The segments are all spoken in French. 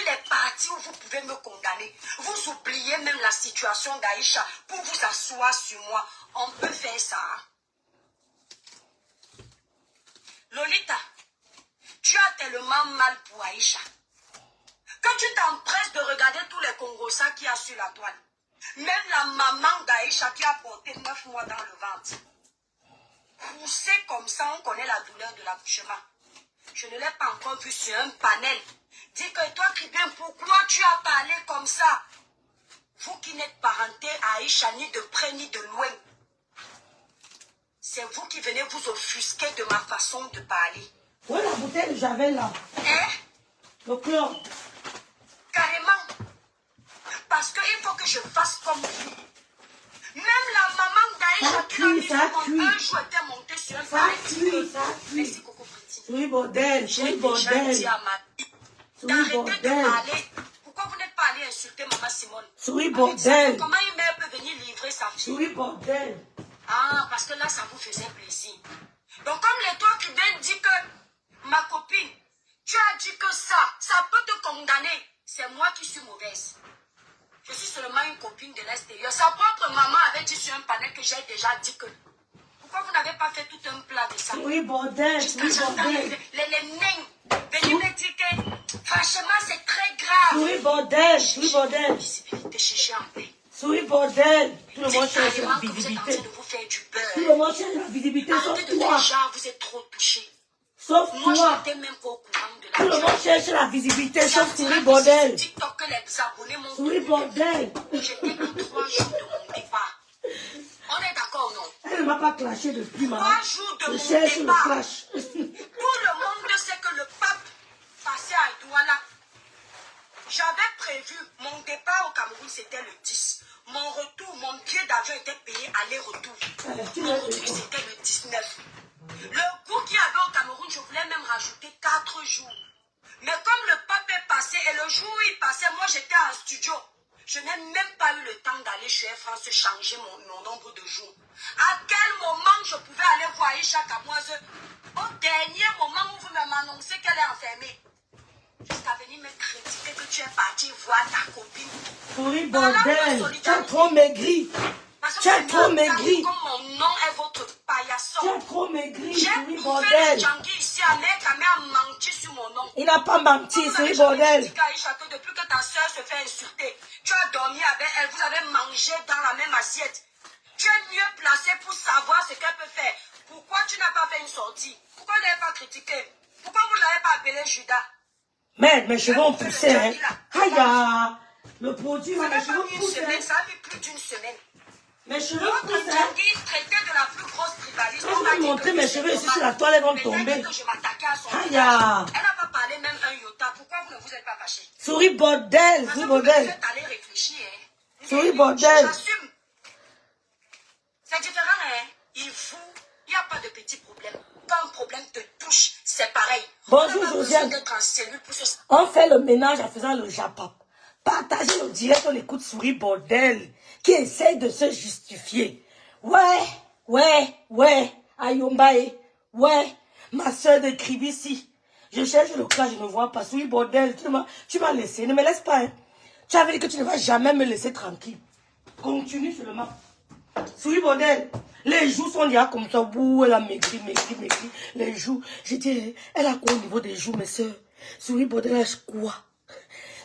les parties où vous pouvez me condamner. Vous oubliez même la situation d'Aïcha pour vous asseoir sur moi. On peut faire ça. Lolita, tu as tellement mal pour Aïcha que tu t'empresses de regarder tous les Congossas qu'il y a sur la toile. Même la maman d'Aïcha qui a porté 9 mois dans le ventre. Poussée comme ça, on connaît la douleur de l'accouchement. Je ne l'ai pas encore vu sur un panel. Dis que toi, Tribun, pourquoi tu as parlé comme ça? Vous qui n'êtes parenté à Aïcha ni de près ni de loin. C'est vous qui venez vous offusquer de ma façon de parler. Oui, la bouteille, j'avais là. Hein? Le chlore. Carrément. Parce qu'il faut que je fasse comme vous. Même la maman d'Aïcha qui a mis un jour était montée sur un palais. Merci Coco Pretty. Oui, bordel. J'ai déjà dit à ma fille d'arrêter de parler. Pourquoi vous n'êtes pas allé insulter maman Simone? Oui, bordel. Comment une mère peut venir livrer sa fille? Oui, bordel. Ah, parce que là, ça vous faisait plaisir. Donc, comme les toi qui viennent dire que ma copine, tu as dit que ça peut te condamner. C'est moi qui suis mauvaise. Je suis seulement une copine de l'extérieur. Sa propre maman avait dit sur un panel que j'ai déjà dit que... Pourquoi vous n'avez pas fait tout un plat de ça? Oui, bordel. Jusqu'à j'entends les nains venir me dire que franchement, c'est très grave. Oui, bordel. Oui, bordel. Visibilité, chercher en paix. Oui, bordel. Tout le monde cherche la Vous êtes en visibilité. train de vous faire du beurre. Tout le monde cherche la visibilité, sauf Arrêtez de toi. faire genre, vous êtes trop touché. Sauf Moi, je toi. n'étais même pas au courant de Tout la le monde cherche la visibilité, sauf c'est Souris, bordel. TikTok que les abonnés m'ont Oui, bordel. J'étais à 3 jours de mon départ. On est d'accord ou non? Elle ne m'a pas clashé depuis, maman. 3 jours de Je mon cherche le départ. clash. Tout le monde sait que le pape passait à Douala. J'avais prévu, mon départ au Cameroun, c'était le 10. Mon retour, mon billet d'avion était payé aller-retour. Mon retour, c'était le 19. Le coût qu'il y avait au Cameroun, je voulais même rajouter 4 jours. Mais comme le pape est passé et le jour où il passait, moi j'étais en studio. Je n'ai même pas eu le temps d'aller chez Air France changer mon nombre de jours. À quel moment je pouvais aller voir Aïcha Kamoise au dernier moment où vous m'annoncez qu'elle est enfermée? Jusqu'à venir me critiquer que tu es parti voir ta copine. Oui, bordel. Tu as trop maigri. Tu as trop maigri. Comme mon nom est votre paillasson. Tu as trop maigri. J'ai Oui, bouffé bordel. le Djangui ici à Nekame a menti sur mon nom. Il n'a pas menti, oui, bordel. Depuis que ta soeur se fait insulter, tu as dormi avec elle, vous avez mangé dans la même assiette. Tu es mieux placé pour savoir ce qu'elle peut faire. Pourquoi tu n'as pas fait une sortie? Pourquoi vous ne l'avez pas critiqué? Pourquoi vous ne l'avez pas appelé Judas? Merde, mes cheveux ont poussé, hein. Aïe, le produit, mes cheveux poussent, hein. Ça a mis plus d'une semaine. Mes cheveux Votre poussent, hein. Djangui traitait de la plus grosse tribaliste. Quand je vais montrer mes cheveux ici sur la toile, ils vont tomber. Que je m'attaquais à son Aïe. visage. Elle n'a pas parlé même un iota. Pourquoi vous ne vous êtes pas fâché? Souris, bordel. Parce Oui, que vous bordel. êtes allé réfléchir, hein. Souris, bordel. J'assume. C'est différent, hein. Il n'y a pas de petits problèmes. Quand un problème te touche, c'est pareil. Bonjour, Josiane. On fait le ménage en faisant le japap. Partagez le direct, on écoute Souris, bordel, qui essaye de se justifier. Ouais, Ayombae, ouais, ma soeur de Krivissi. Je cherche le cas, je ne vois pas. Souris, bordel, tu m'as laissé, ne me laisse pas. Hein. Tu avais dit que tu ne vas jamais me laisser tranquille. Continue seulement. Souris, bordel. Les joues sont déjà comme ça. Bouh, elle a maigri. Les joues. J'ai dit, elle a quoi au niveau des joues, mes soeurs? Souris, bordel, elle a quoi?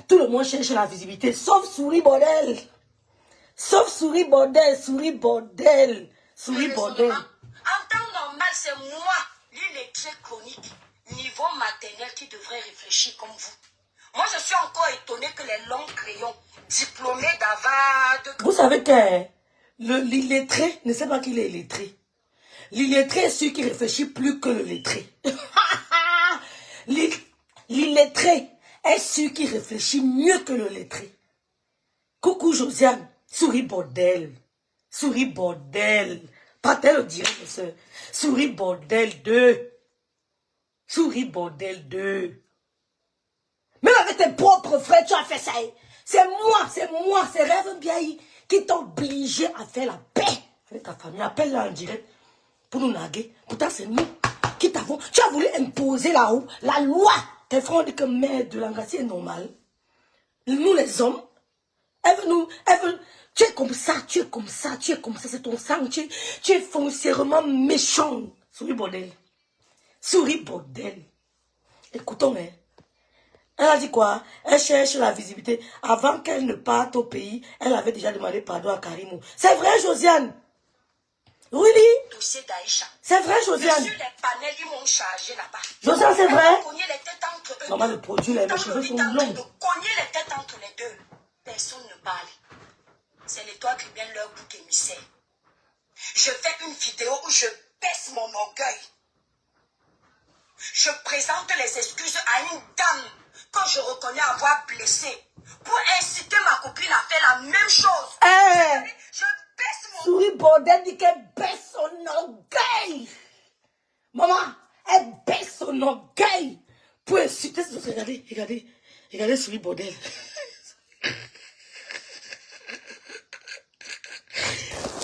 Tout le monde cherche la visibilité, sauf Souris, bordel. Sauf Souris, bordel, Souris, bordel. Souris, bordel. En temps normal, c'est moi, l'illettré chronique, niveau maternel, qui devrait réfléchir comme vous. Moi, je suis encore étonné que les longs crayons, diplômés d'Avad... Vous savez que l'illettré ne sait pas qu'il est illettré. L'illettré est celui qui réfléchit plus que le lettré. L'illettré est celui qui réfléchit mieux que le lettré. Coucou Josiane, Souris, bordel. Souris, bordel. Partez le direct, mes soeurs. Souris, bordel 2. Souris, bordel 2. Même avec tes propres frères, tu as fait ça. C'est moi, c'est Rêve Biaï qui t'a obligé à faire la paix avec ta famille. Appelle-la en direct pour nous naguer. Pourtant, c'est nous qui t'avons. Tu as voulu imposer là-haut la loi. Tes frères ont dit que mère de Langassi est normal. Nous les hommes, elle veut, tu es comme ça, tu es comme ça, tu es comme ça, c'est ton sang, tu es foncièrement méchant. Souris bordel. Souris bordel. Écoutons, hein. Elle a dit quoi? Elle cherche la visibilité. Avant qu'elle ne parte au pays, elle avait déjà demandé pardon à Karimou. C'est vrai, Josiane? Oui, Dossier d'Aïcha. c'est vrai, Josiane. Sur les panels, ils m'ont chargé là-bas. Josiane, c'est vrai? Cogner les têtes entre eux. Maman, le produit, là, mes cheveux sont longs. Cogner les têtes entre les deux. Personne ne parle. C'est l'étoile qui vient leur bouc émissaire. Je fais une vidéo où je baisse mon orgueil. Je présente les excuses à une dame que je reconnais avoir blessée pour inciter ma copine à faire la même chose. Hey. Je baisse mon... Souris bordel dit qu'elle baisse son orgueil. Maman, elle baisse son orgueil pour inciter... Regardez Souris bordel.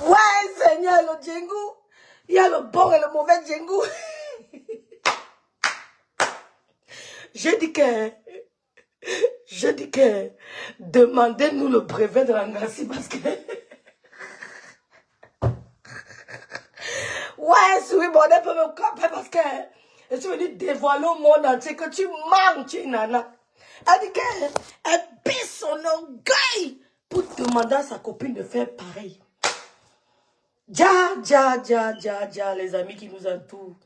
Ouais, Seigneur, le djengou. Il y a le bon et le mauvais djengou. Je dis que demandez-nous le brevet de l'Angassi parce que... Ouais, Souris bordel peut me couper parce que je suis venue dévoiler au monde entier que tu manques, tu es nana. Elle dit qu'elle baisse son orgueil pour demander à sa copine de faire pareil. Ja, les amis qui nous entourent.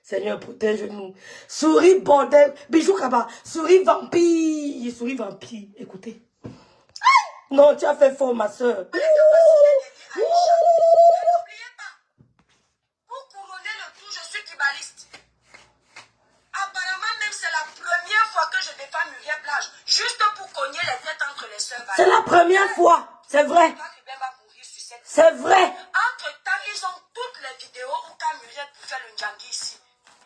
Seigneur, protège-nous. Souris bordel, bijou kaba, souris vampire, écoutez. Non, tu as fait fort, ma soeur. N'oubliez pas, pour couronner le tout, je suis kibaliste. Apparemment, même c'est la première fois que je défends Muriel Blanche, juste pour cogner les têtes entre les sœurs. C'est la première fois, c'est vrai. C'est vrai. Entre-temps, ils ont toutes les vidéos où quand Muriel pour faire le Ndjangi ici,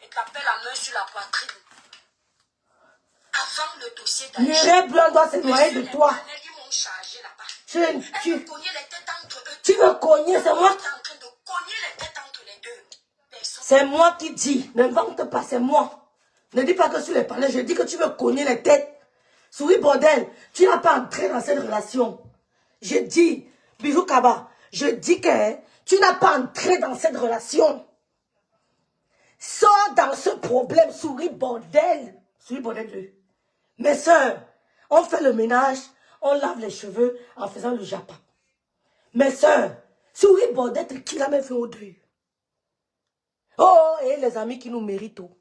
et tapait la main sur la poitrine. Avant le dossier d'Aïcha. Muriel Blanc doit se noyer de toi. Ils m'ont chargé là-bas. Tu veux cogner, c'est moi. C'est moi qui dis. N'invente pas, c'est moi. Ne dis pas que sur les panels, je dis que tu veux cogner les têtes. Souris bordel, tu n'as pas entré dans cette relation. Je dis, Bijou Kaba, je dis que tu n'as pas entré dans cette relation. Sors dans ce problème, souris bordel. Souris bordel 2. Mes soeurs, on fait le ménage, on lave les cheveux en faisant le japa. Mes soeurs, souris bordel, qui l'a même fait au deuil. Oh, et les amis qui nous méritent. Oh.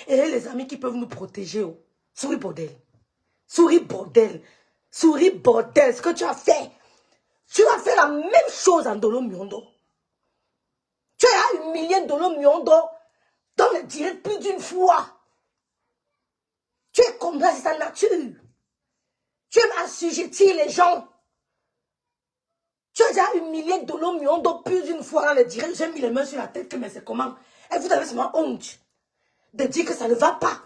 Et les amis qui peuvent nous protéger. Oh. Souris bordel. Souris bordel. Souris bordel. Ce que tu as fait. Tu as fait la même chose en Dolo Miondo. Tu as humilié Dolo Miondo dans le direct plus d'une fois. Tu es comme ça, c'est ta nature. Tu aimes assujettir les gens. Tu as déjà humilié Dolo Miondo plus d'une fois dans le direct. J'ai mis les mains sur la tête, mais c'est comment? Et vous avez seulement honte de dire que ça ne va pas.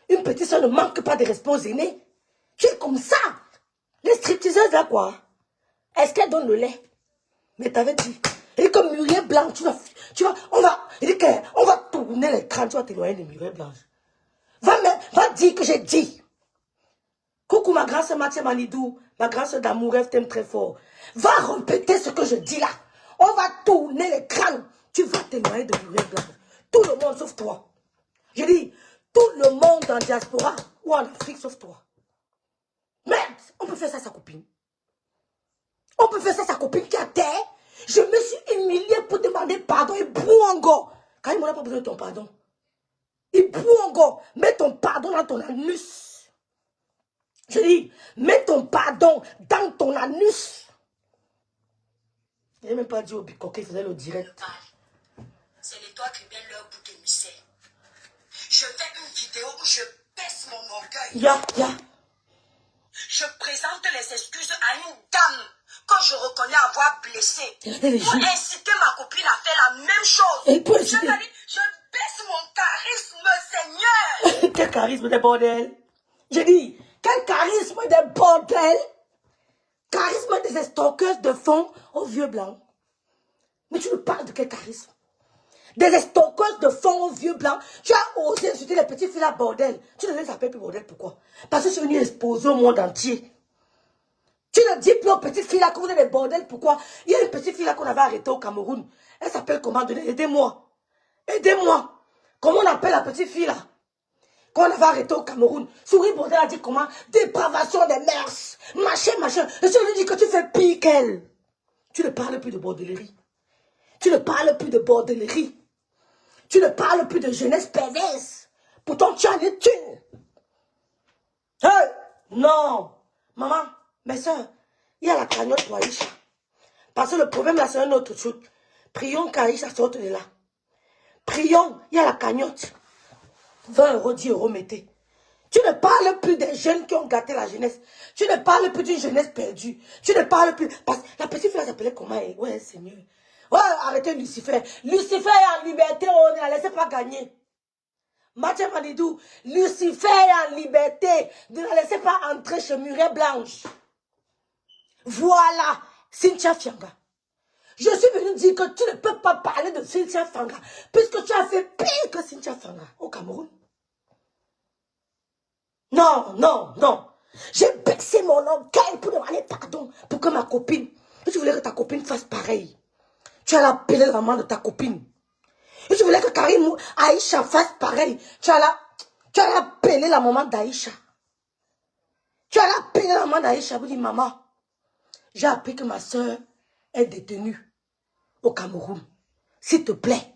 Une petite soeur ne manque pas de respect aux aînés. Tu es comme ça. Les stripteaseuses là quoi? Est-ce qu'elles donnent le lait? Mais t'avais dit. Et comme Muriel Blanche, on va tourner l'écran, tu vas t'éloigner de Muriel Blanche. Va dire que j'ai dit. Coucou ma grande soeur Mathieu Manidou, ma grande soeur d'amour, elle t'aime très fort. Va répéter ce que je dis là. On va tourner l'écran. Tu vas t'éloigner de Muriel Blanche. Tout le monde sauf toi. Je dis, tout le monde en diaspora ou en Afrique sauf toi. Merde, on peut faire ça à sa copine. On peut faire ça à sa copine qui a terre. Je me suis humiliée pour demander pardon et bouango. Quand il n'a pas besoin de ton pardon. Il bouango. Mets ton pardon dans ton anus. Je dis, mets ton pardon dans ton anus. Il n'a même pas dit au bicoquet, il faisait le direct. C'est l'étoile qui vient leur bouc émissaire. Je fais une vidéo où je baisse mon orgueil. Je présente les excuses à une dame que je reconnais avoir blessée. Pour inciter ma copine à faire la même chose. Je baisse mon charisme, Seigneur. Quel charisme de bordel. Je dis, quel charisme de bordel. Charisme des stalkers de fond aux vieux blancs. Mais tu nous parles de quel charisme? Des stalkers de fond aux vieux blancs. Tu as osé insulter les petits filles à bordel. Tu ne les appelles plus bordel, pourquoi? Parce que je suis venu exposer au monde entier Tu ne dis plus aux petites filles là que vous êtes des bordels. Pourquoi? Il y a une petite fille là qu'on avait arrêtée au Cameroun. Elle s'appelle comment? Aidez-moi. Aidez-moi. Comment on appelle la petite fille là? Qu'on avait arrêté au Cameroun. Souris Bordel a dit comment? Dépravation des mœurs. Machin. Et je lui dis que tu fais pire qu'elle. Tu ne parles plus de bordellerie. Tu ne parles plus de bordellerie. Tu ne parles plus de jeunesse perverse. Pourtant, tu en es une. Hey! Non. Maman, mes soeurs, il y a la cagnotte pour Aïcha. Parce que le problème là, c'est un autre truc. Prions qu'Aïcha sorte de là. Prions, il y a la cagnotte. 20 €, 10 €, mettez. Tu ne parles plus des jeunes qui ont gâté la jeunesse. Tu ne parles plus d'une jeunesse perdue. Tu ne parles plus... Parce que la petite fille s'appelait comment? Ouais, Seigneur. Ouais, arrêtez Lucifer. Lucifer est en liberté, on ne la laissez pas gagner. Mathieu Manidou, Lucifer est en liberté. Ne la laissez pas entrer chez Muret Blanche. Voilà, Cynthia Fianga. Je suis venu dire que tu ne peux pas parler de Cynthia Fianga, puisque tu as fait pire que Cynthia Fianga au Cameroun. Non. J'ai baissé mon orgueil pour demander pardon pour que ma copine, et tu voulais que ta copine fasse pareil. Tu as appelé la maman de ta copine. Et tu voulais que Karim Aïcha fasse pareil. Tu as appelé la maman d'Aïcha. Tu as appelé la maman d'Aïcha pour dire, maman, j'ai appris que ma soeur est détenue au Cameroun. S'il te plaît,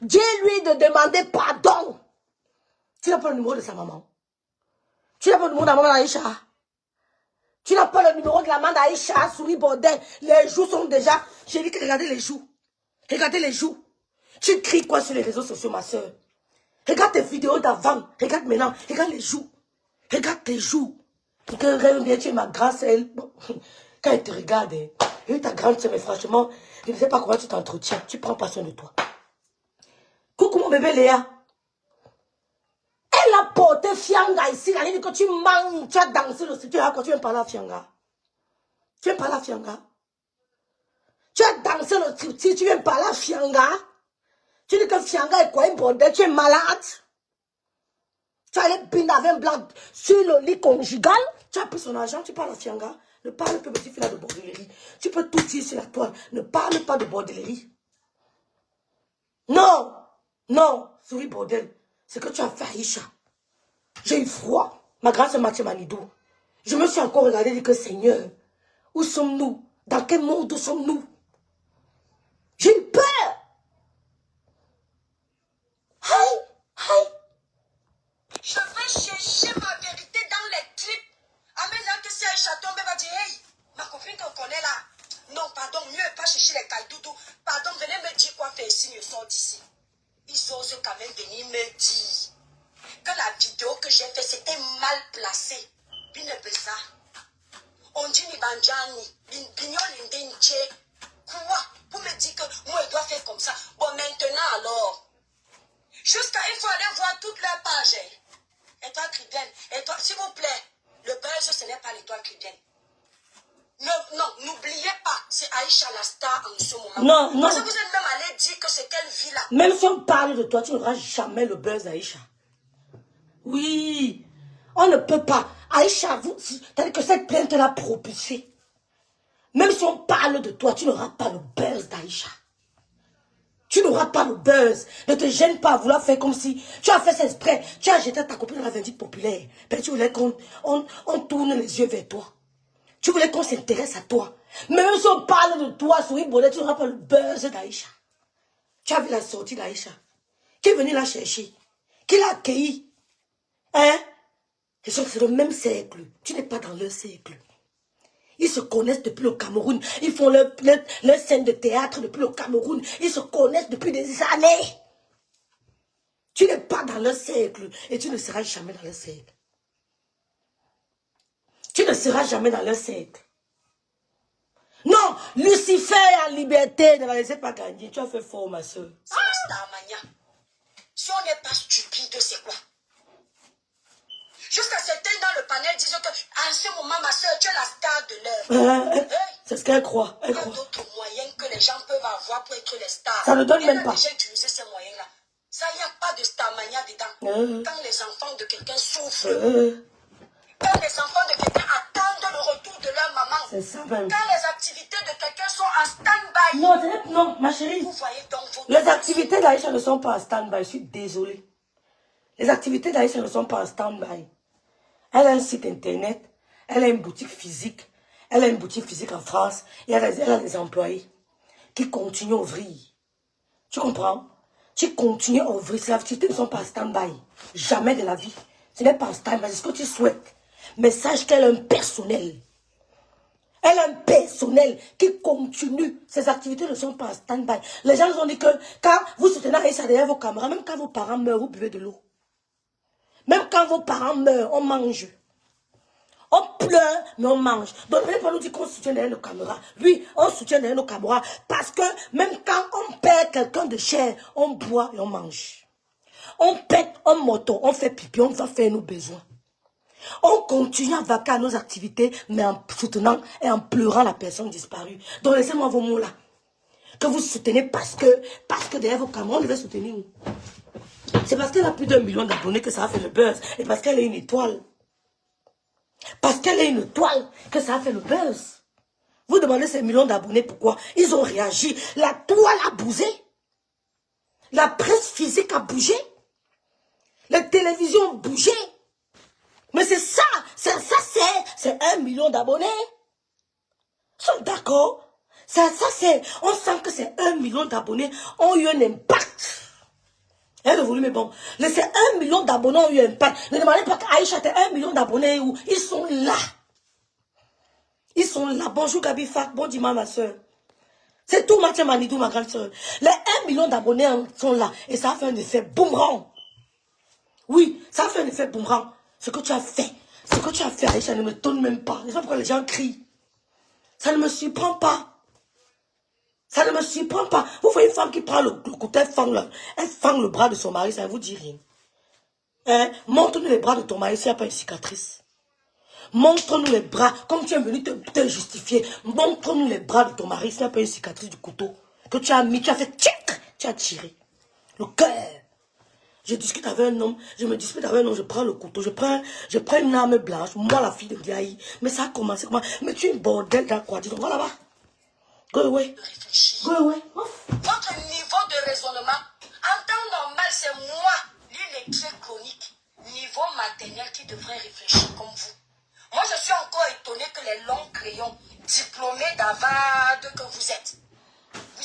dis-lui de demander pardon. Tu n'as pas le numéro de sa maman. Tu n'as pas le numéro de la maman d'Aïcha. Tu n'as pas le numéro de la maman d'Aïcha, souris bordel. Les joues sont déjà... J'ai dit que regardez les joues. Regardez les joues. Tu cries quoi sur les réseaux sociaux, ma soeur? Regarde tes vidéos d'avant. Regarde maintenant. Regarde les joues. Regarde tes joues. Regarde, tu es ma grande sœur. Bon, quand elle te regarde, ta grande sœur, mais franchement, je ne sais pas comment tu t'entretiens. Tu prends pas soin de toi. Coucou mon bébé Léa. Elle a porté Fianga ici. Elle a dit que tu manges, tu as dansé le studio. Tu viens parler à Fianga. Tu viens parler à Fianga. Tu as dansé le striptease, tu viens parler à Fianga. Tu dis que Fianga est quoi un bordel, tu es malade. Tu as allé binder avec un blanc sur le lit conjugal. Tu as pris son argent, tu parles à Fianga. Ne parle pas petit fil de bordellerie. Tu peux tout dire sur la toile. Ne parle pas de bordellerie. Non, souris bordel. C'est que tu as fait Aïcha. J'ai eu froid. Ma grâce Mathieu Manidou. Je me suis encore regardé et dit que Seigneur, où sommes-nous? Dans quel monde sommes-nous? J'ai eu peur. Aïe. Je vais chercher ma vérité dans les clips. En même que si Aïcha tombe, elle va dire, hey, ma copine qu'on connaît là. Non, pardon, mieux pas chercher les cailloux. Pardon, venez me dire quoi faire ici, je sors d'ici. Ils osent quand même venir me dire que la vidéo que j'ai faite, c'était mal placée. Puis ne peut ça. On dit ni Banjani, Bignon Lindenche. Quoi? Pour me dire que moi, je dois faire comme ça. Bon, maintenant alors. Jusqu'à, il faut aller voir toutes leurs pages. Étoile Cribienne. Étoile, s'il vous plaît. Le buzz, ce n'est pas l'étoile Cribienne. Non, n'oubliez pas, c'est Aïcha la star en ce moment. Non. Parce que vous êtes même allé dire que c'est quelle vie là. Même si on parle de toi, tu n'auras jamais le buzz d'Aïcha. Oui, on ne peut pas. Aïcha, c'est-à-dire que cette plainte l'a propulsée. Même si on parle de toi, tu n'auras pas le buzz d'Aïcha. Tu n'auras pas le buzz. Ne te gêne pas à vouloir faire comme si tu as fait ça exprès. Tu as jeté ta copine dans la vindicte populaire. Mais tu voulais qu'on tourne les yeux vers toi. Tu voulais qu'on s'intéresse à toi. Même si on parle de toi, souris bonnet, tu n'auras pas le buzz d'Aïcha. Tu as vu la sortie d'Aïcha. Qui est venu la chercher? Qui l'a accueilli? Hein? C'est le même cercle. Tu n'es pas dans leur cercle. Ils se connaissent depuis le Cameroun. Ils font leur scène de théâtre depuis le Cameroun. Ils se connaissent depuis des années. Tu n'es pas dans leur cercle. Et tu ne seras jamais dans leur cercle. Tu ne seras jamais dans leur cercle. Non, Lucifer est en liberté. Ne la laissez pas gagner. Tu as fait fort, ma soeur. C'est la Starmania. Si on n'est pas stupide, c'est quoi? Jusqu'à certains dans le panel disent que en ce moment, ma soeur, tu es la star de l'heure. C'est ce qu'elle croit. Il y a d'autres moyens que les gens peuvent avoir pour être les stars. Ça ne donne même pas. Elle a déjà utilisé ces moyens-là. Ça, il n'y a pas de Starmania dedans. Quand les enfants de quelqu'un souffrent, quand les enfants de quelqu'un attendent le retour de leur maman, quand même. Quand les activités de quelqu'un sont en stand-by. Non, non, ma chérie. Vous voyez donc votre... Les activités d'Aïcha ne sont pas en stand-by. Je suis désolée. Les activités d'Aïcha ne sont pas en stand-by. Elle a un site internet. Elle a une boutique physique. Elle a une boutique physique en France. Et elle a des employés qui continuent à ouvrir. Tu comprends? Tu continues à ouvrir. Ces activités ne sont pas en stand-by. Jamais de la vie. Ce n'est pas en stand-by. C'est ce que tu souhaites. Mais sache qu'elle a un personnel. Elle a un personnel qui continue. Ces activités ne sont pas en stand-by. Les gens nous ont dit que quand vous soutenez Aïcha derrière vos caméras, même quand vos parents meurent, vous buvez de l'eau. Même quand vos parents meurent, on mange. On pleure, mais on mange. Donc, ne venez pas nous dire qu'on soutient derrière nos caméras. Oui, on soutient derrière nos caméras. Parce que même quand on perd quelqu'un de cher, on boit et on mange. On pète, on moto, on fait pipi, on va faire nos besoins. On continue à vaquer à nos activités, mais en soutenant et en pleurant la personne disparue. Donc, laissez-moi vos mots là. Que vous soutenez parce que derrière vos caméras, on devait soutenir. C'est parce qu'elle a plus d'1 million d'abonnés que ça a fait le buzz. Et parce qu'elle est une étoile. Parce qu'elle est une étoile que ça a fait le buzz. Vous demandez ces millions d'abonnés pourquoi? Ils ont réagi. La toile a bougé. La presse physique a bougé. Les télévisions ont bougé. Mais c'est ça. C'est 1 million d'abonnés. Ils sont d'accord? On sent que ces 1 million d'abonnés ont eu un impact. Elle a voulu, mais bon. Ces 1 million d'abonnés ont eu un impact. Ne demandez pas qu'Aïcha ait 1 million d'abonnés où ils sont là. Ils sont là. Bonjour Gabi Fak, bon dimanche ma soeur. C'est tout Mathieu Manidou, ma grande soeur. Les 1 million d'abonnés sont là. Et ça a fait un effet boomerang. Oui, ça a fait un effet boomerang. Ce que tu as fait, Aïcha, ne me tourne même pas. Je ne sais pas pourquoi les gens crient. Ça ne me surprend pas. Ça ne me surprend pas. Vous voyez une femme qui prend le couteau, elle fend le bras de son mari, ça ne vous dit rien. Hein? Montre-nous les bras de ton mari s'il n'y a pas une cicatrice. Montre-nous les bras, comme tu es venu te justifier. Montre-nous les bras de ton mari s'il n'y a pas une cicatrice du couteau. Que tu as mis, tu as fait tchic, tu as tiré. Le cœur. Je discute avec un homme, je me dispute avec un homme, je prends le couteau, je prends une arme blanche, moi la fille de Diaï. Mais ça a commencé comment? Mais tu es une bordel dans quoi? Dis donc, voilà là-bas. Go away. Go away. Votre niveau de raisonnement, en temps normal, c'est moi, l'illettré chronique, niveau maternel qui devrait réfléchir comme vous. Moi, je suis encore étonné que les longs crayons, diplômés d'Harvard que vous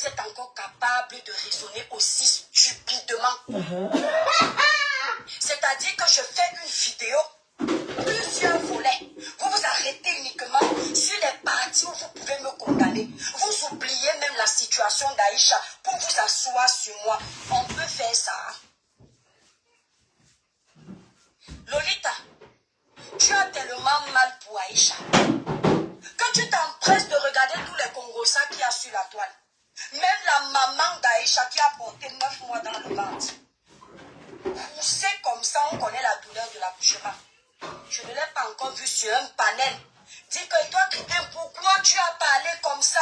êtes encore capable de raisonner aussi stupidement. C'est-à-dire que je fais une vidéo, plusieurs volets. Vous vous arrêtez uniquement sur les parties où vous pouvez me condamner. Vous oubliez même la situation d'Aïcha pour vous asseoir sur moi. On peut faire ça. Lolita, tu as tellement mal pour Aïcha que tu t'empresses de regarder tous les Congossas qu'il y a sur la toile. Même la maman d'Aïcha qui a porté 9 mois dans le ventre. Poussé comme ça, on connaît la douleur de l'accouchement. Je ne l'ai pas encore vu sur un panel. Dis que toi, Christin, pourquoi tu as parlé comme ça?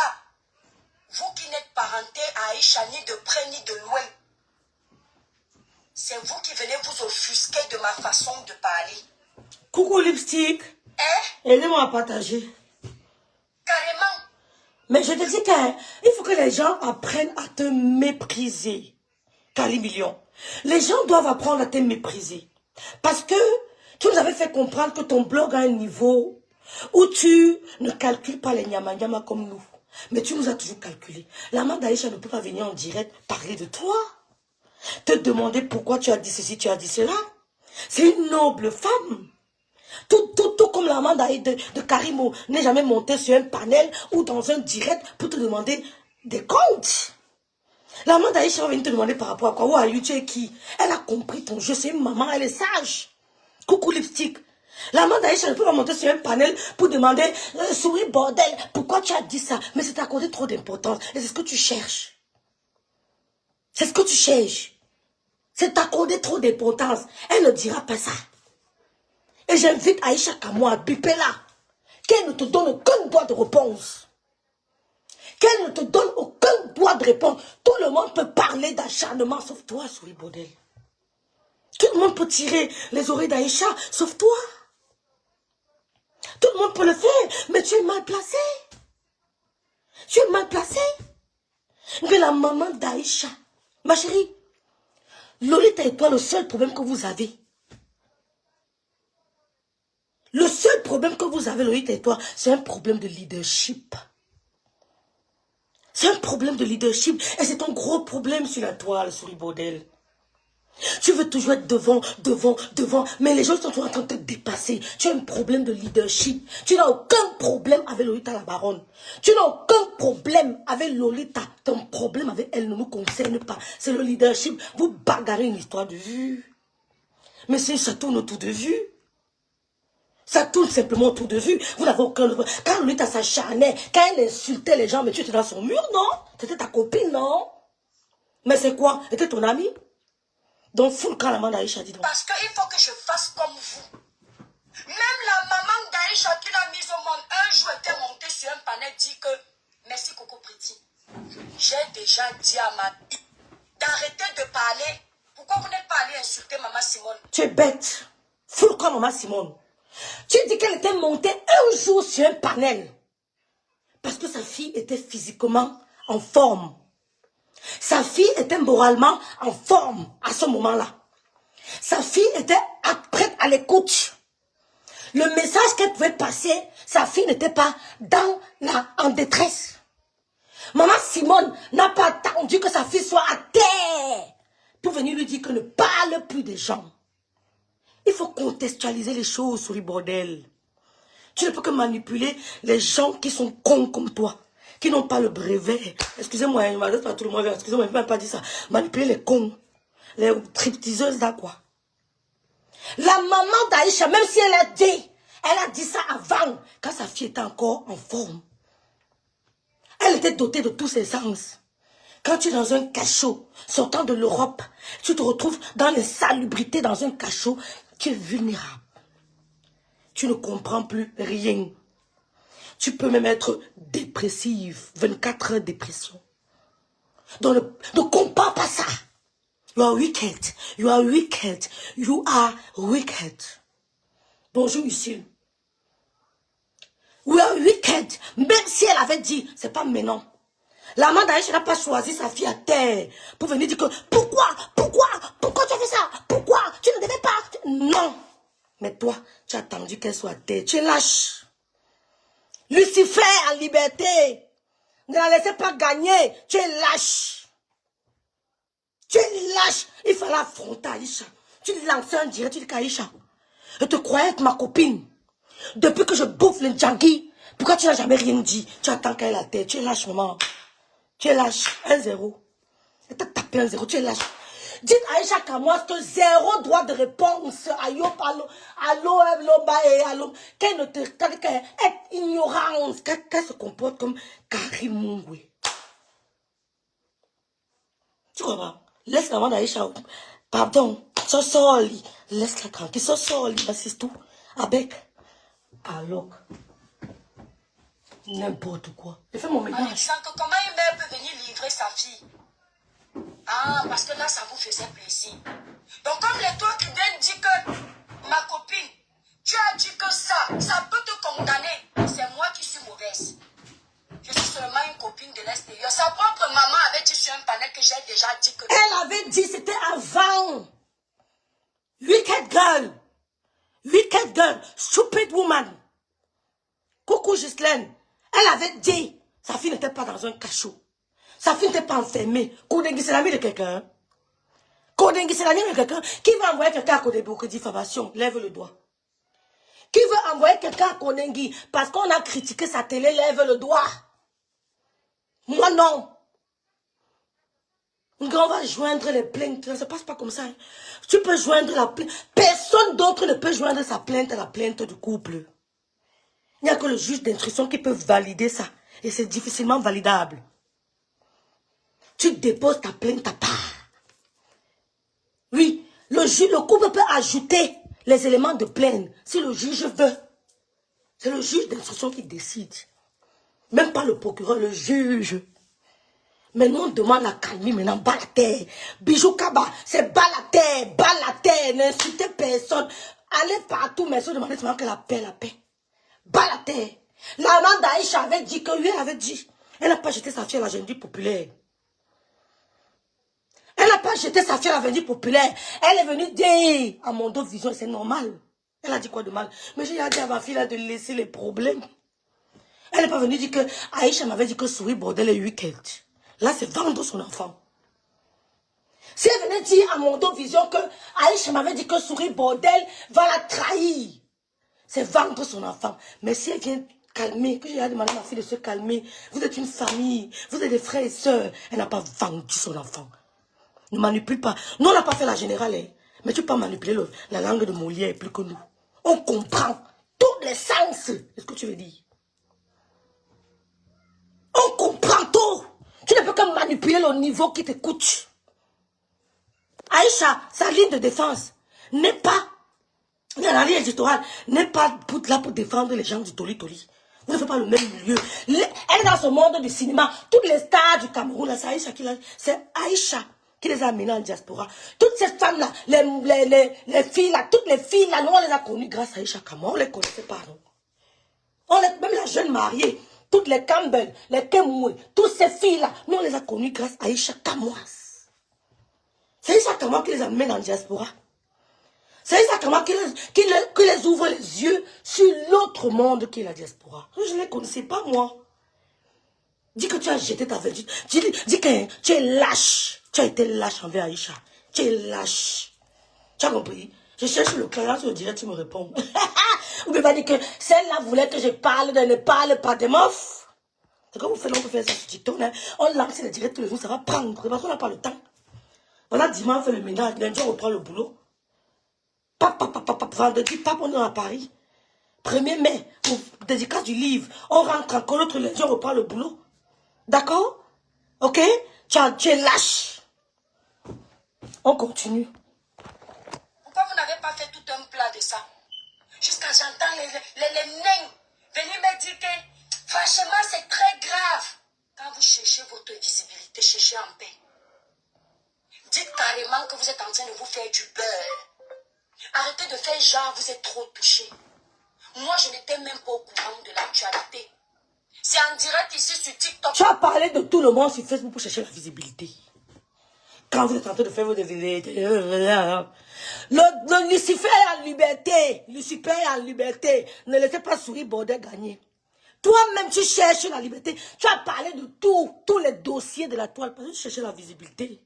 Vous qui n'êtes parenté à Aïcha ni de près ni de loin. C'est vous qui venez vous offusquer de ma façon de parler. Coucou lipstick. Aidez-moi à partager. Carrément. Mais je te dis qu'il faut que les gens apprennent à te mépriser. Cali Million. Les gens doivent apprendre à te mépriser. Parce que tu nous avais fait comprendre que ton blog a un niveau où tu ne calcules pas les nyama comme nous. Mais tu nous as toujours calculé. La mère d'Aïcha ne peut pas venir en direct parler de toi. Te demander pourquoi tu as dit ceci, tu as dit cela. C'est une noble femme. Tout comme la maman de Karimo n'est jamais montée sur un panel ou dans un direct pour te demander des comptes. La maman d'Aïcha va venir te demander par rapport à quoi. Où are you, tu es qui? Elle a compris ton jeu, c'est une maman, elle est sage. Coucou lipstick. La maman d'Aïcha ne peut pas monter sur un panel pour demander souris bordel, pourquoi tu as dit ça? Mais c'est accordé trop d'importance et c'est ce que tu cherches. C'est ce que tu cherches. C'est accordé trop d'importance. Elle ne dira pas ça. Et j'invite Aïcha Kamou à biper là. Qu'elle ne te donne aucun droit de réponse. Qu'elle ne te donne aucun droit de réponse. Tout le monde peut parler d'acharnement, sauf toi, souris bordel. Tout le monde peut tirer les oreilles d'Aïcha, sauf toi. Tout le monde peut le faire, mais tu es mal placé. Tu es mal placé. Mais la maman d'Aïcha, ma chérie, Lolita et toi, le seul problème que vous avez, Lolita et toi, c'est un problème de leadership. C'est un problème de leadership. Et c'est ton gros problème sur la toile, souris bordel. Tu veux toujours être devant. Mais les gens sont toujours en train de te dépasser. Tu as un problème de leadership. Tu n'as aucun problème avec Lolita la baronne. Tu n'as aucun problème avec Lolita. Ton problème avec elle ne nous concerne pas. C'est le leadership. Vous bagarrez une histoire de vue. Mais si ça tourne autour de vue. Ça tourne simplement autour de vue. Vous n'avez aucun... Quand Lolita s'acharnait, quand elle insultait les gens, mais tu étais dans son mur, non? C'était ta copine, non? Mais c'est quoi? C'était ton ami? Donc, fous le camp, la maman d'Aïcha, dis donc. Parce qu'il faut que je fasse comme vous. Même la maman d'Aïcha qui l'a mise au monde, un jour était montée sur un panel, dit que, merci Coco Pretty, j'ai déjà dit à ma fille d'arrêter de parler. Pourquoi vous n'êtes pas allé insulter maman Simone? Tu es bête. Fous le camp, maman Simone. Tu dis qu'elle était montée un jour sur un panel. Parce que sa fille était physiquement en forme. Sa fille était moralement en forme à ce moment-là. Sa fille était prête à l'écoute. Le message qu'elle pouvait passer, sa fille n'était pas en détresse. Maman Simone n'a pas attendu que sa fille soit à terre pour venir lui dire que ne parle plus des gens. Il faut contextualiser les choses, souris bordel. Tu ne peux que manipuler les gens qui sont cons comme toi, qui n'ont pas le brevet. Excusez-moi, je m'adresse pas à tout le monde. Excusez-moi, je ne peux même pas dire ça. Manipuler les cons, les stripteaseuses là, quoi. La maman d'Aïcha, même si elle a dit ça avant, quand sa fille était encore en forme. Elle était dotée de tous ses sens. Quand tu es dans un cachot, sortant de l'Europe, tu te retrouves dans l'insalubrité, dans un cachot, tu es vulnérable. Tu ne comprends plus rien. Tu peux même être dépressive, 24 heures de dépression. Donc ne compare pas ça. You are wicked. You are wicked. You are wicked. Bonjour, Lucille. We are wicked. Même si elle avait dit, c'est pas maintenant. La maman d'Aïcha n'a pas choisi sa fille à terre pour venir dire que pourquoi tu as fait ça? Pourquoi tu ne devais pas? Non. Mais toi, tu as attendu qu'elle soit à terre. Tu es lâche. Lucifer en liberté. Ne la laissez pas gagner. Tu es lâche. Tu es lâche. Il fallait affronter Aïcha. Tu lançais un direct, tu dis qu'Aïcha, je te croyais être ma copine. Depuis que je bouffe le djangui, pourquoi tu n'as jamais rien dit? Tu attends qu'elle ait la tête. Tu es lâche, maman. Tu es lâche. 1-0. Elle t'a tapé 1-0. Tu es lâche. Dites à Aïcha Kamois que 0 droit de réponse. Allô. Qu'elle ne te... Qu'elle est ignorante. Qu'elle se comporte comme Karim Mungwe. Tu comprends? Laisse la maman d'Aïcha. Pardon. Soli. Laisse-la tranquille. Soli. C'est tout. Avec. Alors. N'importe quoi. Je fais mon ménage. Comment une mère peut venir livrer sa fille? Ah, parce que là, ça vous faisait plaisir. Donc, comme les toi qui viennent dire que ma copine, tu as dit que ça peut te condamner. C'est moi qui suis mauvaise. Je suis seulement une copine de l'extérieur. Sa propre maman avait dit sur un panel que j'ai déjà dit que... Elle avait dit, c'était avant. Wicked girl. Wicked girl. Stupid woman. Coucou Ghislaine. Elle avait dit, sa fille n'était pas dans un cachot. Sa fille n'était pas enfermée. Kodengi, c'est l'ami de quelqu'un. Kodengi, c'est l'ami de quelqu'un. Qui veut envoyer quelqu'un à Kodengi pour diffamation? Lève le doigt. Qui veut envoyer quelqu'un à Kodengi parce qu'on a critiqué sa télé? Lève le doigt. Moi, non. On va joindre les plaintes. Ça ne se passe pas comme ça. Tu peux joindre la plainte. Personne d'autre ne peut joindre sa plainte à la plainte du couple. Il n'y a que le juge d'instruction qui peut valider ça. Et c'est difficilement validable. Tu déposes ta plainte à part. Oui, le couple peut ajouter les éléments de plainte si le juge veut. C'est le juge d'instruction qui décide. Même pas le procureur, le juge. Mais nous on demande la calmie maintenant, bas la terre. Bijou Kaba, c'est bas la terre, n'insultez personne. Allez partout, mais se demandez seulement que la paix. Bas la terre. La maman d'Aïcha avait dit que lui, elle avait dit. Elle n'a pas jeté sa fille à la Vendue populaire. Elle n'a pas jeté sa fille à la Vendue populaire. Elle est venue dire à mon dos vision, c'est normal. Elle a dit quoi de mal? Mais j'ai dit à ma fille là de laisser les problèmes. Elle n'est pas venue dire que Aïcha m'avait dit que Souris bordel est week-end. Là, c'est vendre son enfant. Si elle venait dire à mon dos vision que Aïcha m'avait dit que Souris bordel va la trahir, c'est vendre son enfant. Mais si elle vient calmer, que j'ai demandé à ma fille de se calmer, vous êtes une famille, vous êtes des frères et sœurs, elle n'a pas vendu son enfant. Ne manipule pas. Nous, on n'a pas fait la générale, hein. Mais tu peux pas manipuler la langue de Molière plus que nous. On comprend tous les sens. Est-ce que tu veux dire? On comprend tout. Tu ne peux que manipuler le niveau qui t'écoute. Aïcha, sa ligne de défense n'est pas, la ligne éditoriale n'est pas là pour défendre les gens du Toli-Toli. Vous ne faites pas le même milieu. Elle est dans ce monde du cinéma. Toutes les stars du Cameroun, c'est Aïcha qui les a amenés en diaspora. Toutes ces femmes-là, les filles-là, toutes les filles-là, nous on les a connues grâce à Aïcha Kamwa. On ne les connaissait pas, non. Même la jeune mariée, toutes les Campbell, les Kemoué, toutes ces filles-là, nous on les a connues grâce à Aïcha Kamwa. C'est Aïcha Kamwa qui les amène en diaspora. C'est Aïcha Kamwa qui les ouvre les yeux sur l'autre monde qui est la diaspora. Je ne les connaissais pas, moi. Dis que tu as jeté ta vertu. Dis que tu es lâche. Tu as été lâche envers Aïcha. Tu es lâche. Tu as compris? Je cherche le client sur le direct, tu me réponds. Ou bien va dire que celle-là voulait que je parle de ne parle pas de meufs. C'est comme vous faites, on peut faire ça sur TikTok. Hein? On lance les directs tous les jours, ça va prendre. Parce qu'on n'a pas le temps. Voilà, dimanche, on fait le ménage. Lundi, on reprend le boulot. Vendredi, on est à Paris. 1er mai, dédicace du livre. On rentre encore l'autre lundi, on reprend le boulot. D'accord? Ok? Tu es lâche. On continue. Pourquoi vous n'avez pas fait tout un plat de ça? Jusqu'à j'entends les nains venir me dire que franchement c'est très grave. Quand vous cherchez votre visibilité, cherchez en paix. Dites carrément que vous êtes en train de vous faire du beurre. Arrêtez de faire genre vous êtes trop touché. Moi je n'étais même pas au courant de l'actualité. C'est en direct ici sur TikTok. Tu as parlé de tout le monde sur Facebook pour chercher la visibilité. Quand vous êtes en train de faire vos visibilités. Le Lucifer est en liberté. Lucifer est en liberté. Ne laissez pas Souris Bordel gagner. Toi-même, tu cherches la liberté. Tu as parlé de tous les dossiers de la toile parce que tu cherchais la visibilité.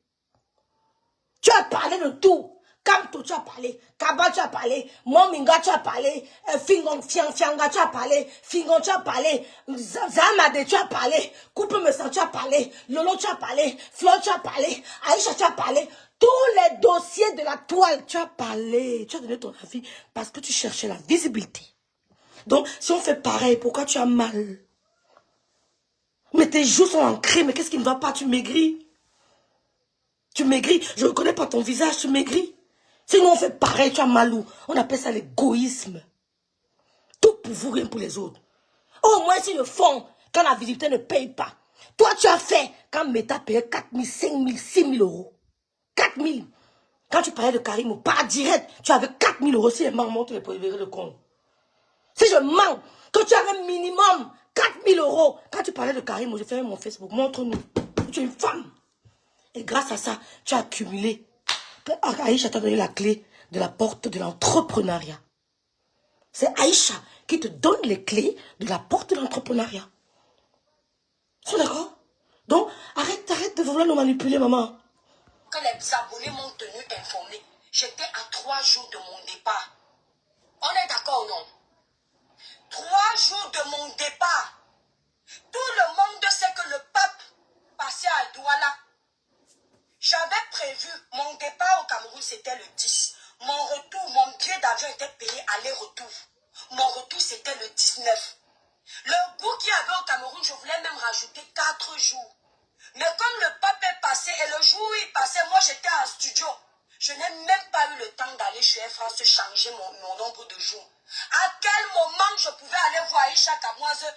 Tu as parlé de tout. Kamto, tu as parlé. Kaba, tu as parlé. Mominga, tu as parlé. Fingon, Fianga, tu as parlé. Fingon, tu as parlé. Zamade, tu as parlé. Coupe me sens, tu as parlé. Lolo, tu as parlé. Flo, tu as parlé. Aïcha, tu as parlé. Tous les dossiers de la toile, tu as parlé. Tu as donné ton avis parce que tu cherchais la visibilité. Donc, si on fait pareil, pourquoi tu as mal? Mais tes joues sont ancrées. Mais qu'est-ce qui ne va pas? Tu maigris. Tu maigris. Je ne reconnais pas ton visage, tu maigris. Sinon, on fait pareil, tu as mal où? On appelle ça l'égoïsme. Tout pour vous, rien pour les autres. Au moins, s'ils le font, quand la visibilité ne paye pas. Toi, tu as fait, quand Meta payait 4 000, 5 000, 6 000 euros. 4 000. Quand tu parlais de Karim, pas direct, tu avais 4 000 euros. Si les manques montent, tu les peux libérer le compte. Si je manque, que tu avais minimum 4 000 euros. Quand tu parlais de Karim, je faisais mon Facebook. Montre-nous. Tu es une femme. Et grâce à ça, tu as accumulé. Aïcha t'a donné la clé de la porte de l'entrepreneuriat. C'est Aïcha qui te donne les clés de la porte de l'entrepreneuriat. Tu es d'accord? Donc, arrête de vouloir nous manipuler, maman. Que les abonnés m'ont tenu informé. J'étais à 3 jours de mon départ. On est d'accord, non? 3 jours de mon départ. Tout le monde sait que le pape passait à Douala. J'avais prévu, mon départ au Cameroun, c'était le 10. Mon retour, mon billet d'avion était payé aller-retour. Mon retour, c'était le 19. Le goût qu'il y avait au Cameroun, je voulais même rajouter 4 jours. Mais comme le pape est passé et le jour où il passait, moi j'étais en studio. Je n'ai même pas eu le temps d'aller chez Air France changer mon nombre de jours. À quel moment je pouvais aller voir Aïcha Kamoise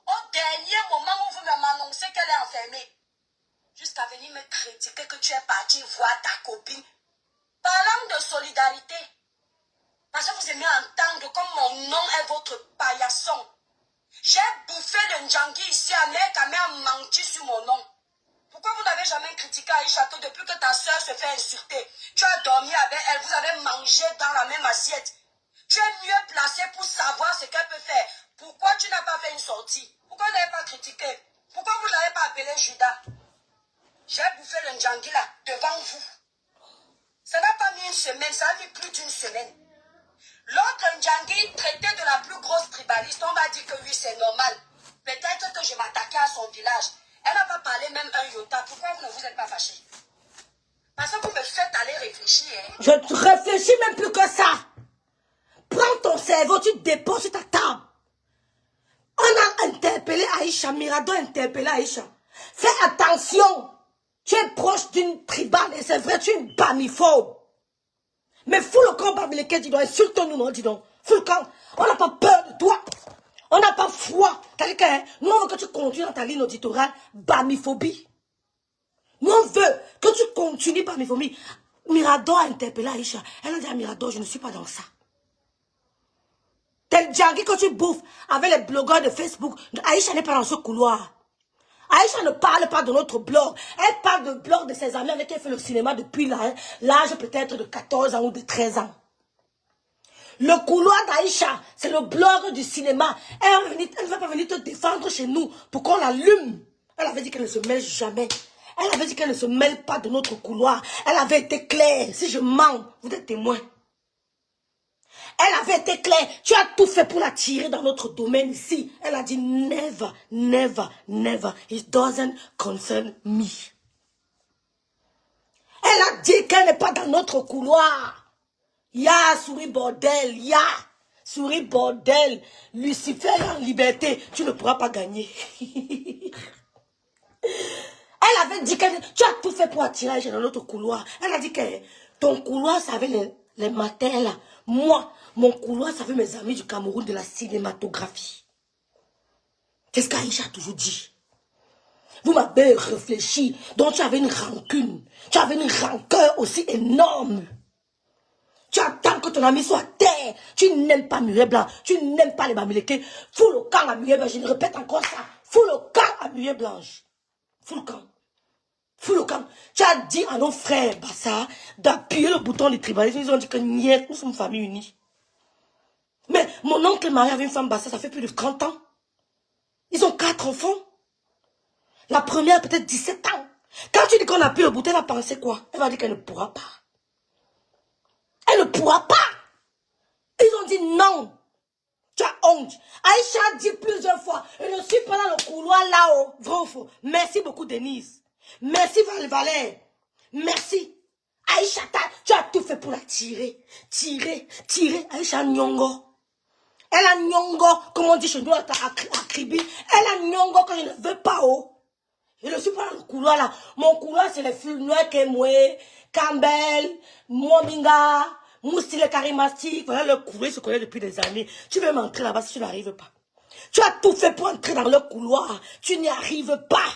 au dernier moment où vous m'annoncez qu'elle est enfermée? Jusqu'à venir me critiquer que tu es parti voir ta copine. Parlant de solidarité. Parce que vous aimez entendre comme mon nom est votre paillasson. J'ai bouffé le Ndjangi ici à Mekame à menti sur mon nom. Pourquoi vous n'avez jamais critiqué Aïcha que depuis que ta soeur se fait insulter, tu as dormi avec elle, vous avez mangé dans la même assiette. Tu es mieux placé pour savoir ce qu'elle peut faire. Pourquoi tu n'as pas fait une sortie? Pourquoi vous n'avez pas critiqué? Pourquoi vous n'avez pas appelé Judas? J'ai bouffé le Ndjangi là, devant vous. Ça n'a pas mis une semaine, ça a mis plus d'une semaine. L'autre Ndjangi traité de la plus grosse tribaliste, on va dire que oui, c'est normal. Peut-être que je m'attaquais à son village. Elle n'a pas parlé même un iota. Pourquoi vous ne vous êtes pas fâché? Parce que vous me faites aller réfléchir. Hein? Je te réfléchis même plus que ça. Prends ton cerveau, tu te déposes sur ta table. On a interpellé Aïcha, Mirado a interpellé Aïcha. Fais attention. Tu es proche d'une tribale et c'est vrai, tu es une bamiphobe. Mais fous le camp bamileke, dis donc, insulte-nous, non, dis donc. Fous le camp. On n'a pas peur de toi. On n'a pas foi. Nous, on veut que tu continues dans ta ligne auditorale, bamiphobie. Nous, on veut que tu continues bamiphobie. Mirado a interpellé Aïcha. Elle a dit à Mirado, je ne suis pas dans ça. Tel Djangi que tu bouffes avec les blogueurs de Facebook, Aïcha n'est pas dans ce couloir. Aïcha ne parle pas de notre blog. Elle parle de blog de ses amis avec qui elle fait le cinéma depuis l'âge peut-être de 14 ans ou de 13 ans. Le couloir d'Aïcha, c'est le blog du cinéma. Elle ne va pas venir te défendre chez nous pour qu'on l'allume. Elle avait dit qu'elle ne se mêle jamais. Elle avait dit qu'elle ne se mêle pas de notre couloir. Elle avait été claire. Si je mens, vous êtes témoins. Elle avait été claire. Tu as tout fait pour la tirer dans notre domaine ici. Elle a dit never, never, never. It doesn't concern me. Elle a dit qu'elle n'est pas dans notre couloir. Ya, souris bordel, ya. Souris bordel. Lucifer est en liberté. Tu ne pourras pas gagner. Elle avait dit que tu as tout fait pour attirer dans notre couloir. Elle a dit que ton couloir, ça avait les matins là. Moi, mon couloir, ça fait mes amis du Cameroun de la cinématographie. Qu'est-ce qu'Aïcha a toujours dit? Vous m'avez réfléchi. Donc tu avais une rancune. Tu avais une rancœur aussi énorme. Tu attends que ton ami soit à terre. Tu n'aimes pas Muet Blanc. Tu n'aimes pas les Bamileke. Fous le camp à Muet Blanche. Je ne répète encore ça. Fous le camp à Muet Blanche. Fous le camp. Fous le camp. Tu as dit à nos frères Bassa d'appuyer le bouton des tribalistes. Ils ont dit que niet, nous sommes famille unie. Mais mon oncle est marié avec une femme Bassa, ça fait plus de 30 ans. Ils ont 4 enfants. La première peut-être 17 ans. Quand tu dis qu'on appuie le bouton, elle va penser quoi? Elle va dire qu'elle ne pourra pas. Elle ne pourra pas. Ils ont dit non. Tu as honte. Aïcha a dit plusieurs fois, je ne suis pas dans le couloir là-haut. Vrai ou faux? Merci beaucoup Denise. Merci Valère. Merci. Aïcha, tu as tout fait pour la tirer. Tirer. Aïcha Nyongo. Elle a Nyongo, comme on dit chez nous à Kribi. Elle a Nyongo que je ne veux pas. Oh. Je ne suis pas dans le couloir là. Mon couloir, c'est les Fulnois, Kemwe, Campbell, Mwambinga, Moussi le Karimastik. Voilà le couloir, ils se connaissent depuis des années. Tu veux m'entrer là-bas si tu n'arrives pas. Tu as tout fait pour entrer dans le couloir. Tu n'y arrives pas.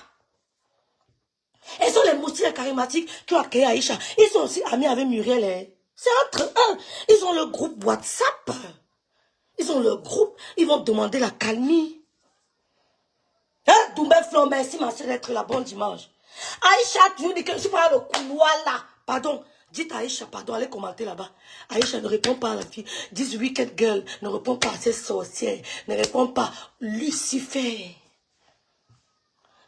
Et sont les Moussi le Karimastik qui ont accueilli Aïcha. Ils sont aussi amis avec Muriel. C'est entre eux. Ils ont le groupe WhatsApp. Ils ont le groupe. Ils vont demander la calmie. Hein, Doumbé Flo, merci ma soeur d'être là, bon dimanche. Aïcha, tu nous dis que je suis pas dans le couloir là. Pardon, dites à Aïcha, pardon, allez commenter là-bas. Aïcha ne répond pas à la fille. Dis Wicked Girl, ne répond pas à ces sorcières. Ne répond pas Lucifer.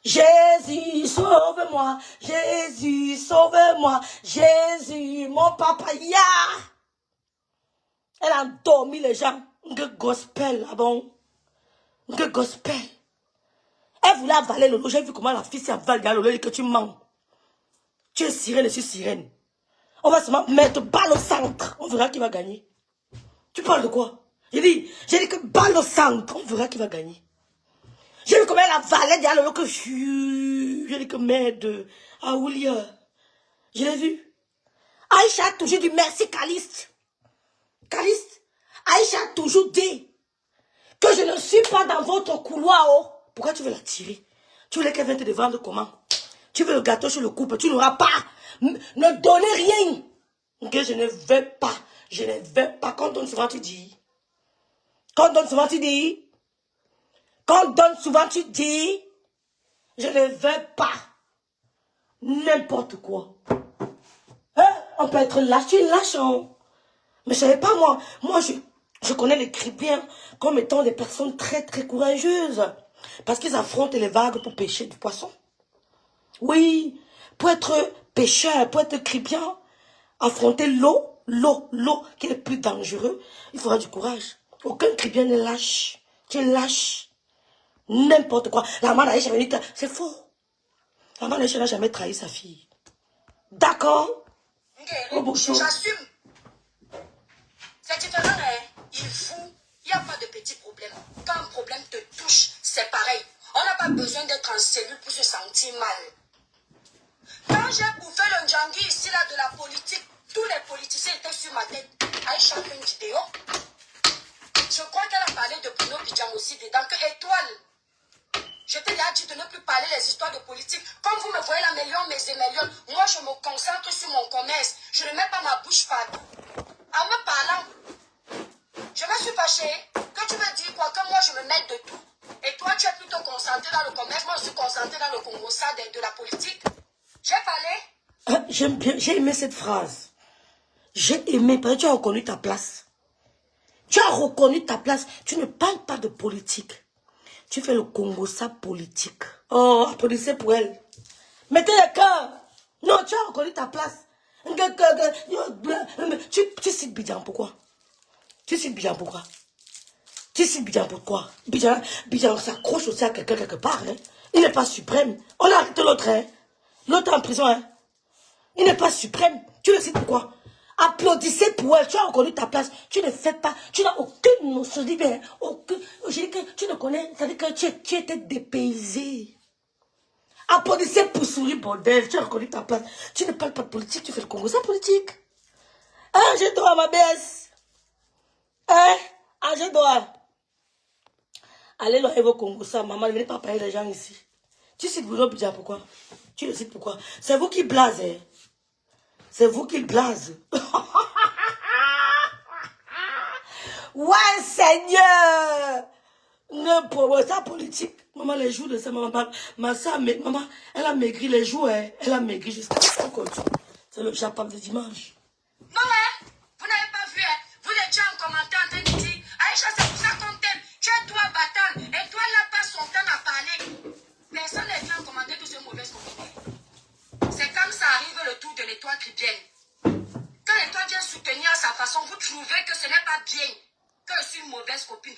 Jésus, sauve-moi. Jésus, sauve-moi. Jésus, mon papa, ya. Elle a endormi les gens. Que gospel, là bon. Que gospel. Elle voulait avaler Lolo. J'ai vu comment la fille s'est avalée Lolo et que tu mens. Tu es sirène et je suis sirène. On va seulement mettre balle au centre. On verra qui va gagner. Tu parles de quoi? J'ai dit que balle au centre. On verra qui va gagner. J'ai vu comment elle avalait Lolo que j'ai dit que merde. Ah, William. Je l'ai vu. Aïcha a toujours dit merci, Caliste. Caliste. Aïcha a toujours dit que je ne suis pas dans votre couloir. Oh. Pourquoi tu veux la tirer? Tu voulais qu'elle vienne te vendre comment? Tu veux le gâteau sur le couple, tu n'auras pas. Ne donnez rien. Que je ne veux pas. Je ne veux pas. Quand on donne souvent, tu dis. Quand on donne souvent, tu dis. Quand on donne souvent, tu dis. Je ne vais pas. N'importe quoi. Hein? On peut être lâche, tu es lâche. Hein? Mais je ne savais pas moi. Moi, je connais les Cribiens comme étant des personnes très, très courageuses. Parce qu'ils affrontent les vagues pour pêcher du poisson. Oui, pour être pêcheur, pour être Cribien, affronter l'eau qui est le plus dangereux, il faudra du courage. Aucun Cribien ne lâche. Tu lâches n'importe quoi. La maman d'Aïcha m'a dit que c'est faux. La maman d'Aïcha n'a jamais trahi sa fille. D'accord? Oh, j'assume. C'est différent, hein? Il n'y a pas de petits problèmes. Quand un problème te touche, c'est pareil. On n'a pas besoin d'être en cellule pour se sentir mal. Quand j'ai bouffé le Ndjangi ici, là, de la politique, tous les politiciens étaient sur ma tête. Aïcha fait une vidéo. Je crois qu'elle a parlé de Bruno Bidjan aussi dedans. Que étoile. Je t'ai déjà dit de ne plus parler les histoires de politique. Comme vous me voyez la million, mes émélions, moi je me concentre sur mon commerce. Je ne mets pas ma bouche partout. En me parlant, je me suis fâchée. Que tu veux dire quoi? Que moi je me mette de tout. Et toi tu es plutôt concentré dans le commerce. Moi je suis concentré dans le Congo, ça de la politique. J'ai parlé. J'aime bien, j'ai aimé cette phrase. J'ai aimé, parce que tu as reconnu ta place. Tu as reconnu ta place. Tu ne parles pas de politique. Tu fais le Congo, ça politique. Oh, applaudissez pour elle. Mettez le cœur. Non, tu as reconnu ta place. Tu cites Bidjan, pourquoi? Tu cites Bidjan, pourquoi? Tu cites Bidjan, pourquoi? Bidjan s'accroche aussi à quelqu'un quelque part. Hein. Il n'est pas suprême. On a arrêté l'autre. Hein. L'autre en prison. Hein. Il n'est pas suprême. Tu le cites pourquoi? Applaudissez pour elle. Tu as reconnu ta place. Tu ne fais pas. Tu n'as aucune notion. Je dis bien, aucune. Je dis que tu ne connais. C'est-à-dire que tu étais dépaysé. Applaudissez pour sourire, bordel. Tu as reconnu ta place. Tu ne parles pas de politique. Tu fais le Congo. C'est politique. Ah, je dois ma baisse. Hein? Ah, je dois. Allez, là, au Congo. Ça, maman, ne venez pas parler les gens ici. Tu cites Bruno Bidjan, pourquoi? Tu le cites pourquoi? C'est vous qui blasez. C'est vous qui blasez. Ouais, Seigneur! Ne pour ça politique. Maman, les jours de ça, maman, elle a maigri les jours, hein. Elle a maigri jusqu'à ce qu'on continue. C'est le chapap de dimanche. Non, hein? Vous n'avez pas vu, hein? Vous étiez en commentaire en train de dire, Aïcha, c'est pour ça qu'on t'aime. Tu es toi, Batan. Et toi, là, passe son temps à parler. Personne n'est venu en commentaire que c'est une mauvaise copine. C'est comme ça arrive le tour de l'étoile Cribienne. Quand l'étoile vient soutenir à sa façon, vous trouvez que ce n'est pas bien. Que je suis une mauvaise copine.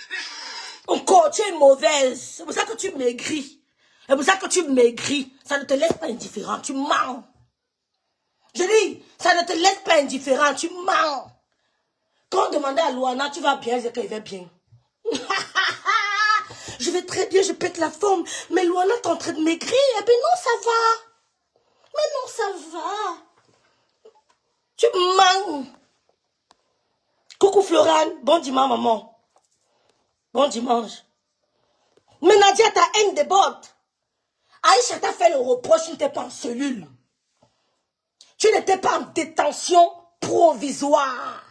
Encore, tu es mauvaise. C'est pour ça que tu maigris. C'est pour ça que tu maigris. Ça ne te laisse pas indifférent. Tu mens. Je dis, ça ne te laisse pas indifférent. Tu mens. Quand on demandait à Luana, tu vas bien, je dis qu'elle va bien. Je vais très bien, je pète la forme. Mais Luana est en train de maigrir. Eh bien non, ça va. Mais non, ça va. Tu mens. Coucou Florane. Bon dimanche, maman. Bon dimanche. Mais Nadia, ta haine déborde. Aïcha t'a fait le reproche, tu n'étais pas en cellule. Tu n'étais pas en détention provisoire.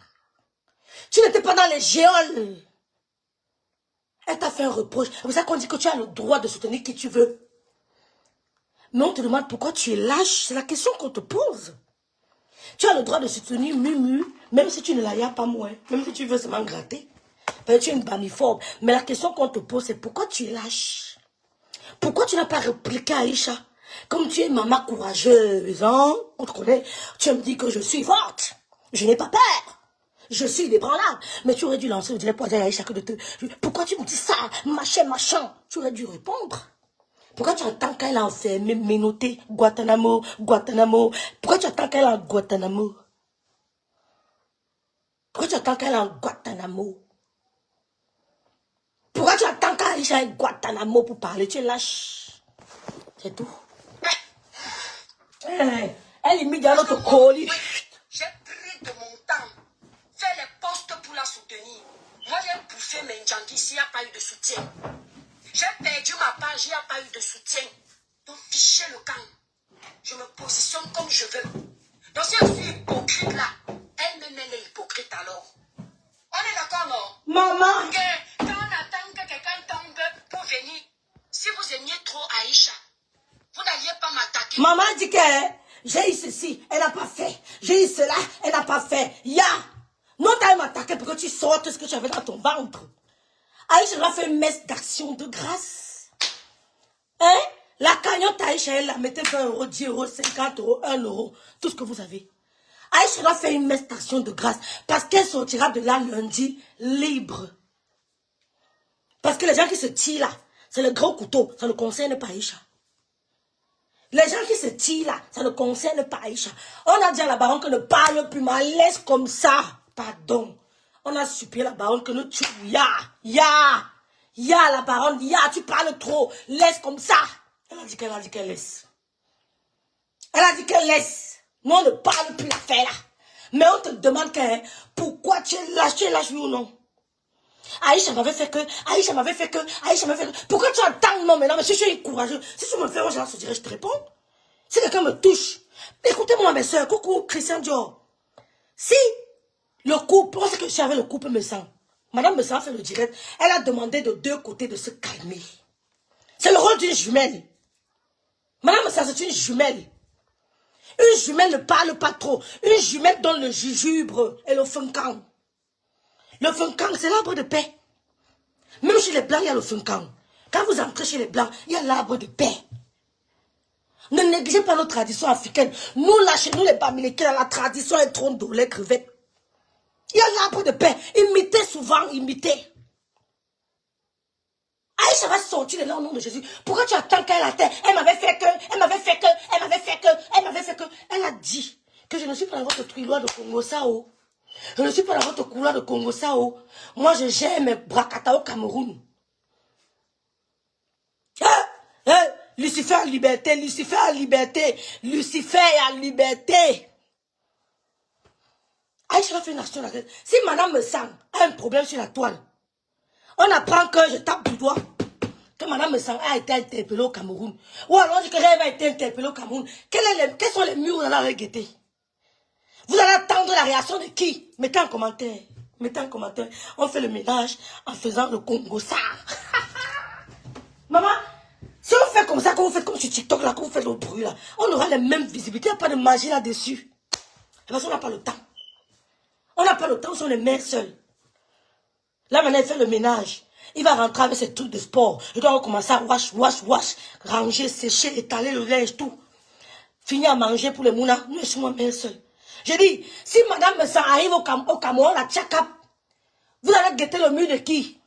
Tu n'étais pas dans les géoles. Elle t'a fait un reproche. C'est pour ça qu'on dit que tu as le droit de soutenir qui tu veux. Mais on te demande pourquoi tu es lâche. C'est la question qu'on te pose. Tu as le droit de soutenir Mumu, même si tu ne l'as pas moins. Même si tu veux seulement gratter. Ben, tu es une bamiphobe. Mais la question qu'on te pose, c'est pourquoi tu es lâche. Pourquoi tu n'as pas répliqué à Aïcha? Comme tu es une maman courageuse, hein? On te connaît. Tu me dis que je suis forte. Je n'ai pas peur. Je suis inébranlable. Mais tu aurais dû lancer le dilemme pour dire à Aïcha que de te... Pourquoi tu me dis ça? Machin. Tu aurais dû répondre. Pourquoi tu attends qu'elle a enfermé, menotté, Guantanamo? Pourquoi tu attends qu'elle est en Guantanamo? Pourquoi tu attends qu'elle est en Guantanamo? Pourquoi tu attends qu'Aïcha ait Guantanamo pour parler? Tu es lâche. C'est tout. Elle imite dans notre colis. J'ai pris de mon temps. Faire les postes pour la soutenir. Moi, j'ai bouffé mes Ndjangi s'il n'y a pas eu de soutien. J'ai perdu ma page, il n'y a pas eu de soutien. Donc, fichez le camp. Je me positionne comme je veux. Donc, si je suis hypocrite là, elle-même, elle est hypocrite alors. On est d'accord, non? Maman. Que quand on attend que quelqu'un tombe pour venir, si vous aimiez trop Aïcha, Maman dit que j'ai eu ceci, elle n'a pas fait. J'ai eu cela, elle n'a pas fait. Non, t'as m'attaquer pour que tu sortes ce que tu avais dans ton ventre. Aïcha doit faire une messe d'action de grâce. Hein? La cagnotte Aïcha, elle la mettez 20 €, 10 €, 50 €, 1 €, tout ce que vous avez. Aïcha doit faire une messe d'action de grâce parce qu'elle sortira de là lundi libre. Parce que les gens qui se tirent là, c'est le gros couteau, ça ne concerne pas Aïcha. Les gens qui se tirent là, ça ne concerne pas Aïcha. On a dit à la baronne que ne parle plus, mais laisse comme ça. Pardon. On a supplié la baronne que nous tuions. La baronne, tu parles trop. Laisse comme ça. Elle a dit qu'elle laisse. Elle a dit qu'elle laisse. Nous, on ne parle plus l'affaire là. Mais on te demande pourquoi tu es lâche ou non. Aïcha m'avait fait que. Pourquoi tu attends non maintenant? Mais si je suis courageux, si tu me fais, moi je se dirais, je te réponds. Si quelqu'un me touche, écoutez-moi mes soeurs, coucou Christian Dior. Si le couple, on sait que je suis avec le couple Messan. Madame Messan a fait le direct. Elle a demandé de deux côtés de se calmer. C'est le rôle d'une jumelle. Madame Messan, c'est une jumelle. Une jumelle ne parle pas trop. Une jumelle donne le jujubre et le funkan. Le funkan, c'est l'arbre de paix. Même chez les blancs, il y a le funkan. Quand vous entrez chez les blancs, il y a l'arbre de paix. Ne négligez pas notre tradition africaine. Nous, là, chez nous, les Bamilekés, la tradition est trop d'eau, les crevettes. Il y a l'arbre de paix. Imitez souvent, imitez. Aïcha va sortir de là au nom de Jésus. Pourquoi tu attends qu'elle atteigne? Elle m'avait fait que. Elle a dit que je ne suis pas dans votre couloir de Congo Sao. Je ne suis pas dans votre couloir de Congo Sao. Moi, je gère mes brakata au Cameroun. Lucifer à liberté, Lucifer à liberté, Lucifer à liberté. Aïcha va faire une action. Si madame me sent a un problème sur la toile, on apprend que je tape du doigt que madame me sent a été interpellée au Cameroun. Ou alors on dit que Rêve a été interpellée au Cameroun. Quels sont les murs où on allait guetter? Vous allez attendre la réaction de qui? Mettez en commentaire. Mettez en commentaire. On fait le ménage en faisant le Congo ça. Maman, si on fait comme ça, quand vous faites comme sur TikTok, là, quand vous faites le bruit, là, on aura les mêmes visibilités. Il n'y a pas de magie là-dessus. Parce qu'on n'a pas le temps. On n'a pas le temps, on sont les mères seules. Là, maintenant, il fait le ménage. Il va rentrer avec ses trucs de sport. Il doit recommencer à wash, ranger, sécher, étaler le linge, tout. Finir à manger pour les mounas. Nous, je suis moi mère seule. J'ai dit, si madame ça arrive au Cameroun, la tchakap, vous allez guetter le mur de qui?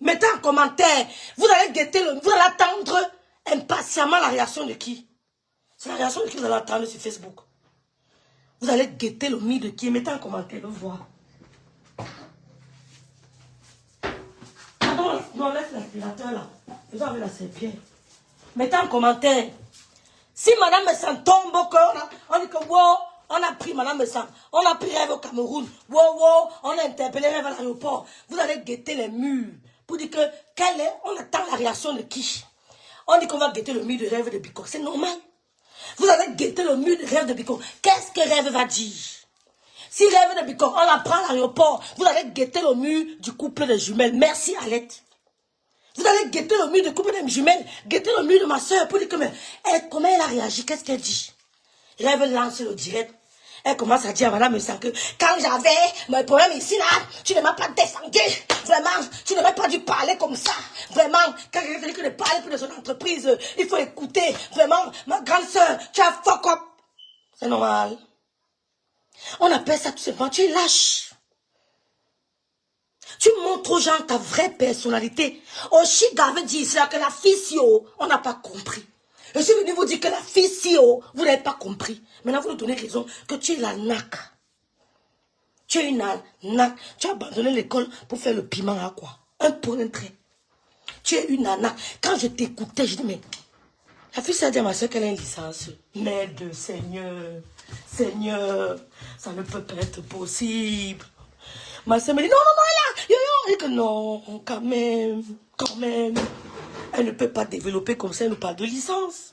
Mettez en commentaire. Vous allez guetter vous allez attendre impatiemment la réaction de qui? C'est la réaction de qui vous allez attendre sur Facebook. Vous allez guetter le mur de qui? Mettez en commentaire, le voir. Non, laisse l'aspirateur là. Faisons avec la serpillère. Mettez en commentaire. Si madame Messan tombe au corps, on dit que wow, on a pris madame Messan, on a pris Rêve au Cameroun, wow, on a interpellé Rêve à l'aéroport. Vous allez guetter les murs pour dire que on attend la réaction de qui? On dit qu'on va guetter le mur de Rêve de Bicot. C'est normal. Vous allez guetter le mur de Rêve de Bicot. Qu'est-ce que Rêve va dire? Si Rêve de Bicot, on la prend à l'aéroport, vous allez guetter le mur du couple de jumelles. Merci Alette. Vous allez guetter le mur du couple de jumelles, guetter le mur de ma soeur pour dire que comment elle a réagi, qu'est-ce qu'elle dit? Rêve lance le direct. Elle commence à dire à madame Messan que quand j'avais mes problèmes ici là, tu ne m'as pas descendu. Vraiment, tu n'aurais pas dû parler comme ça. Vraiment, quand quelqu'un dit que de parler pour de son entreprise, il faut écouter. Vraiment, ma grande soeur, tu as fuck up. C'est normal. On appelle ça tout simplement, tu es lâche. Tu montres aux gens ta vraie personnalité. Oshiga avait dit cela que la fille si haut, on n'a pas compris. Je suis venu vous dire que la fille si haut, vous n'avez pas compris. Maintenant, vous nous donnez raison que tu es la nac. Tu es une nac. Tu as abandonné l'école pour faire le piment à quoi? Un point, un trait. Tu es une nac. Quand je t'écoutais, je dis, mais la fille, ça dit à ma soeur qu'elle a une licence. M'aide, Seigneur. Seigneur, ça ne peut pas être possible. Ma soeur me dit, non, là, yo, et que non, quand même. Elle ne peut pas développer comme ça, elle nous parle de licence.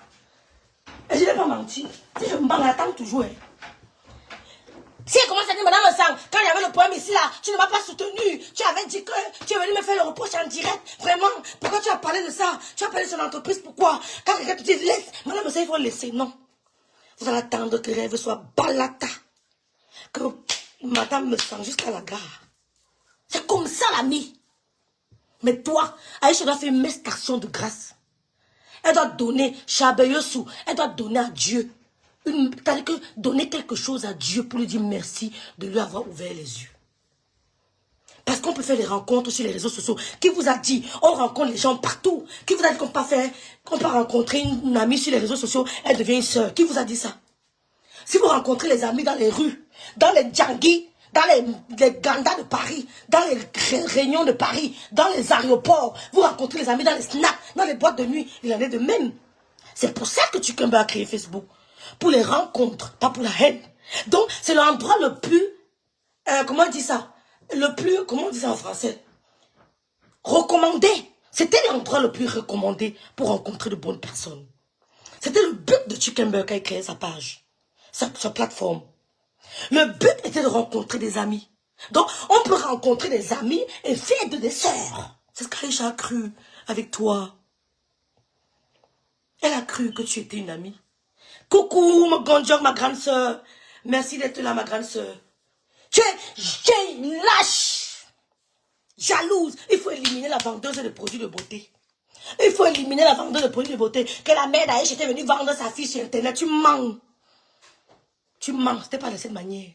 Et je n'ai pas menti. Si je m'en attends toujours. Si elle commence à dire, Madame Sang, quand il y avait le problème ici, là, tu ne m'as pas soutenu. Tu avais dit que tu es venu me faire le reproche en direct. Vraiment, pourquoi tu as parlé de ça? Tu as parlé de son entreprise, pourquoi? Quand quelqu'un te dit, laisse, Madame Sang, il faut laisser. Non. Vous allez attendre que rêve soit balata. Que Madame me sent jusqu'à la gare. C'est comme ça, l'ami. Mais toi, Aïcha doit faire une mestation de grâce. Elle doit donner, Chabeyosu, elle doit donner à Dieu. C'est-à-dire que donner quelque chose à Dieu pour lui dire merci de lui avoir ouvert les yeux. Parce qu'on peut faire des rencontres sur les réseaux sociaux. Qui vous a dit, on rencontre les gens partout. Qui vous a dit qu'on peut rencontrer une amie sur les réseaux sociaux, elle devient une soeur. Qui vous a dit ça? Si vous rencontrez les amis dans les rues, dans les djangis, dans les gandas de Paris, dans les réunions de Paris, dans les aéroports, vous rencontrez les amis dans les snaps, dans les boîtes de nuit, il en est de même. C'est pour ça que Chukembe a créé Facebook. Pour les rencontres, pas pour la haine. Donc, c'est l'endroit le plus, comment on dit ça? Le plus, comment on dit ça en français? Recommandé. C'était l'endroit le plus recommandé pour rencontrer de bonnes personnes. C'était le but de Chukembe qui a créé sa page, sa plateforme. Le but était de rencontrer des amis. Donc, on peut rencontrer des amis et faire des sœurs. C'est ce qu'Aïcha a cru avec toi. Elle a cru que tu étais une amie. Coucou, ma grande sœur. Merci d'être là, ma grande sœur. Tu es une lâche. Jalouse. Il faut éliminer la vendeuse de produits de beauté. Il faut éliminer la vendeuse de produits de beauté. Que la mère d'Aïcha était venue vendre sa fille sur Internet. Tu mens. Tu mens. C'était pas de cette manière.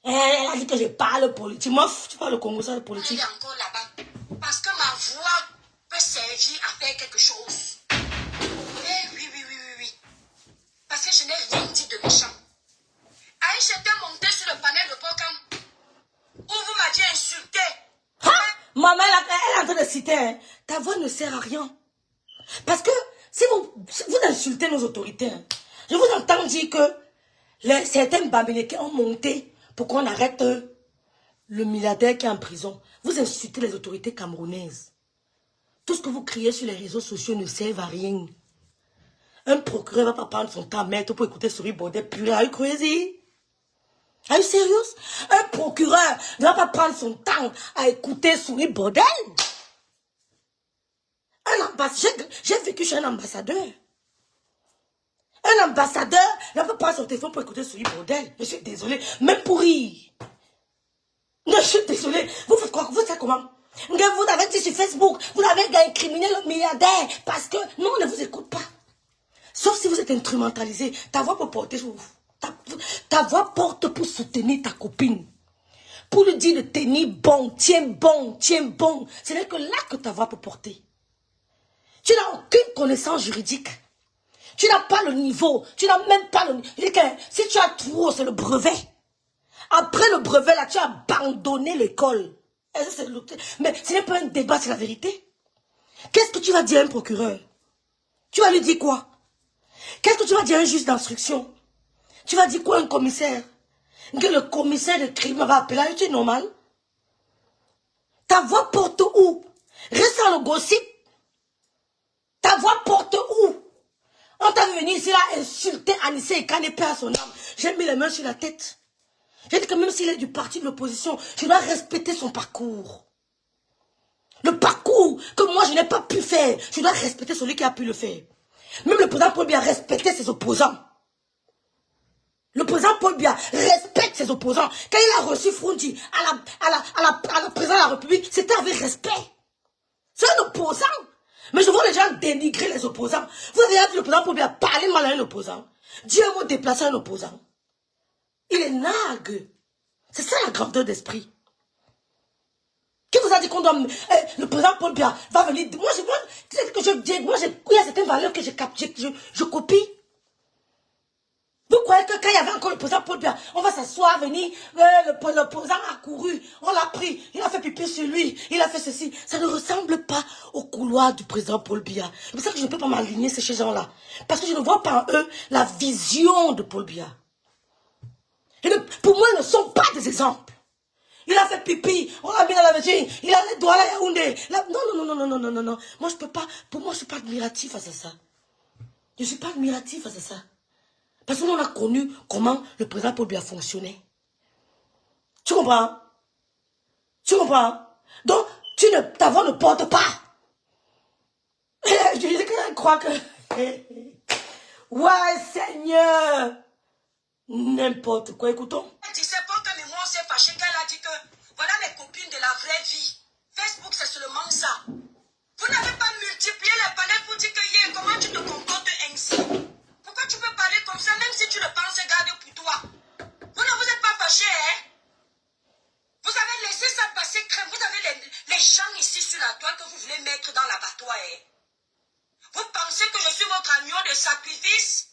Elle a dit que je parle politique. Tu parles le Congo, ça, de politique. Elle est encore là-bas. Parce que ma voix peut servir à faire quelque chose. Oui. Parce que je n'ai rien dit de méchant. Aïcha était montée sur le panel de programme où vous m'aviez insulté. Hein? Maman, elle est en train de citer. Hein. Ta voix ne sert à rien. Parce que si vous insultez nos autorités, hein, je vous entends dire que certains Bamileke ont monté pour qu'on arrête le milliardaire qui est en prison. Vous insultez les autorités camerounaises. Tout ce que vous criez sur les réseaux sociaux ne sert à rien. Un procureur ne va pas prendre son temps à mettre pour écouter Souris Bordel. Purée, are you crazy? Are you serious? Un procureur ne va pas prendre son temps à écouter Souris Bordel. J'ai vécu chez un ambassadeur. Un ambassadeur ne va pas prendre son téléphone pour écouter Souris Bordel. Je suis désolée. Même pour rire. Non, je suis désolée. Vous faites quoi? Vous faites comment? Vous avez dit sur Facebook, vous avez incriminé le milliardaire parce que non, on ne vous écoute pas. Sauf si vous êtes instrumentalisé. Ta voix peut porter, ta voix porte pour soutenir ta copine. Pour lui dire de tenir bon, tiens bon, tiens bon. Ce n'est que là que ta voix peut porter. Tu n'as aucune connaissance juridique. Tu n'as pas le niveau. Tu n'as même pas le niveau. Si tu as trop, c'est le brevet. Après le brevet, là, tu as abandonné l'école. Mais ce n'est pas un débat, c'est la vérité. Qu'est-ce que tu vas dire à un procureur? Tu vas lui dire quoi? Qu'est-ce que tu vas dire à un juge d'instruction? Tu vas dire quoi à un commissaire? Que le commissaire de crime va appeler, tu es normal? Ta voix porte où? Reste dans le gossip. Ta voix porte où? On t'a venu ici là insulter Anissé et Kane, paix à son âme. J'ai mis les mains sur la tête. J'ai dit que même s'il est du parti de l'opposition, je dois respecter son parcours. Le parcours que moi je n'ai pas pu faire, je dois respecter celui qui a pu le faire. Même le président Paul Biya respectait ses opposants. Le président Paul Biya respecte ses opposants. Quand il a reçu Frondi à la présidence de la République, c'était avec respect. C'est un opposant. Mais je vois les gens dénigrer les opposants. Vous avez vu le président Paul Biya parler mal à un opposant. Dieu m'a déplacé un opposant. Il est nargue. C'est ça la grandeur d'esprit. Qui vous a dit qu'on doit... le président Paul Biya va venir... Moi, il y a certaines valeurs que je copie. Vous croyez que quand il y avait encore le président Paul Biya, on va s'asseoir, venir, le président a couru, on l'a pris, il a fait pipi sur lui, il a fait ceci. Ça ne ressemble pas au couloir du président Paul Biya. C'est pour ça que je ne peux pas m'aligner ces gens-là. Parce que je ne vois pas en eux la vision de Paul Biya. Pour moi, ils ne sont pas des exemples. Il a fait pipi, on l'a mis dans la vagine, il a les doigts là, Yaoundé. Non. Moi, je peux pas, pour moi, je ne suis pas admiratif face à ça. Je ne suis pas admiratif face à ça. Parce qu'on a connu comment le président Paul Biya fonctionnait. Tu comprends? Tu comprends? Donc, ta voix ne porte pas. Je disais qu'elle croit que... Ouais, Seigneur. N'importe quoi, écoutons. Elle disait pas que mais moi on s'est fâché qu'elle a dit que voilà les copines de la vraie vie. Facebook c'est seulement ça. Vous n'avez pas multiplié les panels pour dire que yeah, comment tu te comportes ainsi. Pourquoi tu peux parler comme ça même si tu le penses garder pour toi. Vous ne vous êtes pas fâché, hein? Vous avez laissé ça passer crème. Vous avez les gens ici sur la toile que vous voulez mettre dans l'abattoir, hein? Vous pensez que je suis votre agneau de sacrifice?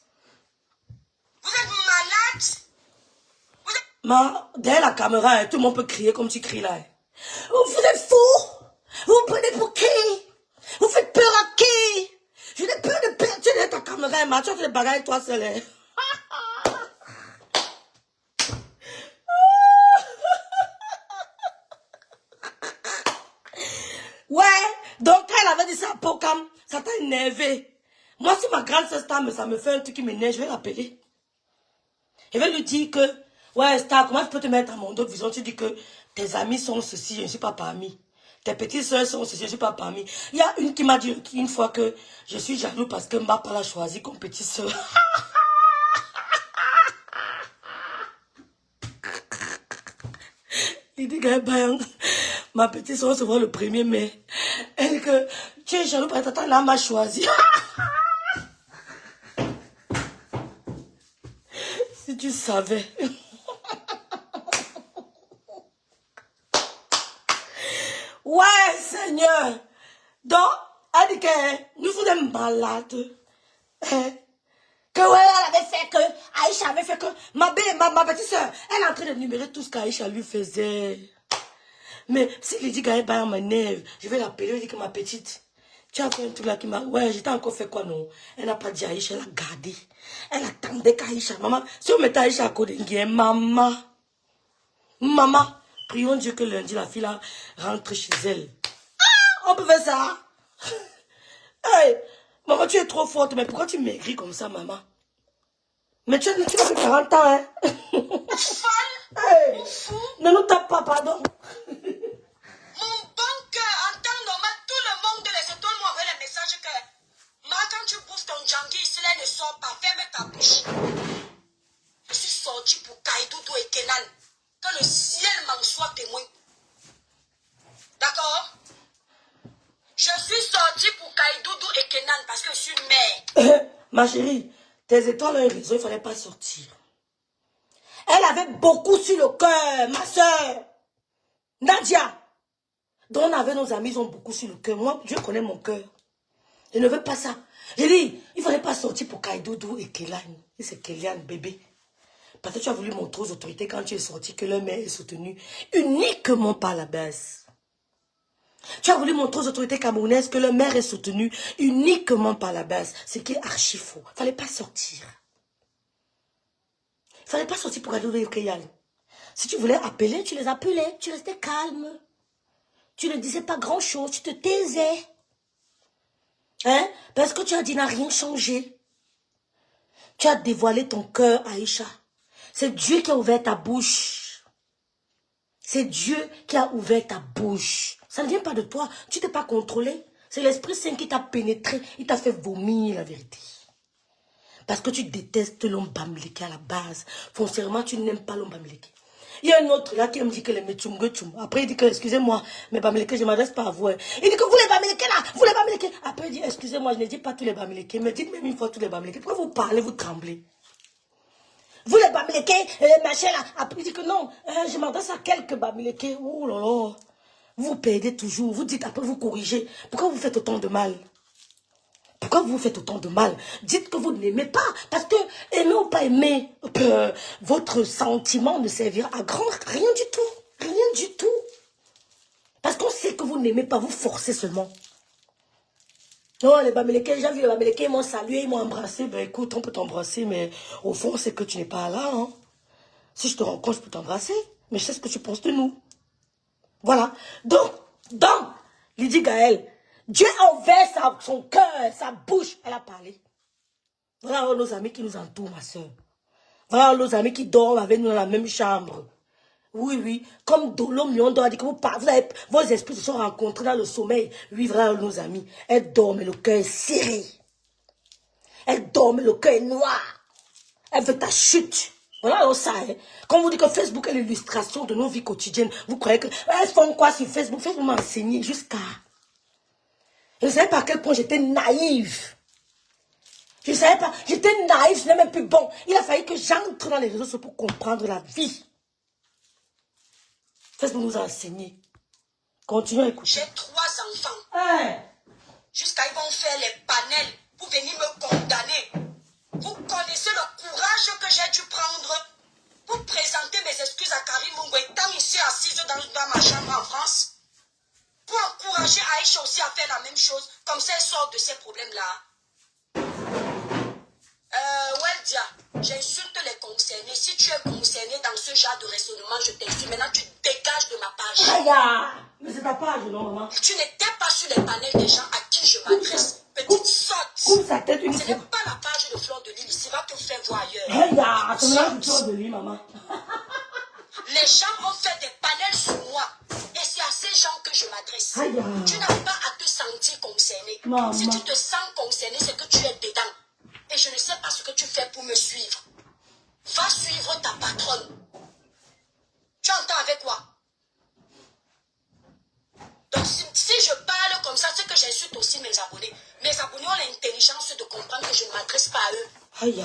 Vous êtes malade? Derrière la caméra, hein, tout le monde peut crier comme tu cries là. Hein. Vous êtes fous? Vous me prenez pour qui? Vous faites peur à qui? Je n'ai peur de perdre. Tu es ta caméra, hein, tu as fait des bagailles toi seul. Hein. Ouais, donc quand elle avait dit ça à Pokam, ça t'a énervé. Moi, si ma grande sœur Star, ça me fait un truc qui m'énerve, je vais l'appeler. Je vais lui dire que, ouais, Star, comment je peux te mettre à mon dos de vision? Tu dis que tes amis sont ceci, je ne suis pas parmi. Tes petites soeurs sont ceci, je ne suis pas parmi. Il y a une qui m'a dit une fois que je suis jaloux parce que Mbapa l'a choisi comme petite soeur. Il dit que ma petite soeur se voit le 1er mai. Elle dit que tu es jaloux parce que tata là m'a choisi. Si tu savais. Ouais, Seigneur. Donc, elle dit que nous sommes malades. Que ouais, elle avait fait que, Aïcha avait fait que, ma petite soeur, elle est en train de numérer tout ce qu'Aïcha lui faisait. Mais si Lady Gaël m'énerve, je vais l'appeler, je lui dis que ma petite, tu as fait un truc là qui m'a... Ouais, j'étais encore fait quoi, non? Elle n'a pas dit Aïcha, elle a gardé. Elle attendait qu'Aïcha, maman, si on mettait Aïcha à côté, maman, prions Dieu que lundi, la fille là rentre chez elle. Ah, on peut faire ça? Hey, maman, tu es trop forte, mais pourquoi tu maigris comme ça, maman? Mais tu as fait 40 ans, hein? Hey, ne nous tape pas, pardon. Mon bon cœur, en temps normal, tout le monde les étoiles m'ont envoyé les messages que moi, quand tu bouffes ton djangi, ici, là, ne sort pas, ferme ta bouche. Je suis sorti pour Kaidoudou et Kenan. Que le ciel m'en soit témoin. D'accord? Je suis sorti pour Kaidoudou et Kenan parce que je suis mère. Ma chérie, tes étoiles ont raison, il ne fallait pas sortir. Elle avait beaucoup sur le cœur, ma soeur. Nadia. Donc on avait nos amis, ils ont beaucoup sur le cœur. Moi, Dieu connaît mon cœur. Je ne veux pas ça. J'ai dit, il ne fallait pas sortir pour Kaidoudou et Kélan. Et c'est Kélian, bébé. Parce que tu as voulu montrer aux autorités quand tu es sorti que leur mère est soutenue uniquement par la baisse. Tu as voulu montrer aux autorités camerounaises que leur mère est soutenue uniquement par la baisse. Ce qui est archi faux. Il ne fallait pas sortir. Il ne fallait pas sortir pour Kaidoudou et Kélian. Si tu voulais appeler, tu les appelais. Tu restais calme. Tu ne disais pas grand-chose. Tu te taisais. Hein? Parce que tu as dit n'a rien changé. Tu as dévoilé ton cœur, Aïcha. C'est Dieu qui a ouvert ta bouche. C'est Dieu qui a ouvert ta bouche. Ça ne vient pas de toi. Tu t'es pas contrôlé. C'est l'Esprit Saint qui t'a pénétré. Il t'a fait vomir la vérité. Parce que tu détestes l'homme bamileke à la base. Foncièrement, tu n'aimes pas l'homme bamileke. Il y a un autre là qui me dit que les metchumgechum. Après, il dit que, excusez-moi, mais bamileke, je ne m'adresse pas à vous. Hein. Il dit que vous les bamileke là, vous les bamileke. Après, il dit, excusez-moi, je ne dis pas tous les bamileke, mais dites même une fois tous les bamileke. Pourquoi vous parlez, vous tremblez? Vous les bamileke, les machins là. Après, il dit que non, je m'adresse à quelques bamileke. Oh là là. Vous perdez toujours. Vous dites, après, vous corrigez. Pourquoi vous faites autant de mal? Pourquoi vous faites autant de mal? Dites que vous n'aimez pas. Parce que aimer ou pas aimer, votre sentiment ne servira à grand rien du tout. Rien du tout. Parce qu'on sait que vous n'aimez pas, vous forcez seulement. Non, les Bamileke, j'ai vu les Bamileke, ils m'ont salué, ils m'ont embrassé. Ben écoute, on peut t'embrasser, mais au fond, c'est que tu n'es pas là. Hein. Si je te rencontre, je peux t'embrasser. Mais je sais ce que tu penses de nous. Voilà. Donc, Lydie Gaël, Dieu a ouvert son cœur, sa bouche. Elle a parlé. Voilà nos amis qui nous entourent, ma soeur. Voilà nos amis qui dorment avec nous dans la même chambre. Oui, oui. Comme Dolo Miondo a dit que vos esprits se sont rencontrés dans le sommeil. Oui, voilà nos amis. Elle dort, mais le cœur est serré. Elle dort, mais le cœur est noir. Elle veut ta chute. Voilà ça. Hein. Quand vous dites que Facebook est l'illustration de nos vies quotidiennes, vous croyez que... Elles font quoi sur Facebook? Facebook m'a enseigné jusqu'à... Je ne savais pas à quel point j'étais naïve. Je ne savais pas. J'étais naïve, ce n'est même plus bon. Il a fallu que j'entre dans les réseaux sociaux pour comprendre la vie. Facebook nous a enseigné. Continuons à écouter. J'ai 3 enfants. Hey. Jusqu'à ils vont faire les panels pour venir me condamner. Vous connaissez le courage que j'ai dû prendre pour présenter mes excuses à Karim Mungo étant ici assise dans ma chambre en France. Pour encourager Aïcha aussi à faire la même chose. Comme ça, elle sort de ces problèmes-là. Weldia, j'insulte les concernés. Si tu es concerné dans ce genre de raisonnement, je t'insulte. Maintenant, tu dégages de ma page. Aïe, mais c'est ta page, non, maman? Tu n'étais pas sur les panels des gens à qui je m'adresse. Petite sotte. Coupe sa tête une Ce fois. n'est pas la page de Fleur de Lille. Ici, va te faire voir ailleurs. Aïe, c'est là que tu de lui, maman. Les gens ont fait des panels sur moi. Et c'est à ces gens que je m'adresse. Aïe. Tu n'as pas à te sentir concerné. Maman. Si tu te sens concerné, c'est que tu es dedans. Et je ne sais pas ce que tu fais pour me suivre. Va suivre ta patronne. Tu entends avec moi? Donc si je parle comme ça, c'est que j'insulte aussi mes abonnés. Mes abonnés ont l'intelligence de comprendre que je ne m'adresse pas à eux. Aïe. Il y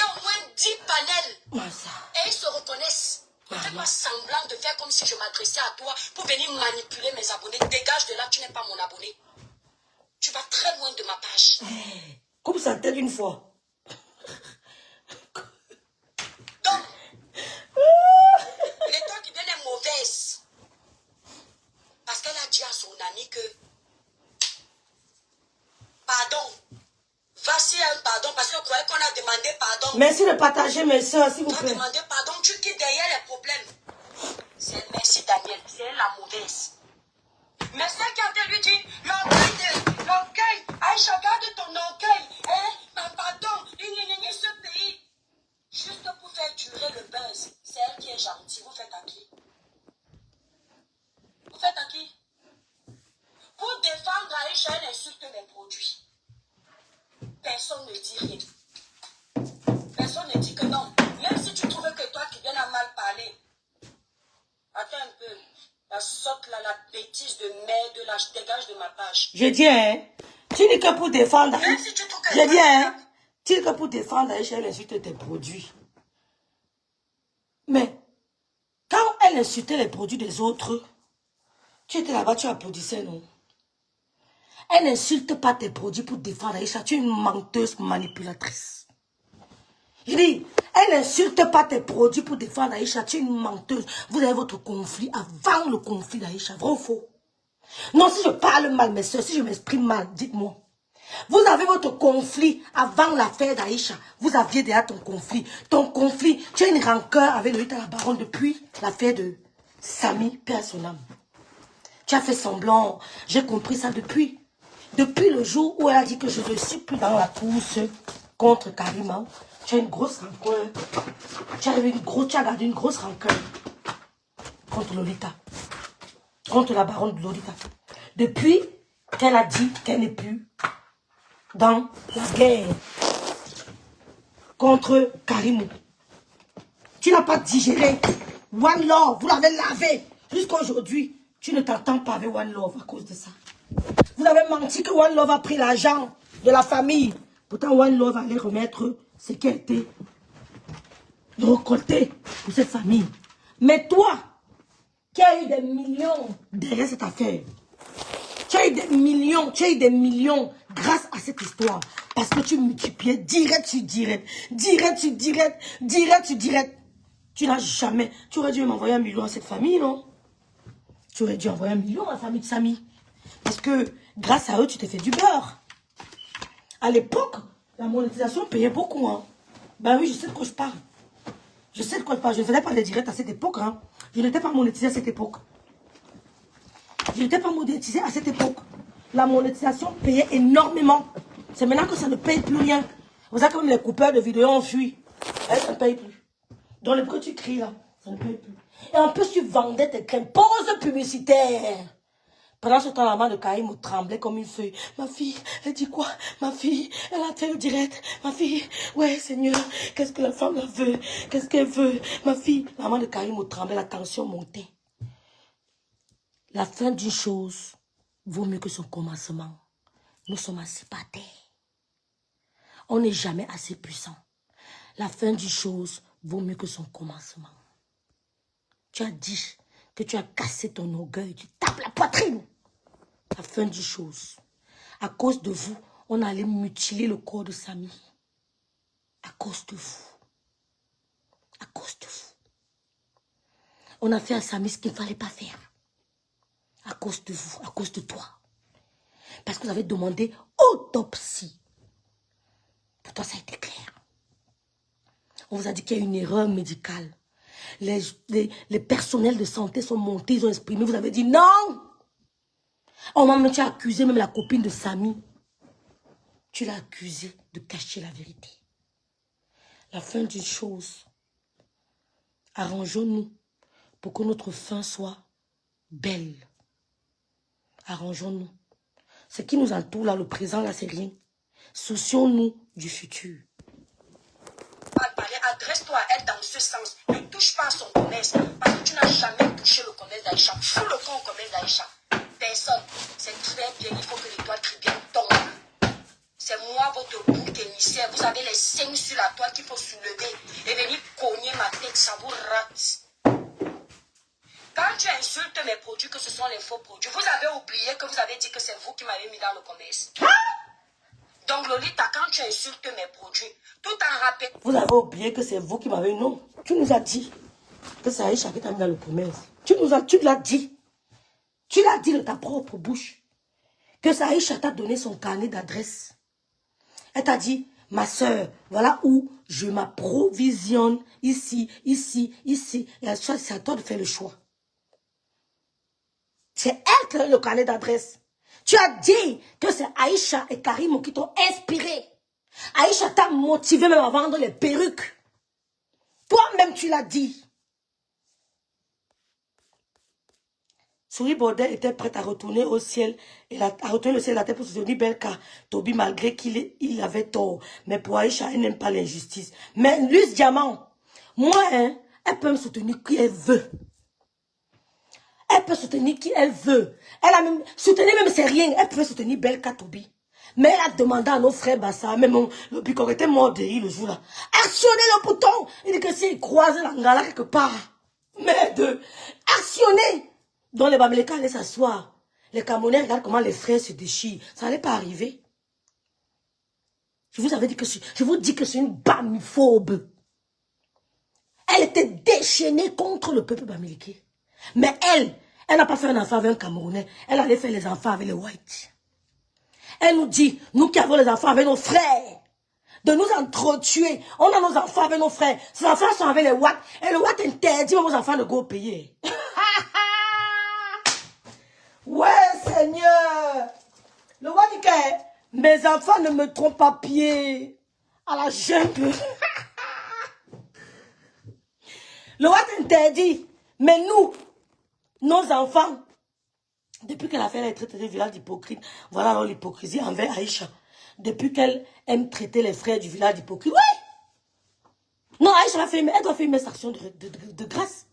a au moins 10 panels. Massa. Et ils se reconnaissent. Ne fais pas semblant de faire comme si je m'adressais à toi pour venir manipuler mes abonnés. Dégage de là, tu n'es pas mon abonné. Tu vas très loin de ma page. Hey. Coupe sa tête une fois. Donc, l'étoile qui vient est mauvaise. Parce qu'elle a dit à son ami que, pardon, voici un pardon, parce que je croyais qu'on a demandé pardon. Merci de partager, mes soeurs, s'il vous Tu as plaît. demandé pardon, tu quittes derrière les problèmes. Merci Daniel, c'est elle la mauvaise. Mais celle qui a été lui dit, l'orgueil, Aïcha, garde ton orgueil, hein, pardon, ce pays. Juste pour faire durer le buzz, c'est elle qui est gentille. Vous faites à qui? Vous faites à qui? Pour défendre Aïcha, elle insulte mes produits. Personne ne dit rien. Personne ne dit que non. Même si tu trouves que toi qui viens à mal parler, attends un peu. La sorte là, la bêtise de merde, là, je dégage de ma page. Je dis, hein, tu dis que pour défendre. Même si tu trouves que Je dis, hein, tu dis que pour défendre Aïcha, elle insulte tes produits. Mais, quand elle insultait les produits des autres, tu étais là-bas, tu applaudissais, non? Elle n'insulte pas tes produits pour défendre Aïcha. Tu es une menteuse manipulatrice. Je dis, elle n'insulte pas tes produits pour défendre Aïcha. Tu es une menteuse. Vous avez votre conflit avant le conflit d'Aïcha. Vrai ou faux? Non, si je parle mal, mes soeurs, si je m'exprime mal, dites-moi. Vous avez votre conflit avant l'affaire d'Aïcha. Vous aviez déjà ton conflit. Ton conflit, tu as une rancœur avec Lolita la Baronne depuis l'affaire de Samy, paix à son âme. Tu as fait semblant. J'ai compris ça depuis. Depuis le jour où elle a dit que je ne suis plus dans la course contre Karima, tu as une grosse rancœur. Tu as gardé une grosse rancœur contre Lolita. Contre la baronne de Lolita. Depuis qu'elle a dit qu'elle n'est plus dans la guerre contre Karimou. Tu n'as pas digéré One Love. Vous l'avez lavé. Jusqu'à aujourd'hui, tu ne t'entends pas avec One Love à cause de ça. Vous avez menti que One Love a pris l'argent de la famille. Pourtant, One Love allait remettre ce qui a été récolté pour cette famille. Mais toi, qui as eu des millions derrière cette affaire, tu as eu des millions grâce à cette histoire. Parce que tu multipliais direct sur direct. Tu n'as jamais... Tu aurais dû m'envoyer 1 million à cette famille, non? Tu aurais dû envoyer 1 million à la famille de Samy. Parce que grâce à eux, tu t'es fait du beurre. À l'époque, la monétisation payait beaucoup. Hein. Ben oui, je sais de quoi je parle. Je sais de quoi je parle. Je ne faisais pas les directs à cette époque. Hein. Je n'étais pas monétisé à cette époque. La monétisation payait énormément. C'est maintenant que ça ne paye plus rien. Vous savez que même les coupeurs de vidéos ont fui. Elle, ça ne paye plus. Dans le que tu cries là, ça ne paye plus. Et en plus, tu vendais tes crèmes. Pause publicitaire. Pendant ce temps, la main de Karim tremblait comme une feuille. Ma fille, elle dit quoi? Ma fille, elle a fait le direct. Ma fille, ouais, Seigneur, qu'est-ce que la femme la veut? Qu'est-ce qu'elle veut? Ma fille, la main de Karim tremblait, la tension montait. La fin d'une chose vaut mieux que son commencement. Nous sommes assis par terre. On n'est jamais assez puissant. La fin d'une chose vaut mieux que son commencement. Tu as dit que tu as cassé ton orgueil, tu tapes la poitrine. La fin d'une chose. À cause de vous, on allait mutiler le corps de Samy. À cause de vous. À cause de vous. On a fait à Samy ce qu'il ne fallait pas faire. À cause de vous, à cause de toi. Parce que vous avez demandé autopsie. Pour toi, ça a été clair. On vous a dit qu'il y a une erreur médicale. Les personnels de santé sont montés, ils ont exprimé. Vous avez dit non. Oh, maman, tu as accusé même la copine de Samy. Tu l'as accusée de cacher la vérité. La fin d'une chose. Arrangeons-nous pour que notre fin soit belle. Arrangeons-nous. Ce qui nous entoure là, le présent là, c'est rien. Soucions-nous du futur. Adresse-toi à elle dans ce sens. Ne touche pas à son commerce. Parce que tu n'as jamais touché le commerce d'Aïcha. Fous le camp au commerce d'Aïcha. Personne. C'est très bien. Il faut que l'étoile trivienne tombe. C'est moi votre bouc émissaire. Vous avez les seins sur la toile qu'il faut soulever. Et venir cogner ma tête. Ça vous rate. Quand tu insultes mes produits, que ce sont les faux produits, vous avez oublié que vous avez dit que c'est vous qui m'avez mis dans le commerce. Donc, Lolita, quand tu insultes mes produits, tout en rappelant... Vous avez oublié que c'est vous qui m'avez... Non, tu nous as dit que c'est Aïcha qui t'a mis dans le commerce. Tu l'as dit. Tu l'as dit de ta propre bouche. Que c'est Aïcha t'a donné son carnet d'adresse. Elle t'a dit, ma soeur, voilà où je m'approvisionne. Ici, ici, ici. Et c'est à toi de faire le choix. C'est elle qui a le carnet d'adresse. Tu as dit que c'est Aïcha et Karim qui t'ont inspiré. Aïcha t'a motivé même à vendre les perruques. Toi-même, tu l'as dit. Souris Bordel était prête à retourner au ciel et à retourner le ciel de la terre pour soutenir Belka. Toby, malgré qu'il avait tort. Mais pour Aïcha, elle n'aime pas l'injustice. Mais Luce Diamant, moi, hein, elle peut me soutenir qui elle veut. Elle peut soutenir qui elle veut. Elle a même soutenir même c'est rien. Elle peut soutenir Belka Toby. Mais elle a demandé à nos frères Bassa, même le Bicor était mort de rire le jour-là. Actionnez le bouton. Il dit que s'il croise l'angala quelque part. Mais actionner. Donc les Bamileka allaient s'asseoir. Les Camerounais regardent comment les frères se déchirent. Ça n'allait pas arriver. Je vous dis que c'est une bamiphobe. Elle était déchaînée contre le peuple bamileke. Mais elle n'a pas fait un enfant avec un Camerounais. Elle allait faire les enfants avec les Whites. Elle nous dit, nous qui avons les enfants avec nos frères, de nous entretuer. On a nos enfants avec nos frères. Ces enfants sont avec les Whites. Et le White interdit aux enfants de go payer. Ouais, Seigneur. Le White dit que mes enfants ne me trompent pas pied à la jungle. Le White interdit. Mais nous, nos enfants, depuis qu'elle a fait les traités de village d'hypocrite, voilà alors l'hypocrisie envers Aïcha. Depuis qu'elle aime traiter les frères du village d'hypocrite. Oui! Non, Aïcha elle doit faire une action de grâce.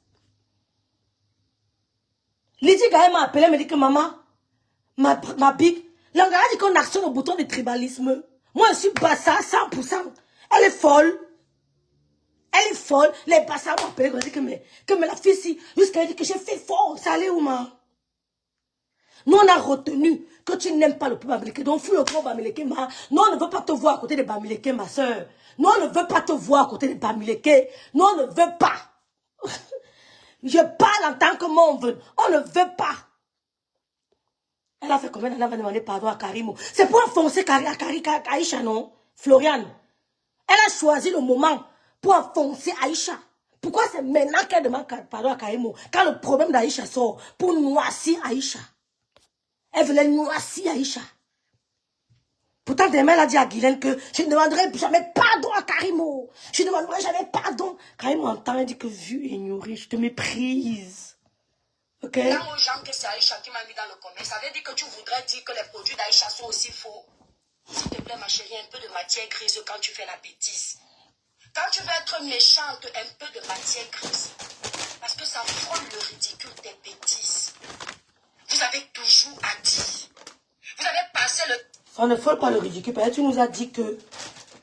Lydie Gaël m'a appelé, elle me dit que maman, ma big, l'angara dit qu'on actionne au bouton de tribalisme. Moi, je suis Bassa 100%. Elle est folle. Elle est folle. Les Bassa m'ont appelé, elle dit que mais la fille, si, jusqu'à elle dit que j'ai fait fort. Ça allait où, ma? Nous, on a retenu que tu n'aimes pas le peuple bamileke. Donc, fous le peuple bamileke, ma. Nous, on ne veut pas te voir à côté des bamileke, ma soeur. Nous, on ne veut pas te voir à côté des bamileke. Nous, on ne veut pas. Je parle en tant que membre. On ne veut pas. Elle a fait combien d'années avant de demander pardon à Karim? C'est pour enfoncer Aïcha, non? Floriane. Elle a choisi le moment pour enfoncer Aïcha. Pourquoi c'est maintenant qu'elle demande pardon à Karim? Quand le problème d'Aïcha sort, pour noircir Aïcha. Elle voulait noircir Aïcha. Pourtant, demain, elle a dit à Guylaine que je ne demanderai jamais pardon à Karimo. Je ne demanderai jamais pardon. Karimo entend, elle dit que vu ignorer, je te méprise. Ok? Là, aux gens que c'est Aïcha qui m'a mis dans le commerce, ça veut dire que tu voudrais dire que les produits d'Aïcha sont aussi faux. S'il te plaît, ma chérie, un peu de matière grise quand tu fais la bêtise. Quand tu veux être méchante, un peu de matière grise. Parce que ça frôle le ridicule des bêtises. Vous avez toujours à dire. Vous avez passé le... Ça ne frôle pas le ridicule. Parce que tu nous as dit que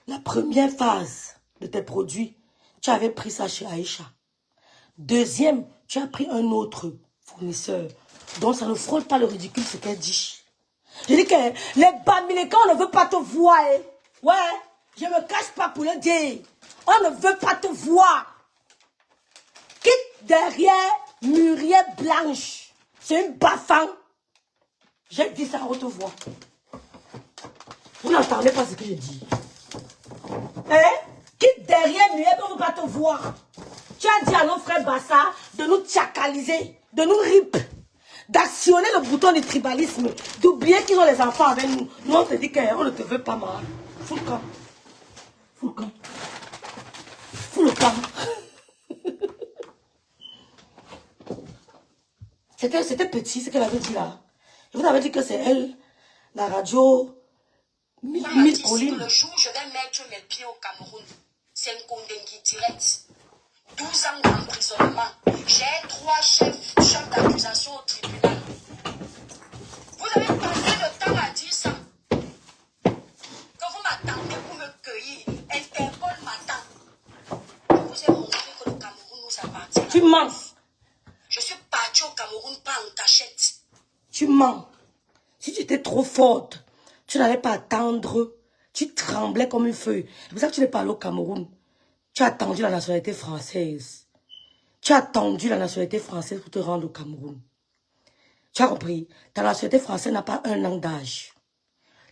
la première phase de tes produits, tu avais pris ça chez Aïcha. Deuxième, tu as pris un autre fournisseur. Donc ça ne frôle pas le ridicule ce qu'elle dit. Je dis que les Bamilékans, on ne veut pas te voir. Hein. Ouais, je ne me cache pas pour le dire. On ne veut pas te voir. Quitte derrière Muriel Blanche. C'est une bafang. J'ai dit ça à haute voix. Vous n'entendez pas ce que je dis. Hein? Quitte derrière Muriel, on ne veut pas te voir. Tu as dit à nos frères Bassa de nous tchakaliser, de nous rip, d'actionner le bouton du tribalisme, d'oublier qu'ils ont les enfants avec nous. Nous, on te dit qu'on ne te veut pas mal. Fous le camp. Fous le camp. Fous le camp. C'était petit ce qu'elle avait dit là. Je vous avais dit que c'est elle, la radio, mille collines. Le jour où je vais mettre mes pieds au Cameroun, c'est un Kondengui direct. 12 ans d'emprisonnement. J'ai 3 chefs d'accusation au tribunal. Vous avez passé le temps à dire ça. Quand vous m'attendez pour me cueillir, Interpol m'attend. Je vous ai montré que le Cameroun nous appartient. Tu mens. Je suis partie au Cameroun, pas en cachette. Tu mens. Si tu étais trop forte, tu n'allais pas attendre. Tu tremblais comme une feuille. C'est pour ça que tu n'es pas allé au Cameroun. Tu as attendu la nationalité française. Tu as attendu la nationalité française pour te rendre au Cameroun. Tu as compris? Ta nationalité française n'a pas 1 an d'âge.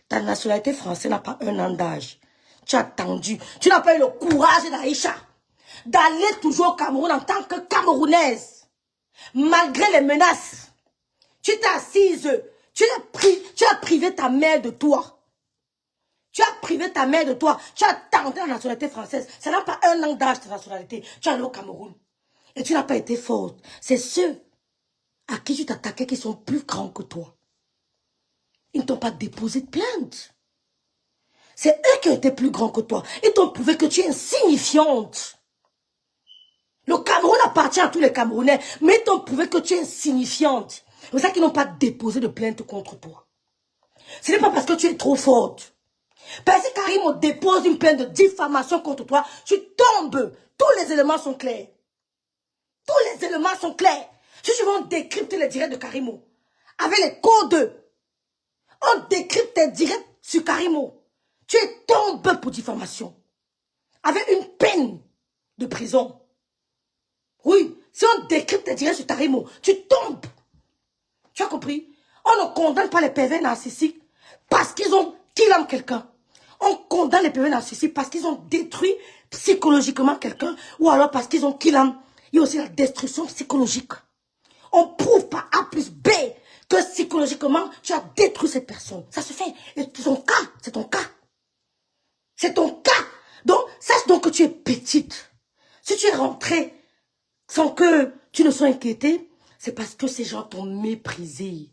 Ta nationalité française n'a pas 1 an d'âge. Tu as attendu. Tu n'as pas eu le courage d'Aïcha d'aller toujours au Cameroun en tant que Camerounaise. Malgré les menaces. Tu t'es assise. Tu as privé ta mère de toi. Tu as privé ta mère de toi. Tu as tenté la nationalité française. Ça n'a pas 1 an d'âge, ta nationalité. Tu es allé au Cameroun. Et tu n'as pas été forte. C'est ceux à qui tu t'attaquais qui sont plus grands que toi. Ils ne t'ont pas déposé de plainte. C'est eux qui ont été plus grands que toi. Ils t'ont prouvé que tu es insignifiante. Le Cameroun appartient à tous les Camerounais. Mais ils t'ont prouvé que tu es insignifiante. C'est pour ça qu'ils n'ont pas déposé de plainte contre toi. Ce n'est pas parce que tu es trop forte. Parce que Karimo dépose une plainte de diffamation contre toi, tu tombes. Tous les éléments sont clairs. Tous les éléments sont clairs. Si tu veux décrypter les directs de Karimo, avec les codes, on décrypte tes directs sur Karimo. Tu tombes pour diffamation. Avec une peine de prison. Oui, si on décrypte tes directs sur Karimo, tu tombes. Tu as compris? On ne condamne pas les pervers narcissiques parce qu'ils ont kill quelqu'un. On condamne les pervers narcissiques parce qu'ils ont détruit psychologiquement quelqu'un ou alors parce qu'ils ont kill. Il y a aussi la destruction psychologique. On prouve par A plus B que psychologiquement, tu as détruit cette personne. Ça se fait. Et c'est ton cas. C'est ton cas. C'est ton cas. Donc, sache donc que tu es petite. Si tu es rentrée sans que tu ne sois inquiétée, c'est parce que ces gens t'ont méprisé.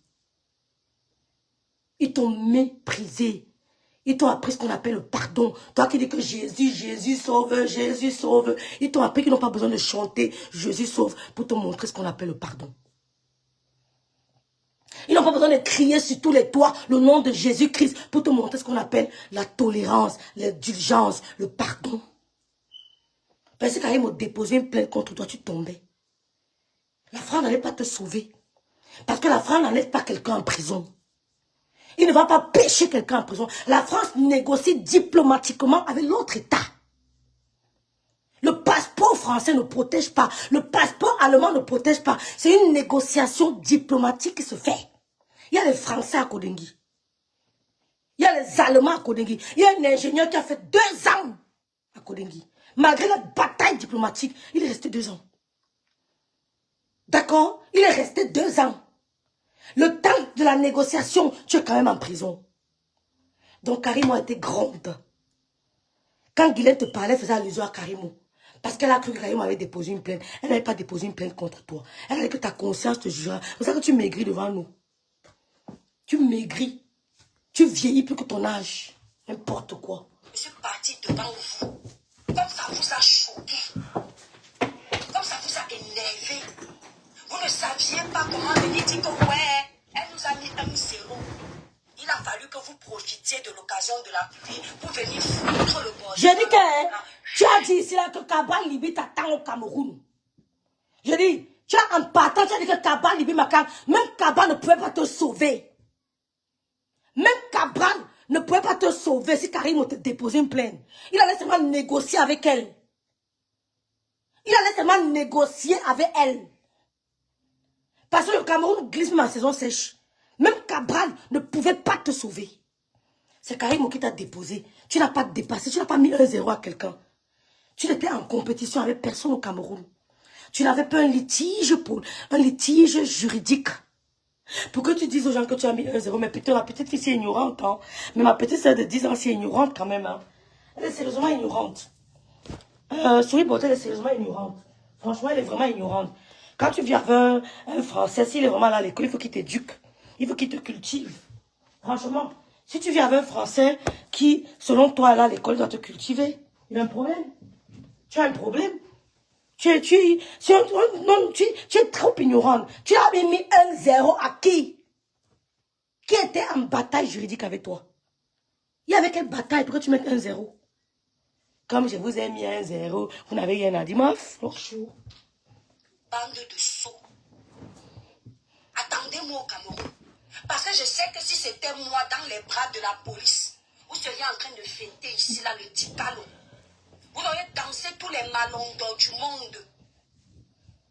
Ils t'ont méprisé. Ils t'ont appris ce qu'on appelle le pardon. Toi qui dis que Jésus, Jésus sauve, Jésus sauve. Ils t'ont appris qu'ils n'ont pas besoin de chanter Jésus sauve pour te montrer ce qu'on appelle le pardon. Ils n'ont pas besoin de crier sur tous les toits le nom de Jésus-Christ pour te montrer ce qu'on appelle la tolérance, l'indulgence, le pardon. Parce que quand ils m'ont déposé une plainte contre toi, tu tombais. La France n'allait pas te sauver. Parce que la France n'enlève pas quelqu'un en prison. Il ne va pas pêcher quelqu'un en prison. La France négocie diplomatiquement avec l'autre État. Le passeport français ne protège pas. Le passeport allemand ne protège pas. C'est une négociation diplomatique qui se fait. Il y a les Français à Kodengui. Il y a les Allemands à Kodengui. Il y a un ingénieur qui a fait 2 ans à Kodengui. Malgré la bataille diplomatique, il est resté 2 ans. D'accord? Il est resté 2 ans. Le temps de la négociation, tu es quand même en prison. Donc Karimo a été grande. Quand Guylaine te parlait, elle faisait allusion à Karimo. Parce qu'elle a cru que Karimo avait déposé une plainte. Elle n'avait pas déposé une plainte contre toi. Elle a dit que ta conscience te jugera. C'est pour ça que tu maigris devant nous. Tu maigris. Tu vieillis plus que ton âge. N'importe quoi. Je suis partie devant vous. Comme ça vous a choqué. Comme ça vous a énervé. Vous ne saviez pas comment venir dire que ouais, elle nous a mis 1-0. Il a fallu que vous profitiez de l'occasion de la pluie pour venir foutre le bordel. Je dis que tu as dit ici là que Kabal Libi t'attend au Cameroun. Je dis, tu as en partant, tu as dit que Kabal Libi m'attend. Même Kabal ne pouvait pas te sauver. Même Kabal ne pouvait pas te sauver si Karim te déposé une plainte. Il allait seulement négocier avec elle. Il allait seulement négocier avec elle. Parce que le Cameroun glisse ma saison sèche. Même Cabral ne pouvait pas te sauver. C'est Karim qui t'a déposé. Tu n'as pas dépassé, tu n'as pas mis 1-0 à quelqu'un. Tu n'étais en compétition avec personne au Cameroun. Tu n'avais pas un litige juridique. Pour que tu dises aux gens que tu as mis 1-0, mais putain, ma petite fille c'est ignorante. Hein. Mais ma petite soeur de 10 ans c'est ignorante quand même. Hein. Elle est sérieusement ignorante. Souris Beauté, elle est sérieusement ignorante. Franchement, elle est vraiment ignorante. Quand tu viens avec un Français, s'il est vraiment là à l'école, il faut qu'il t'éduque. Il faut qu'il te cultive. Franchement, si tu viens avec un Français qui, selon toi, là à l'école, doit te cultiver, il y a un problème. Tu as un problème. Tu es trop ignorante. Tu as mis 1-0 à qui? Qui était en bataille juridique avec toi? Il y avait quelle bataille? Pourquoi tu mets 1-0? Comme je vous ai mis 1-0, vous n'avez rien à dire. Meuf, chou. Bande de sots. Attendez-moi au Cameroun. Parce que je sais que si c'était moi dans les bras de la police, vous seriez en train de fêter ici, là, le Ticalo. Vous auriez dansé tous les malondors du monde.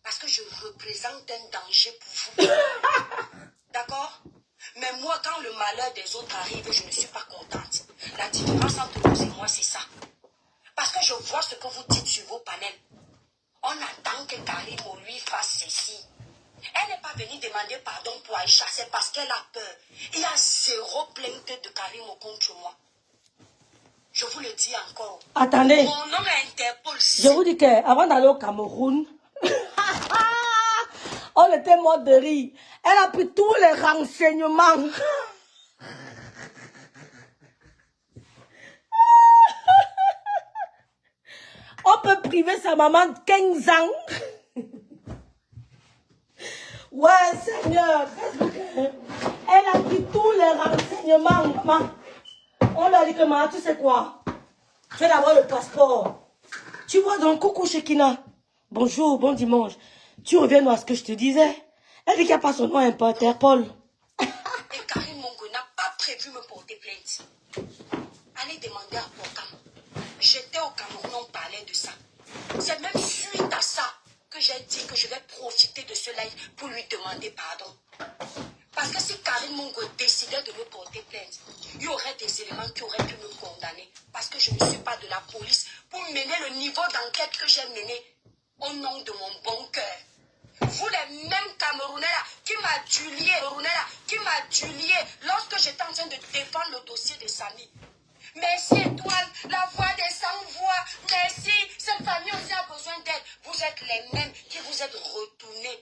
Parce que je représente un danger pour vous. D'accord? Mais moi, quand le malheur des autres arrive, je ne suis pas contente. La différence entre vous et moi, c'est ça. Parce que je vois ce que vous dites sur vos panels. On attend que Karimo lui fasse ceci. Elle n'est pas venue demander pardon pour Aïcha, c'est parce qu'elle a peur. Il y a 0 plainte de Karimo contre moi. Je vous le dis encore. Attendez. Mon nom est Interpol. Je vous dis qu'avant d'aller au Cameroun, on était mort de rire. Elle a pris tous les renseignements. On peut priver sa maman de 15 ans. Ouais, Seigneur. Elle a pris tous les renseignements, maman. On lui a dit que, maman, tu sais quoi? Fais d'abord le passeport. Tu vois donc, coucou Shekina. Bonjour, bon dimanche. Tu reviens à ce que je te disais. Elle dit qu'il n'y a pas son nom à Interpol. Et Karim Mongo n'a pas prévu me porter plainte. Allez demander à Pokam. J'étais au Cameroun, on parlait de ça. C'est même suite à ça que j'ai dit que je vais profiter de ce live pour lui demander pardon. Parce que si Karim Mongo décidait de me porter plainte, il y aurait des éléments qui auraient pu me condamner. Parce que je ne suis pas de la police pour mener le niveau d'enquête que j'ai mené au nom de mon bon cœur. Vous les mêmes Camerounais là, qui m'a dulié lorsque j'étais en train de défendre le dossier de Samy. Merci Étoile, la voix des sans-voix. Merci, cette famille aussi a besoin d'aide. Vous êtes les mêmes qui vous êtes retournés.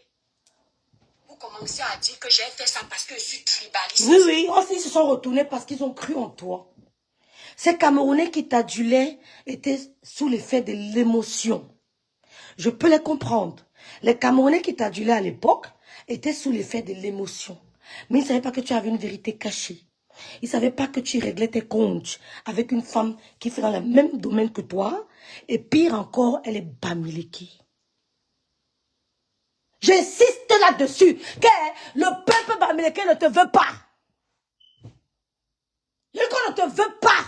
Vous commencez à dire que j'ai fait ça parce que je suis tribaliste. Oui, oui, aussi ils se sont retournés parce qu'ils ont cru en toi. Ces Camerounais qui t'adulaient étaient sous l'effet de l'émotion. Je peux les comprendre. Les Camerounais qui t'adulaient à l'époque étaient sous l'effet de l'émotion. Mais ils ne savaient pas que tu avais une vérité cachée. Ils ne savaient pas que tu réglais tes comptes avec une femme qui fait dans le même domaine que toi. Et pire encore, elle est bamileki. J'insiste là-dessus que le peuple bamileki ne te veut pas. On ne te veut pas.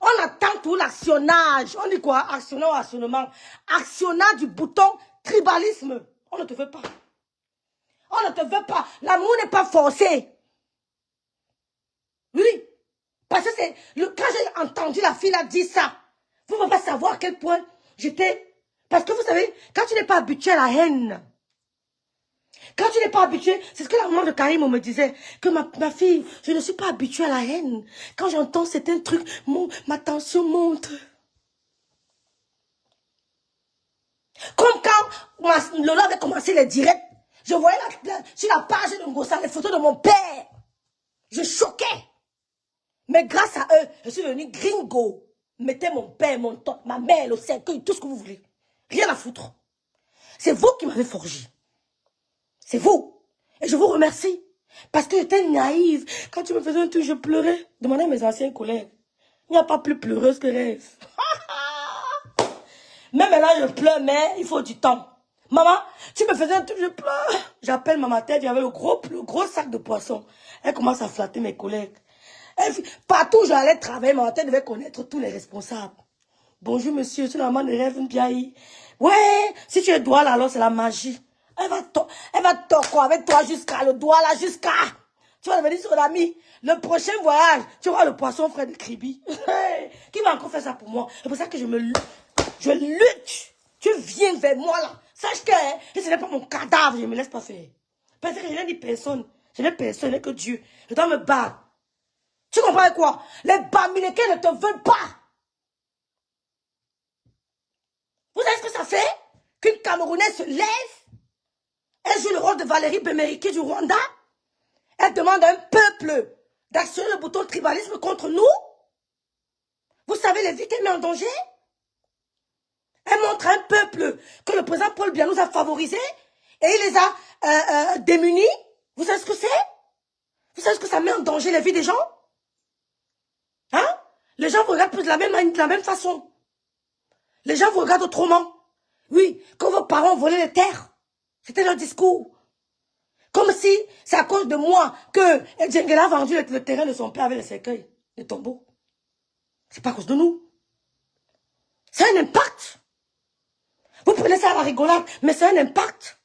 On attend tout l'actionnage. On dit quoi? Actionnage ou actionnement? Actionnage du bouton tribalisme. On ne te veut pas. On ne te veut pas. L'amour n'est pas forcé. Oui. Parce que c'est... Quand j'ai entendu la fille a dit ça, vous ne pouvez pas savoir à quel point j'étais... Parce que vous savez, quand tu n'es pas habitué à la haine, Quand tu n'es pas habitué, c'est ce que la maman de Karim me disait, que ma fille, je ne suis pas habituée à la haine. Quand j'entends certains trucs, ma tension monte. Comme quand Lola avait commencé les directs, je voyais sur la page de Ngossa les photos de mon père. Je choquais. Mais grâce à eux, je suis devenue gringo. Mettez mon père, mon top, ma mère, le cercueil, tout ce que vous voulez. Rien à foutre. C'est vous qui m'avez forgé. C'est vous. Et je vous remercie. Parce que j'étais naïve. Quand tu me faisais un truc, je pleurais. Demandez à mes anciens collègues. Il n'y a pas plus pleureuse que rêve. Même maintenant, je pleure, mais il faut du temps. Maman, tu me faisais un truc, je pleure. J'appelle ma tête, il y avait le gros sac de poisson. Elle commence à flatter mes collègues. Partout où j'allais travailler, ma tête devait connaître tous les responsables. Bonjour monsieur, c'est la maman de rêve Mbiaï. Ouais, si tu es douane, alors c'est la magie. Elle va quoi avec toi jusqu'à le doigt là, jusqu'à. Tu vas devenir son ami. Le prochain voyage, tu vois le poisson frère de Kribi. Qui va encore faire ça pour moi? C'est pour ça que je lutte. Tu viens vers moi là. Sache que ce n'est pas mon cadavre, je ne me laisse pas faire. Parce que je n'ai ni personne. Je n'ai personne, je n'ai que Dieu. Je dois me battre. Tu comprends quoi? Les Bamilekés ne te veulent pas. Vous savez ce que ça fait? Qu'une Camerounaise se lève. Elle joue le rôle de Valérie Bemeriki du Rwanda. Elle demande à un peuple d'actionner le bouton tribalisme contre nous. Vous savez les vies qu'elle met en danger? Elle montre à un peuple que le président Paul Biya nous a favorisés et il les a démunis. Vous savez ce que c'est? Vous savez ce que ça met en danger les vies des gens? Hein? Les gens vous regardent plus de la même façon. Les gens vous regardent autrement. Oui, quand vos parents volaient les terres, c'était leur discours. Comme si c'est à cause de moi que Djengela a vendu le terrain de son père avec les cercueils, les tombeaux. C'est pas à cause de nous. C'est un impact. Vous prenez ça à la rigolade, mais c'est un impact.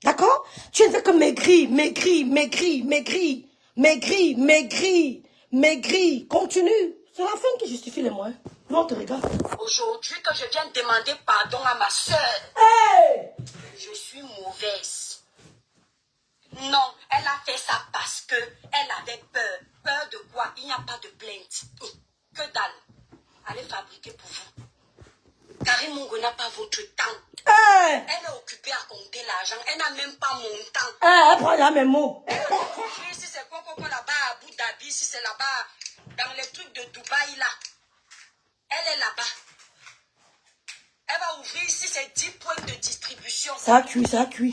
D'accord? Tu ne fais que maigrir. Continue. C'est la fin qui justifie les moyens. Non, on te regarde. Aujourd'hui que je viens demander pardon à ma soeur. Hey! Je suis mauvaise. Non, elle a fait ça parce que elle avait peur. Peur de quoi? Il n'y a pas de plainte. Que dalle. Allez fabriquer pour vous. Karim Mungo n'a pas votre temps. Hey! Elle est occupée à compter l'argent. Elle n'a même pas mon temps. Hey, elle prend là mes mots. Si c'est quoi là-bas à Abu Dhabi, si c'est là-bas dans les trucs de Dubaï là. Elle est là-bas. Elle va ouvrir ici ses 10 points de distribution. Ça a cuit.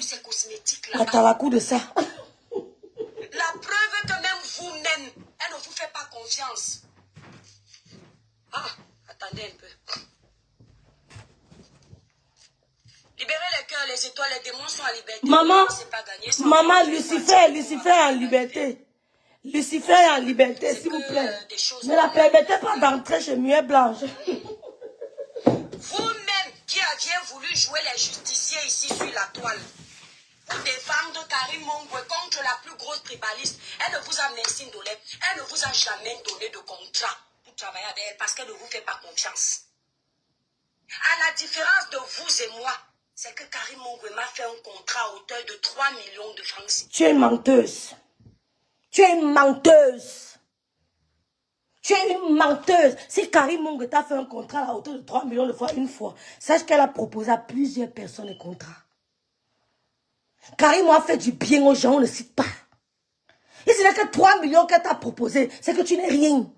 Ces cosmétiques La là-bas. talakou de ça. La preuve que même vous-même, elle ne vous fait pas confiance. Ah, attendez un peu. Libérez les cœurs, les étoiles, les démons sont à liberté. Maman, Lucifer est en liberté. Lucifer est en liberté, s'il vous plaît. Ne la permettez pas d'entrer chez Muet Blanche. Vous-même qui aviez voulu jouer les justiciers ici sur la toile, pour défendre Karim Mongwe contre la plus grosse tribaliste, elle ne vous a merci d'olé. Elle ne vous a jamais donné de contrat pour travailler avec elle parce qu'elle ne vous fait pas confiance. À la différence de vous et moi, c'est que Karim Mongwe m'a fait un contrat à hauteur de 3 millions de francs. Tu es une menteuse. Tu es une menteuse. Tu es une menteuse. Si Karim Mongwe t'a fait un contrat à hauteur de 3 millions de fois une fois, sache qu'elle a proposé à plusieurs personnes un contrat. Karim a fait du bien aux gens, on ne cite pas. Et ce n'est que 3 millions qu'elle t'a proposé, c'est que tu n'es rien.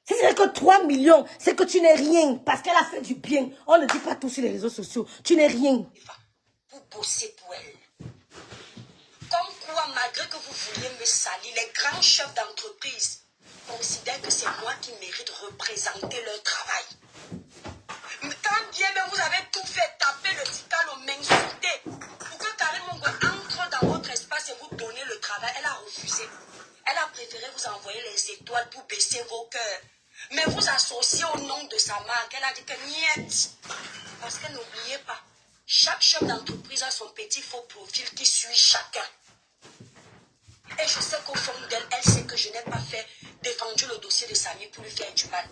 Si ce n'est que 3 millions, c'est que tu n'es rien. Parce qu'elle a fait du bien. On ne dit pas tout sur les réseaux sociaux. Tu n'es rien. Vous bossez pour elle. Comme quoi, malgré que vous vouliez me salir, les grands chefs d'entreprise considèrent que c'est moi qui mérite de représenter leur travail. Quand bien même vous avez tout fait, taper le tical, m'insulter, pour que Karim Mongwe entre dans votre espace et vous donner le travail, elle a refusé. Elle a préféré vous envoyer les étoiles pour baisser vos cœurs. Mais vous associez au nom de sa marque. Elle a dit que niet. Parce que n'oubliez pas, chaque chef d'entreprise a son petit faux profil qui suit chacun. Et je sais qu'au fond d'elle, elle sait que je n'ai pas défendu le dossier de Samy pour lui faire du mal.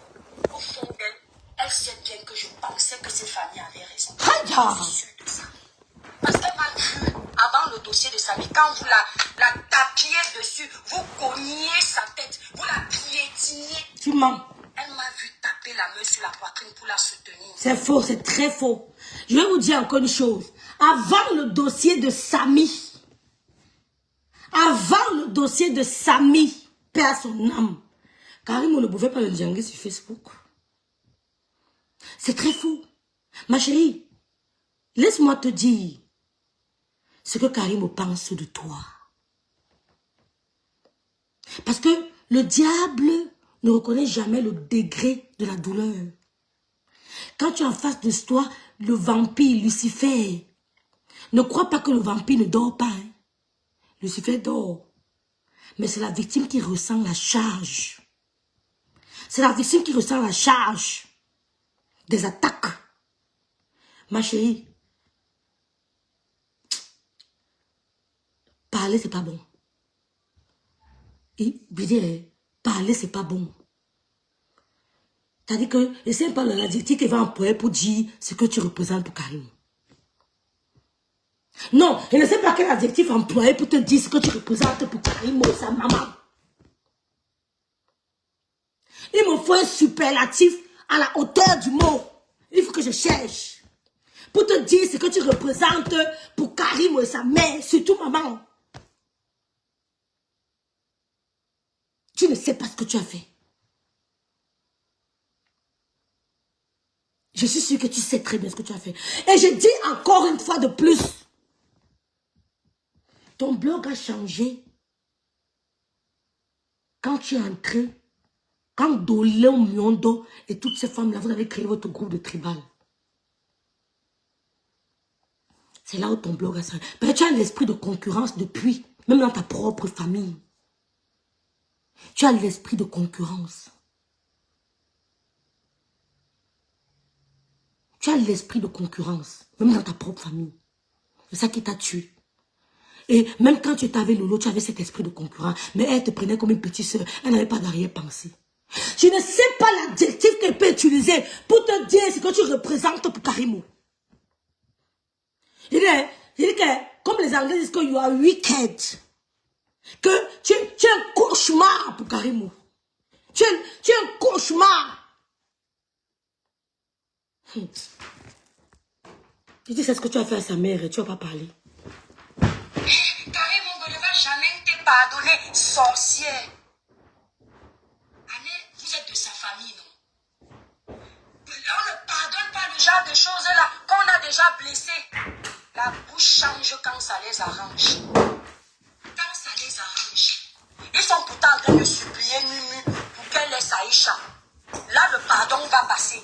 Au fond d'elle, elle sait bien que je pensais que ses familles avaient raison. Je suis sûre de ça. avant le dossier de Samy, quand vous la tapiez dessus, vous cogniez sa tête, vous la piétiniez. Tu mens. Elle m'a vu taper la main sur la poitrine pour la soutenir. C'est faux, c'est très faux. Je vais vous dire encore une chose. Avant le dossier de Samy, paix à son âme, Karim ne pouvait pas le djanguer sur Facebook. C'est très faux. Ma chérie, laisse-moi te dire ce que Karim pense de toi. Parce que le diable ne reconnaît jamais le degré de la douleur. Quand tu es en face de toi, le vampire, Lucifer, ne crois pas que le vampire ne dort pas. Hein. Lucifer dort. Mais c'est la victime qui ressent la charge. C'est la victime qui ressent la charge des attaques. Ma chérie, parler, c'est pas bon. Et parler, c'est pas bon. C'est-à-dire que, essaie pas l'adjectif qu'il va employer pour dire ce que tu représentes pour Karim. Non, je ne sais pas quel adjectif employer pour te dire ce que tu représentes pour Karim ou sa maman. Il me faut un superlatif à la hauteur du mot. Il faut que je cherche. Pour te dire ce que tu représentes pour Karim et sa mère, surtout maman. Tu ne sais pas ce que tu as fait. Je suis sûre que tu sais très bien ce que tu as fait. Et je dis encore une fois de plus. Ton blog a changé. Quand tu es entré, quand Doléo Miondo et toutes ces femmes-là, vous avez créé votre groupe de tribal. C'est là où ton blog a changé. Mais tu as l'esprit de concurrence depuis, même dans ta propre famille. Tu as l'esprit de concurrence. Tu as l'esprit de concurrence, même dans ta propre famille. C'est ça qui t'a tué. Et même quand tu étais avec Lolo, tu avais cet esprit de concurrence. Mais elle te prenait comme une petite soeur. Elle n'avait pas d'arrière-pensée. Je ne sais pas l'adjectif qu'elle peut utiliser pour te dire ce que tu représentes pour Karimou. Je dis que, comme les Anglais disent que you are wicked. Que tu es un cauchemar pour Karimou. Tu es un cauchemar. Tu dis c'est ce que tu as fait à sa mère et tu n'as pas parlé. Karim, on ne va jamais te pardonner, sorcière. Année, vous êtes de sa famille, non? On ne pardonne pas le genre de choses-là qu'on a déjà blessé. La bouche change quand ça les arrange. Quand ça les arrange. Ils sont pourtant en train de supplier Mumu pour qu'elle laisse Aïcha. Là, le pardon va passer.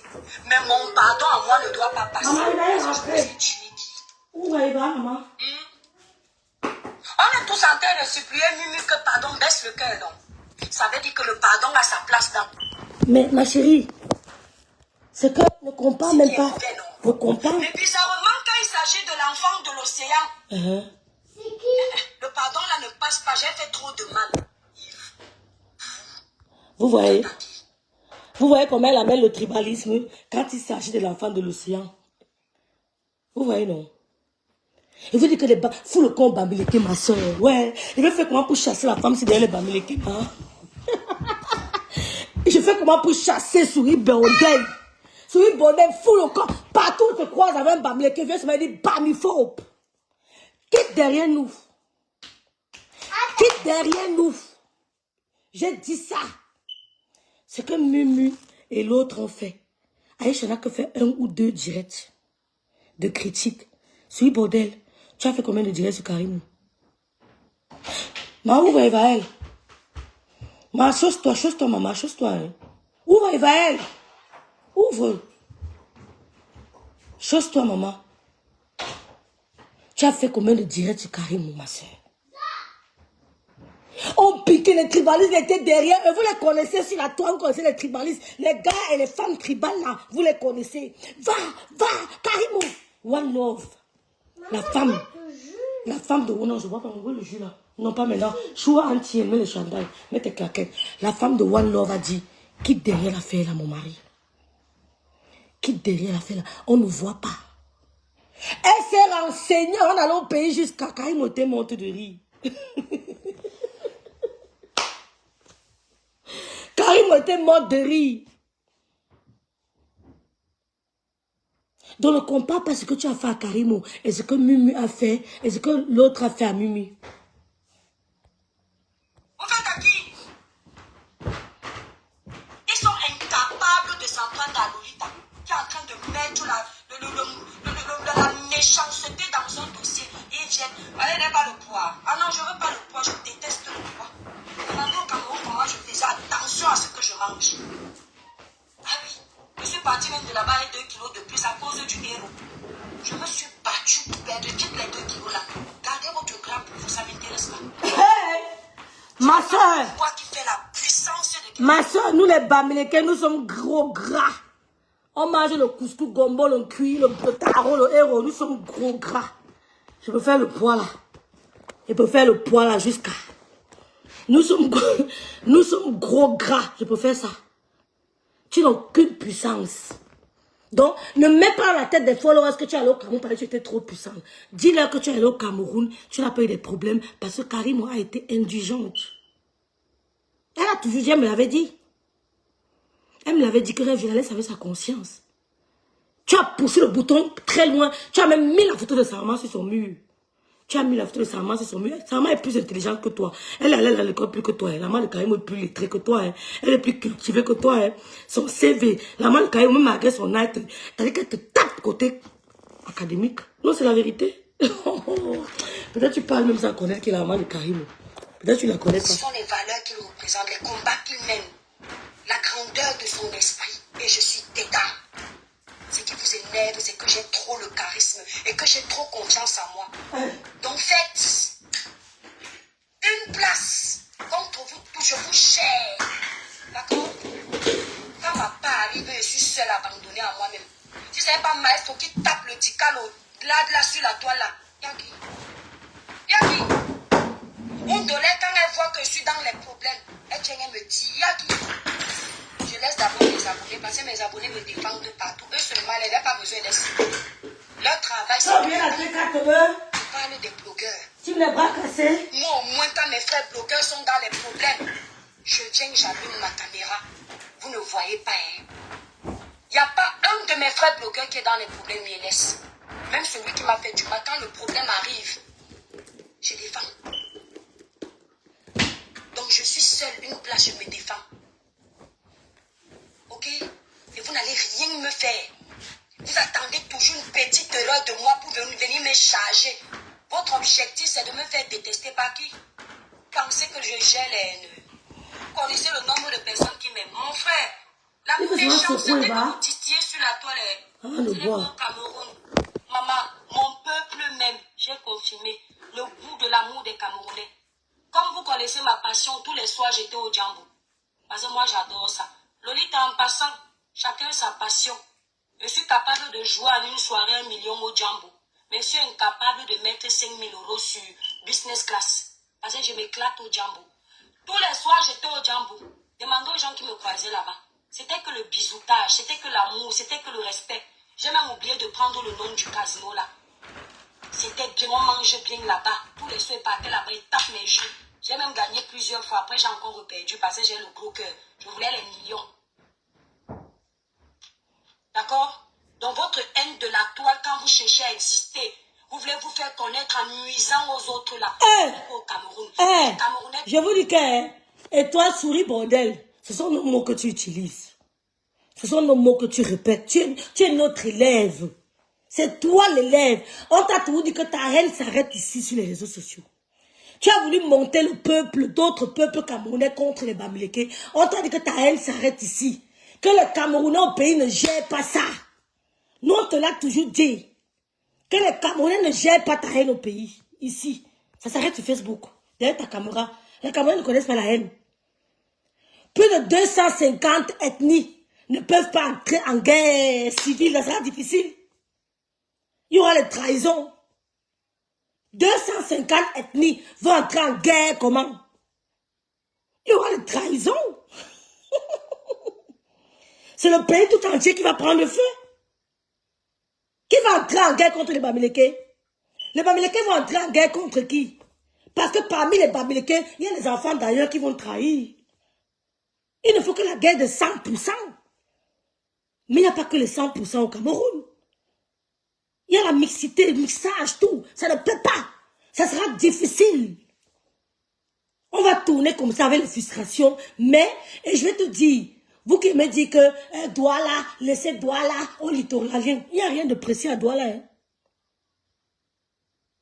Mais mon pardon à moi ne doit pas passer. Maman, il va Parce que je vous ai tué qui? Où va maman? On est tous en train de supplier Mumu que pardon baisse le cœur, donc. Ça veut dire que le pardon a sa place dans. Mais ma chérie, c'est que ne compare même pas. Ne compare. Mais bizarrement, quand il s'agit de l'enfant de l'océan, le pardon là ne passe pas. J'ai fait trop de mal. Vous voyez? Vous voyez comment elle amène le tribalisme quand il s'agit de l'enfant de l'océan. Vous voyez, non? Il veut dire que les fous le con Bambileke, ma soeur. Ouais. Il veut faire comment pour chasser la femme si derrière les Bambileke, hein? Je fais comment pour chasser Souris Bordel. Souris Bordel, fous le con. Partout où tu te croises avec un Bambileke, viens se me dire bamiphobe. Quitte derrière nous. Quitte derrière nous. J'ai dit ça. Ce que Mumu et l'autre ont fait. Aïcha n'a que fait 1 ou 2 directs de critique. Souris Bordel. Tu as fait combien de directs sur Karim? Ma, où va elle? Ma, chose-toi, maman, chose-toi. Hein. Où va elle? Ouvre. Chose-toi, maman. Tu as fait combien de directs sur Karim, ma soeur? On piquait les tribalistes, étaient derrière eux. Vous les connaissez sur la toile, vous connaissez les tribalistes. Les gars et les femmes tribales là, vous les connaissez. Va, Karimou. One Love. La femme de... Non, je vois pas, on voit le jus là. Non, pas maintenant. Choua entier, mets le chandail, mets tes claquettes. La femme de One Love a dit, quitte derrière l'affaire là, mon mari. Quitte derrière l'affaire là. On ne voit pas. Elle s'est renseignée en allant au pays jusqu'à Karim était morte de rire. Karim était morte de rire. Donc ne compare pas ce que tu as fait à Karimo et ce que Mumu a fait et ce que l'autre a fait à Mumu. Vous faites à qui? Ils sont incapables de s'en prendre à Lolita, qui est en train de mettre la méchanceté dans un dossier. Ils viennent, allez, n'est pas le poids. Ah non, je ne veux pas le poids, je déteste le poids. Demandez au Cameroun comment je faisais attention à ce que je mange. Ah oui, je suis partie même de là-bas avec 2 kilos de plus à cause du héros. Je me suis battue pour perdre toutes les 2 kilos là. Gardez votre gras pour vous, ça ne m'intéresse pas. Hey! Ma soeur! Quoi qui fait la puissance de... Ma soeur, nous les Bamileke, nous sommes gros gras. On mange le couscous, gombo, le cuit, le taro, le héros. Nous sommes gros gras. Je peux faire le poids là. Je peux faire le poids là jusqu'à... Nous sommes gros gras. Je peux faire ça. Tu n'as aucune puissance. Donc, ne mets pas dans la tête des followers que tu es allé au Cameroun parce que tu étais trop puissant. Dis-leur que tu es allé au Cameroun, tu n'as pas eu des problèmes parce que Karim a été indulgente. Elle a toujours dit, elle me l'avait dit. Elle me l'avait dit que je la laisse avec sa conscience. Tu as poussé le bouton très loin. Tu as même mis la photo de sa maman sur son mur. Tu as mis la photo de sa maman sur son mur. Sa maman est plus intelligente que toi. Elle allait à l'école plus que toi. La maman de Karim est plus lettrée que toi. Elle est plus cultivée que toi. Son CV. La maman de Karim, même malgré son âge, t'as qu'elle te tape côté académique. Non, c'est la vérité. Peut-être tu parles même sans connaître qui est la maman de Karim. Peut-être tu la connais pas. Ce sont les valeurs qu'il représente, les combats qu'il mène, la grandeur de son esprit. Et je suis dedans. Ce qui vous énerve, c'est que j'ai trop le charisme et que j'ai trop confiance en moi. Donc faites une place contre vous tous, je vous cherche. D'accord? Quand ma part arrive, je suis seule abandonnée à moi-même. Si ce n'est pas maestro qui tape le dical là sur la toile là, Yaki. Yaki. On donnait quand elle voit que je suis dans les problèmes. Elle vient et me dit, Yaki. Je laisse d'abord mes abonnés parce que mes abonnés me défendent partout. Eux seulement, ils n'ont pas besoin d'être. Leur travail, c'est de... Je parle des blogueurs. Tu me les bras cassés. Moi, au moins, quand mes frères blogueurs sont dans les problèmes, je viens, j'allume ma caméra. Vous ne voyez pas, hein. Il n'y a pas un de mes frères blogueurs qui est dans les problèmes, il laisse. Même celui qui m'a fait du mal, quand le problème arrive, je défends. Donc, je suis seule, une place, je me défends. Ok? Et vous n'allez rien me faire. Vous attendez toujours une petite erreur de moi pour venir me charger. Votre objectif, c'est de me faire détester par qui? Pensez que je gère les haineux. Vous connaissez le nombre de personnes qui m'aiment. Mon frère, la méchanceté que vous titillez sur la toile, c'est au Cameroun. Maman, mon peuple même, j'ai confirmé le goût de l'amour des Camerounais. Comme vous connaissez ma passion, tous les soirs, j'étais au Djambo. Parce que moi, j'adore ça. Lolita, en passant, chacun sa passion. Je suis capable de jouer en une soirée 1 million au Djambo. Mais je suis incapable de mettre 5 000 € sur business class. Parce que je m'éclate au Djambo. Tous les soirs, j'étais au Djambo. Demandez aux gens qui me croisaient là-bas. C'était que le bisoutage, c'était que l'amour, c'était que le respect. J'ai même oublié de prendre le nom du casino là. C'était bien, on mangeait bien là-bas. Tous les soirs, ils partaient là-bas, ils tapent mes jeux. J'ai même gagné plusieurs fois. Après, j'ai encore reperdu parce que j'ai le gros cœur. Je voulais les millions. D'accord? Donc, votre haine de la toile, quand vous cherchez à exister, vous voulez vous faire connaître en nuisant aux autres là. Au Cameroun. Camerounais... Je vous dis que, et toi, souris bordel, ce sont nos mots que tu utilises. Ce sont nos mots que tu répètes. Tu es notre élève. C'est toi l'élève. On t'a toujours dit que ta haine s'arrête ici sur les réseaux sociaux. Tu as voulu monter le peuple, d'autres peuples camerounais contre les Bamileke. On t'a dit que ta haine s'arrête ici. Que les Camerounais au pays ne gèrent pas ça. Nous, on te l'a toujours dit. Que les Camerounais ne gèrent pas ta haine au pays. Ici. Ça s'arrête sur Facebook. Derrière ta caméra. Les Camerounais ne connaissent pas la haine. Plus de 250 ethnies ne peuvent pas entrer en guerre civile. Ça sera difficile. Il y aura les trahisons. 250 ethnies vont entrer en guerre comment? Il y aura les trahisons. C'est le pays tout entier qui va prendre le feu. Qui va entrer en guerre contre les Bamileke. Les Bamileke vont entrer en guerre contre qui? Parce que parmi les Bamileke, il y a des enfants d'ailleurs qui vont trahir. Il ne faut que la guerre de 100%. Mais il n'y a pas que les 100% au Cameroun. Il y a la mixité, le mixage, tout. Ça ne peut pas. Ça sera difficile. On va tourner comme ça avec les frustrations. Mais, et je vais te dire, vous qui me dites que Douala, laissez Douala au littoralien. Il n'y a rien de précis à Douala. Hein.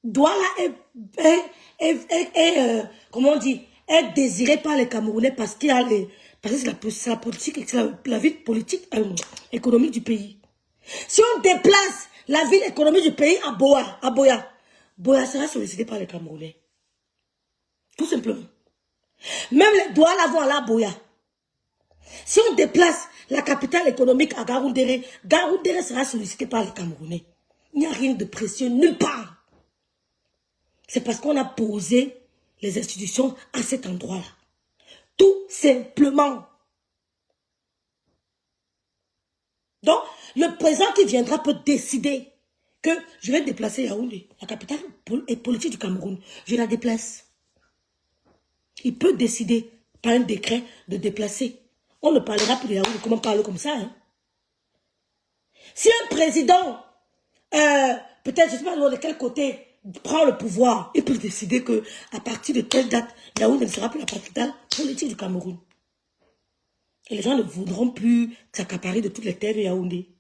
Douala comment on dit, est désiré par les Camerounais parce qu'il y a les... Parce que c'est la politique, c'est la vie politique, économique du pays. Si on déplace la vie économique du pays à Boya sera sollicité par les Camerounais. Tout simplement. Même les Douala vont aller à Boya. Si on déplace la capitale économique à Garoundéré, Garoundéré sera sollicité par les Camerounais. Il n'y a rien de précieux nulle part. C'est parce qu'on a posé les institutions à cet endroit-là. Tout simplement. Donc, le président qui viendra peut décider que je vais déplacer Yaoundé, la capitale politique du Cameroun. Je la déplace. Il peut décider par un décret de déplacer. On ne parlera plus de Yaoundé comme on parle comme ça. Hein. Si un président, peut-être, je ne sais pas de quel côté, prend le pouvoir, il peut décider que à partir de telle date, Yaoundé ne sera plus la capitale politique du Cameroun. Et les gens ne voudront plus s'accaparer de toutes les terres de Yaoundé.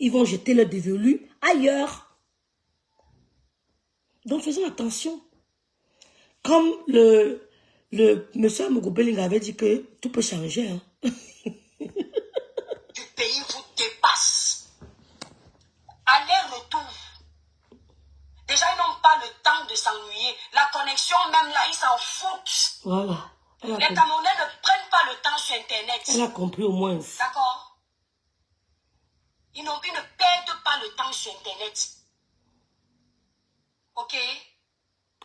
Ils vont jeter leur dévolu ailleurs. Donc faisons attention. Comme le monsieur Amogobeling avait dit que tout peut changer. Hein. Du pays vous dépasse. Aller-retour. Déjà, ils n'ont pas le temps de s'ennuyer. La connexion, même là, ils s'en foutent. Voilà. Les Camerounais ne prennent pas le temps sur Internet. Elle a compris au moins. D'accord? Ils ne perdent pas le temps sur Internet. Ok?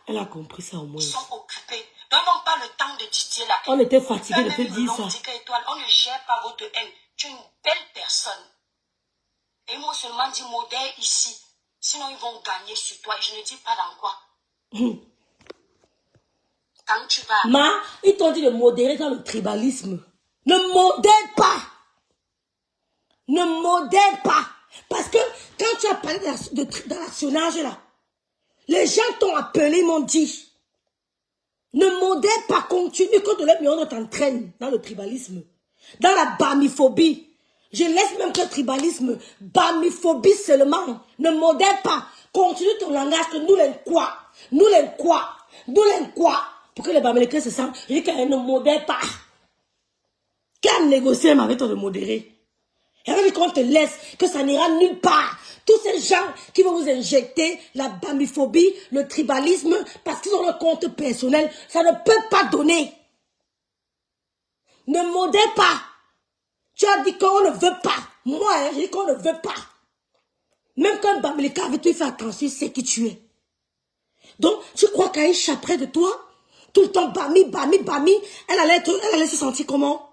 Elle a compris ça au moins. Ils sont occupés. Donc, ils n'ont pas le temps de distiller la haine. On était fatigués de te dire ça. On ne gère pas votre haine. Tu es une belle personne. Et ils m'ont seulement dit modèle ici. Sinon, ils vont gagner sur toi. Et je ne dis pas dans quoi. Quand tu vas... Ils t'ont dit de modérer dans le tribalisme. Ne modère pas. Ne modère pas. Parce que quand tu as parlé de l'actionnage là, les gens t'ont appelé, ils m'ont dit, ne modère pas, continue que de l'aide, mais on t'entraîne dans le tribalisme, dans la bamiphobie. Je laisse même que le tribalisme, bamiphobie seulement. Ne modère pas. Continue ton langage que nous les quoi. Nous les quoi. Nous les quoi. Pour que les Bamileke se sentent, je dis qu'elle ne modère pas. Qu'elle négocie avec toi de modérer. Elle veut dire qu'on te laisse, que ça n'ira nulle part. Tous ces gens qui vont vous injecter la bamiphobie, le tribalisme, parce qu'ils ont le compte personnel, ça ne peut pas donner. Ne modère pas. Tu as dit qu'on ne veut pas. Moi, hein, j'ai dit qu'on ne veut pas. Même quand Bamileke avec toi, il fait attention, il sait qui tu es. Donc, tu crois qu'elle échapperait de toi? Tout le temps, bami, elle allait se sentir comment?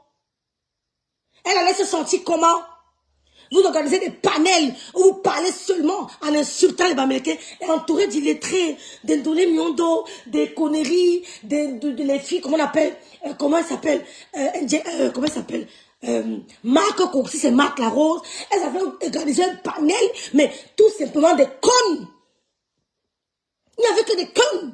Elle allait se sentir comment? Vous organisez des panels où vous parlez seulement en insultant les Bamileke et entouré d'illettrés, d'Indolé Miondo, des conneries, les filles, comment on appelle, comment elle s'appelle, Marc Coxy, c'est Marc Larose. Elles avaient organisé un panel, mais tout simplement des connes. Il n'y avait que des connes.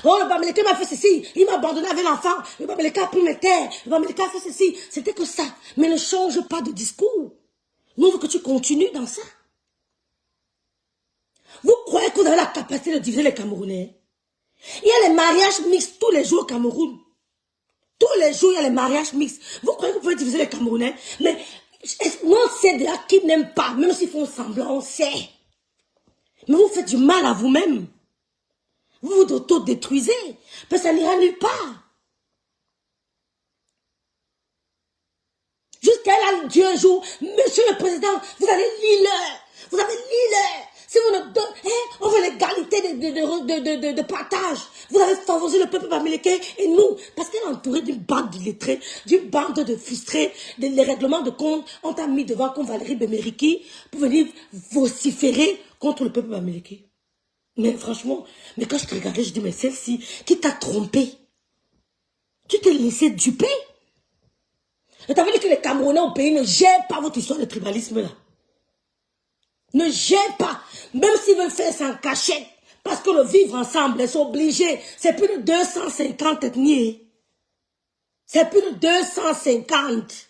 Oh, le Bamileke m'a fait ceci, il m'a abandonné avec l'enfant, le Bamileke a pris mes terres, le Bamileke a fait ceci, c'était que ça. Mais ne change pas de discours. Nous, veut que tu continues dans ça. Vous croyez que vous avez la capacité de diviser les Camerounais? Il y a les mariages mixtes tous les jours au Cameroun. Tous les jours, il y a les mariages mixtes. Vous croyez que vous pouvez diviser les Camerounais? Mais nous, on sait déjà qui n'aiment pas, même s'ils font semblant, on sait. Mais vous faites du mal à vous-même. Vous vous auto-détruisez. Parce que ça n'ira nulle part. Jusqu'à là, Dieu un jour, monsieur le président, vous allez lire. Vous avez lire. Si vous ne donnez, on veut l'égalité de partage. Vous avez favorisé le peuple bamileke et nous, parce qu'elle est entourée d'une bande d'illettrés, d'une bande de frustrés, les règlements de compte, on t'a mis devant comme Valérie Bemeriki pour venir vociférer contre le peuple bamileke. Mais franchement, mais quand je te regardais, je dis, mais celle-ci, qui t'a trompé? Tu t'es laissé duper? Et t'as vu que les Camerounais au pays ne gèrent pas votre histoire de tribalisme là. Ne gèrent pas. Même s'ils veulent faire ça en cachette. Parce que le vivre ensemble, ils sont obligés. C'est plus de 250 ethnies. C'est plus de 250.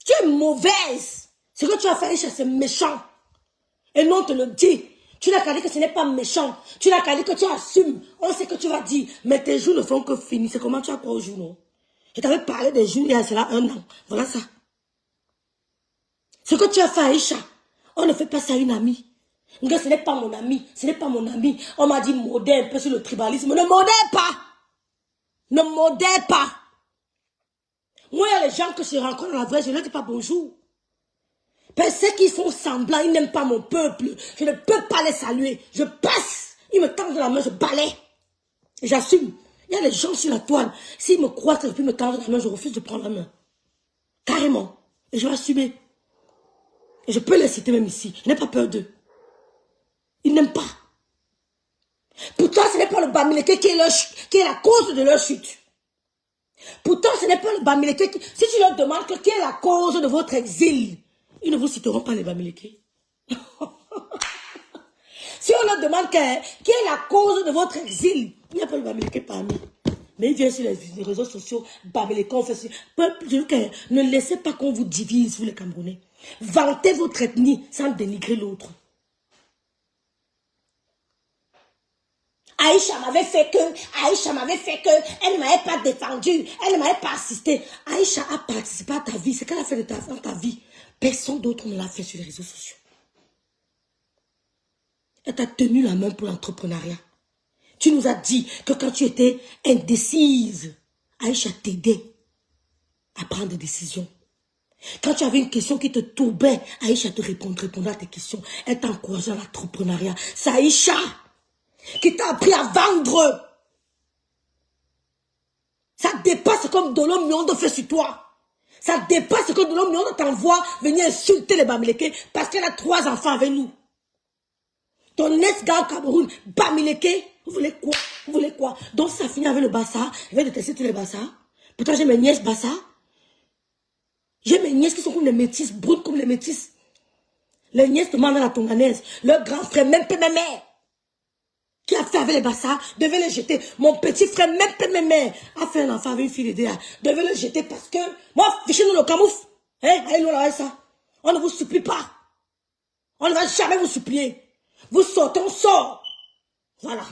Tu es mauvaise. Ce que tu as fait, c'est méchant. Et non, on te le dit. Tu n'as qu'à dire que ce n'est pas méchant. Tu n'as qu'à dire que tu assumes. On sait que tu vas dire. Mais tes jours ne font que finir. C'est comment tu as quoi au jour, non? Je t'avais parlé des jours il y a cela 1 an. Voilà ça. Ce que tu as fait à Aïcha, on ne fait pas ça à une amie. Nga, ce n'est pas mon ami. Ce n'est pas mon ami. On m'a dit modère un peu sur le tribalisme. Ne modère pas. Ne modère pas. Moi, il y a les gens que je rencontre dans la vraie, je ne leur dis pas bonjour. Parce que ceux qui font semblant, ils n'aiment pas mon peuple. Je ne peux pas les saluer. Je passe. Ils me tendent la main, je balaye. Et j'assume. Il y a des gens sur la toile. S'ils me croient que je peux me tendre la main, je refuse de prendre la main. Carrément. Et je vais assumer. Et je peux les citer même ici. Je n'ai pas peur d'eux. Ils n'aiment pas. Pourtant, ce n'est pas le Bamileke qui est la cause de leur chute. Pourtant, ce n'est pas le Bamileke qui... Si tu leur demandes quelle est la cause de votre exil, ils ne vous citeront pas les Bamileke. Si on leur demande quelle est la cause de votre exil, il n'y a pas le Bamileke parmi. Mais il vient sur les réseaux sociaux, Bamileke, on fait ça. Ne laissez pas qu'on vous divise, vous les Camerounais. Vantez votre ethnie sans dénigrer l'autre. Aïcha m'avait fait que, elle ne m'avait pas défendu, elle ne m'avait pas assisté. Aïcha a participé à ta vie, c'est qu'elle a fait dans ta vie. Personne d'autre ne l'a fait sur les réseaux sociaux. Elle t'a tenu la main pour l'entrepreneuriat. Tu nous as dit que quand tu étais indécise, Aïcha t'aidait à prendre des décisions. Quand tu avais une question qui te tourbait, Aïcha te répondait à tes questions. Elle t'a encouragé à l'entrepreneuriat. C'est Aïcha qui t'a appris à vendre. Ça dépasse comme Dolo Miondo fait sur toi. Ça dépasse que Dolo Miondo t'envoie venir insulter les Bamileke parce qu'elle a 3 enfants avec nous. Ton ex-gars au Cameroun, Bamileke, vous voulez quoi? Vous voulez quoi? Donc ça finit avec le Bassa. Je vais détester tous les Bassa. Pourtant j'ai mes nièces Bassa. J'ai mes nièces qui sont comme les métisses, brutes comme les métisses. Les nièces demandent à la tonganaise. Leur grand frère, même ma mère, qui a fait avec les Bassa, devait les jeter. Mon petit frère, même ma mère, a fait un enfant avec une fille d'Idéa. Devait le jeter parce que, moi, fichez-nous le camoufle. Allez-nous là, ça. On ne vous supplie pas. On ne va jamais vous supplier. Vous sortez, on sort. Voilà.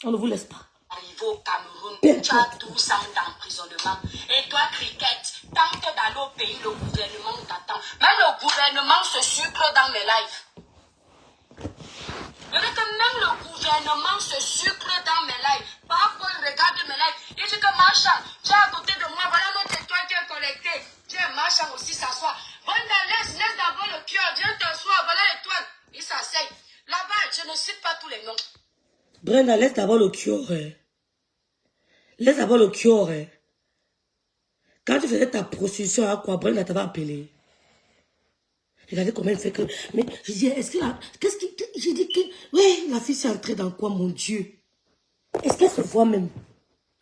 On ne vous laisse pas. Arrivé au Cameroun, tu as 12 ans d'emprisonnement. Et toi, Cricket, tente d'aller au pays, le gouvernement t'attend. Même le gouvernement se sucre dans mes lives. Je veux que même le gouvernement se sucre dans mes lives. Parfois, il regarde mes lives. Il dit que Marchand, tu es à côté de moi. Voilà notre étoile qui est collectée. Dieu, Marchand aussi s'assoit. Brenda, laisse d'abord le cœur. Viens t'asseoir. Voilà l'étoile. Il s'asseye. Là-bas, je ne cite pas tous les noms. Brenda, laisse d'abord le cœur. Laisse d'abord le cœur. Quand tu faisais ta prostitution à quoi, Brenda t'avait appelé. Regardez comment elle fait que... Mais je dis, est-ce que là... Qu'est-ce qui... J'ai dit que... Ouais, la fille s'est entrée dans quoi, mon Dieu? Est-ce qu'elle se voit même?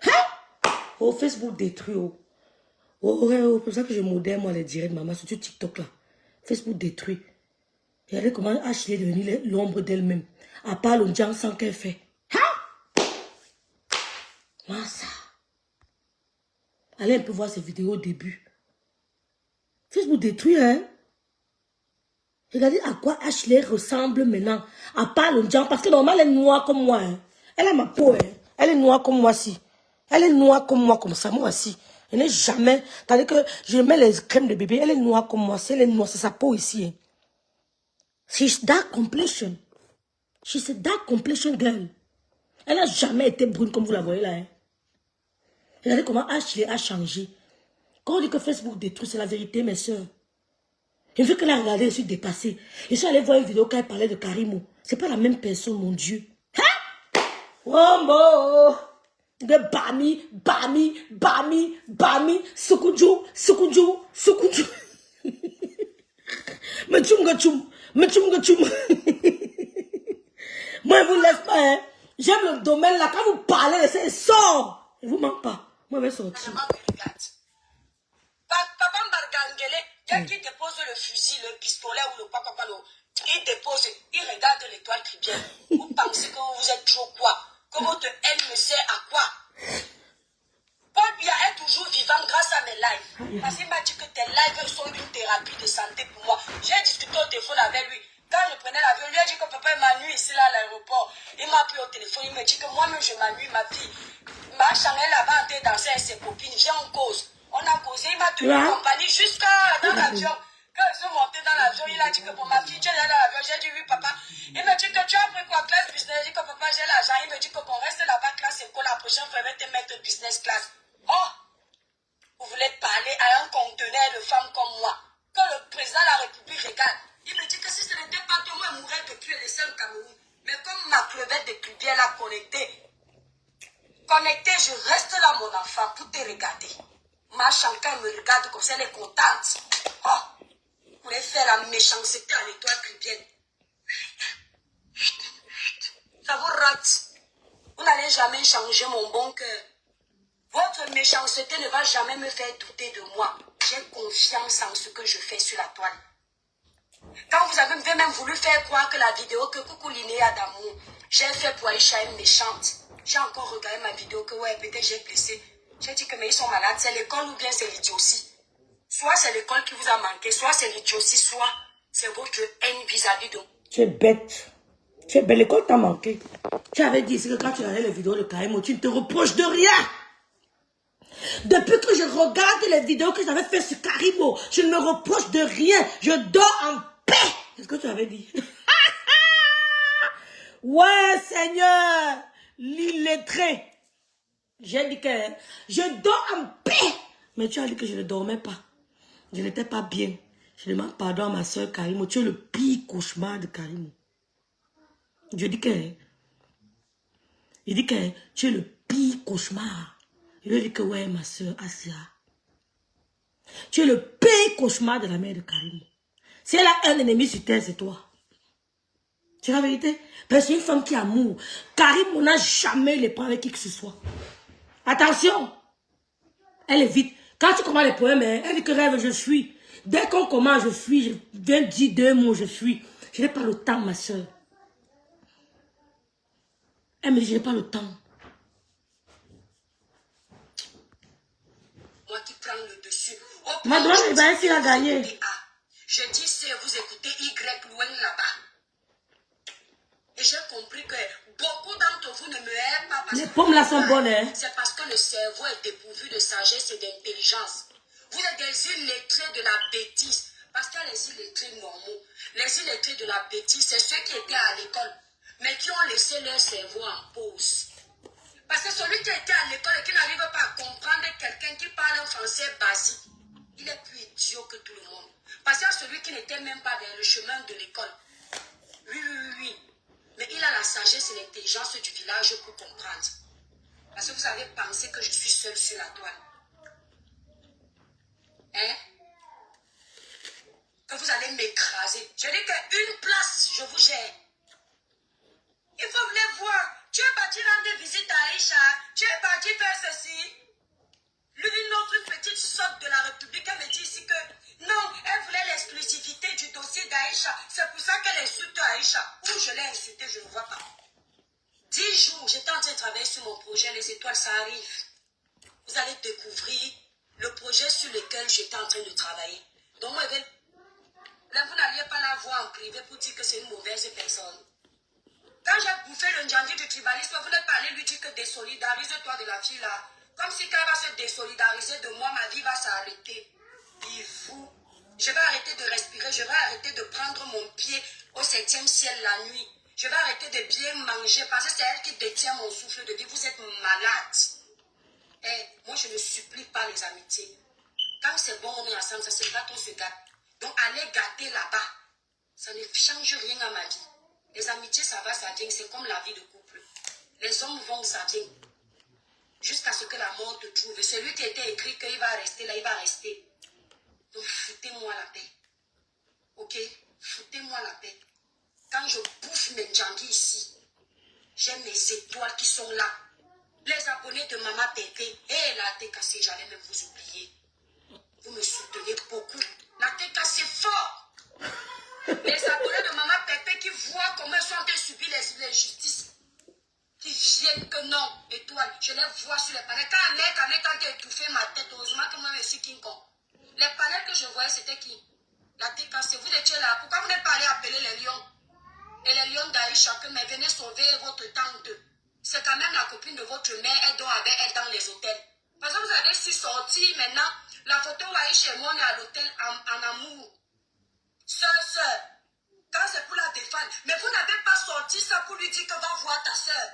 Hein? Oh, Facebook détruit, oh. Oh, pour ça que je modère, moi, les directs, maman, surtout TikTok, là. Facebook détruit. Regardez comment Ashley est devenue l'ombre d'elle-même. À part le diable sans qu'elle fait. Hein? Moi, ça. Allez un peu voir ces vidéos au début. Facebook détruit, hein? Regardez à quoi Ashley ressemble maintenant. À part le diable, parce que normalement, elle est noire comme moi, hein. Elle a ma peau, hein. Elle est noire comme moi, si. Elle est noire comme moi, comme ça, moi aussi. Elle n'est jamais... Tandis que je mets les crèmes de bébé, elle est noire comme moi. Si elle est noire, c'est sa peau ici, hein. She's dark complexion. She's a dark complexion girl. Elle n'a jamais été brune comme vous la voyez là. Hein. Regardez comment Ashley a changé. Quand on dit que Facebook détruit, c'est la vérité, mes soeurs. Une fois qu'elle a regardé, je suis dépassée. Je suis allée voir une vidéo quand elle parlait de Karimo. C'est pas la même personne, mon Dieu. Hein? Wombo! De Bami, Bami, Bami, Bami, Sukunju, Sukunju, Sukunju. Mechum gachum, Mechum gachum. Moi, je vous laisse pas, hein. J'aime le domaine là. Quand vous parlez, laissez sort. Je vous manque pas. Moi, je vais sortir. Papa Mbargangele, dès qu'il dépose le fusil, le pistolet ou le papa, il dépose, il regarde l'étoile tribienne. Vous pensez que vous êtes trop quoi? Que votre haine me sert à quoi? Paul Biya est toujours vivant grâce à mes lives. Parce qu'il m'a dit que tes lives sont une thérapie de santé pour moi. J'ai discuté au téléphone avec lui. Quand je prenais l'avion, lui a dit que papa m'ennuie ici là à l'aéroport. Il m'a pris au téléphone, il me dit que moi-même je m'ennuie, ma fille. Ma Chanel là-bas en train de danser avec ses copines, viens en cause. On a causé, il m'a tenu compagnie jusqu'à dans l'avion. Quand ils sont montés dans l'avion, il a dit que pour ma fille, tu es là dans l'avion. J'ai dit oui, papa. Il me dit que tu as pris quoi, classe business? J'ai dit que papa, j'ai l'argent. Il me dit que bon, reste là-bas, classe éco. La prochaine fois, je vais te mettre business class. Oh, vous voulez parler à un conteneur de femmes comme moi. Quand le président de la République regarde, il me dit que si ce n'était pas toi, moi, je mourrais depuis le laisser au Cameroun. Mais comme ma crevette de Clubière l'a connectée, je reste là, mon enfant, pour te regarder. Ma Chanka me regarde comme ça, elle est contente. Oh, vous voulez faire la méchanceté à l'étoile clubienne. Ça vous rate. Vous n'allez jamais changer mon bon cœur. Votre méchanceté ne va jamais me faire douter de moi. J'ai confiance en ce que je fais sur la toile. Quand vous avez même voulu faire croire que la vidéo que Coucou Linéa d'amour, j'ai fait pour Aïcha est méchante. J'ai encore regardé ma vidéo que ouais, peut-être j'ai blessé. J'ai dit que mais ils sont malades, c'est l'école ou bien c'est l'idiotie. Soit c'est l'école qui vous a manqué, soit c'est l'idiotie, soit c'est votre haine vis-à-vis de... Tu es bête. Tu es belle, l'école t'a manqué. Tu avais dit ici que quand tu regardais les vidéos de Karimo, tu ne te reproches de rien. Depuis que je regarde les vidéos que j'avais fait sur Karimo, je ne me reproche de rien. Je dors en paix. C'est ce que tu avais dit. Ouais, Seigneur, l'illettré. J'ai dit que je dors en paix. Mais tu as dit que je ne dormais pas. Je n'étais pas bien. Je demande pardon à ma soeur Karimo. Tu es le pire cauchemar de Karimo. Je dis que tu es le pire cauchemar. Je lui dis que ouais, ma soeur Asia. Tu es le pire cauchemar de la mère de Karimo. Si elle a un ennemi sur terre, c'est toi. C'est la vérité. Parce que c'est une femme qui a amour. Karimo n'a jamais les points avec qui que ce soit. Attention. Elle est vite. Quand tu commences les poèmes, elle dit que rêve, je fuis. Dès qu'on commence, je fuis. Je viens de dire 2 mots, je fuis. Je n'ai pas le temps, ma soeur. Elle me dit, je n'ai pas le temps. Moi qui prends le dessus. Madame, il va essayer de gagner. Je dis C, vous écoutez Y loin là-bas. Et j'ai compris que beaucoup d'entre vous ne me aiment pas parce les pommes là sont bonnes, hein. C'est parce que le cerveau est dépourvu de sagesse et d'intelligence. Vous êtes des illettrés de la bêtise. Parce qu'il y a les illettrés normaux. Les illettrés de la bêtise, c'est ceux qui étaient à l'école, mais qui ont laissé leur cerveau en pause. Parce que celui qui était à l'école et qui n'arrive pas à comprendre quelqu'un qui parle un français basique, il est plus idiot que tout le monde. Parce qu'il y a celui qui n'était même pas dans le chemin de l'école. Oui. Mais il a la sagesse et l'intelligence du village pour comprendre. Parce que vous avez pensé que je suis seule sur la toile. Hein? Que vous allez m'écraser. Je dis qu'une place, je vous gère. Il faut venir voir. Tu es parti rendre visite à Aïcha. Tu es parti faire ceci. L'une autre petite sorte de la République, elle me dit ici que non, elle voulait l'exclusivité du dossier d'Aïcha. C'est pour ça qu'elle insulte Aïcha. Où je l'ai insulté, je ne vois pas. 10 jours, j'étais en train de travailler sur mon projet, les étoiles, ça arrive. Vous allez découvrir le projet sur lequel j'étais en train de travailler. Donc, moi, là, vous n'alliez pas la voir en privé pour dire que c'est une mauvaise personne. Quand j'ai bouffé le njandi du tribalisme, vous n'êtes pas allé lui dire que désolidarise-toi de la fille là. Comme si quand elle va se désolidariser de moi, ma vie va s'arrêter. Il faut. Je vais arrêter de respirer, je vais arrêter de prendre mon pied au 7e ciel la nuit. Je vais arrêter de bien manger parce que c'est elle qui détient mon souffle de vie. Vous êtes malade. Et moi, je ne supplie pas les amitiés. Quand c'est bon, on est ensemble, ça se gâte, on se gâte. Donc, allez gâter là-bas. Ça ne change rien à ma vie. Les amitiés, ça va, ça vient. C'est comme la vie de couple. Les hommes vont, ça vient. Jusqu'à ce que la mort te trouve. C'est lui qui était écrit qu'il va rester là, il va rester. Donc, foutez-moi la paix. Ok? Foutez-moi la paix. Quand je bouffe mes djanguis ici, j'ai mes étoiles qui sont là. Les abonnés de Maman Pépé. Et la TKC, j'allais même vous oublier. Vous me soutenez beaucoup. La TKC fort. Les abonnés de Maman Pépé qui voient comment ils sont en train de subir les injustices. Qui viennent que non, étoile. Je les vois sur les panels. Quand un mec a étouffé ma tête, heureusement que moi je suis King Kong. Les panels que je voyais, c'était qui? La TKC. Vous étiez là. Pourquoi vous n'êtes pas allé appeler les lions? Et les lions d'Aïcha, que mais venez sauver votre tante. C'est quand même la copine de votre mère, elle dort avec elle dans les hôtels. Parce que vous avez su sortir maintenant, la photo où Aïcha et moi on est à l'hôtel en amour. Sœur, quand c'est pour la défendre, mais vous n'avez pas sorti ça pour lui dire que va voir ta sœur.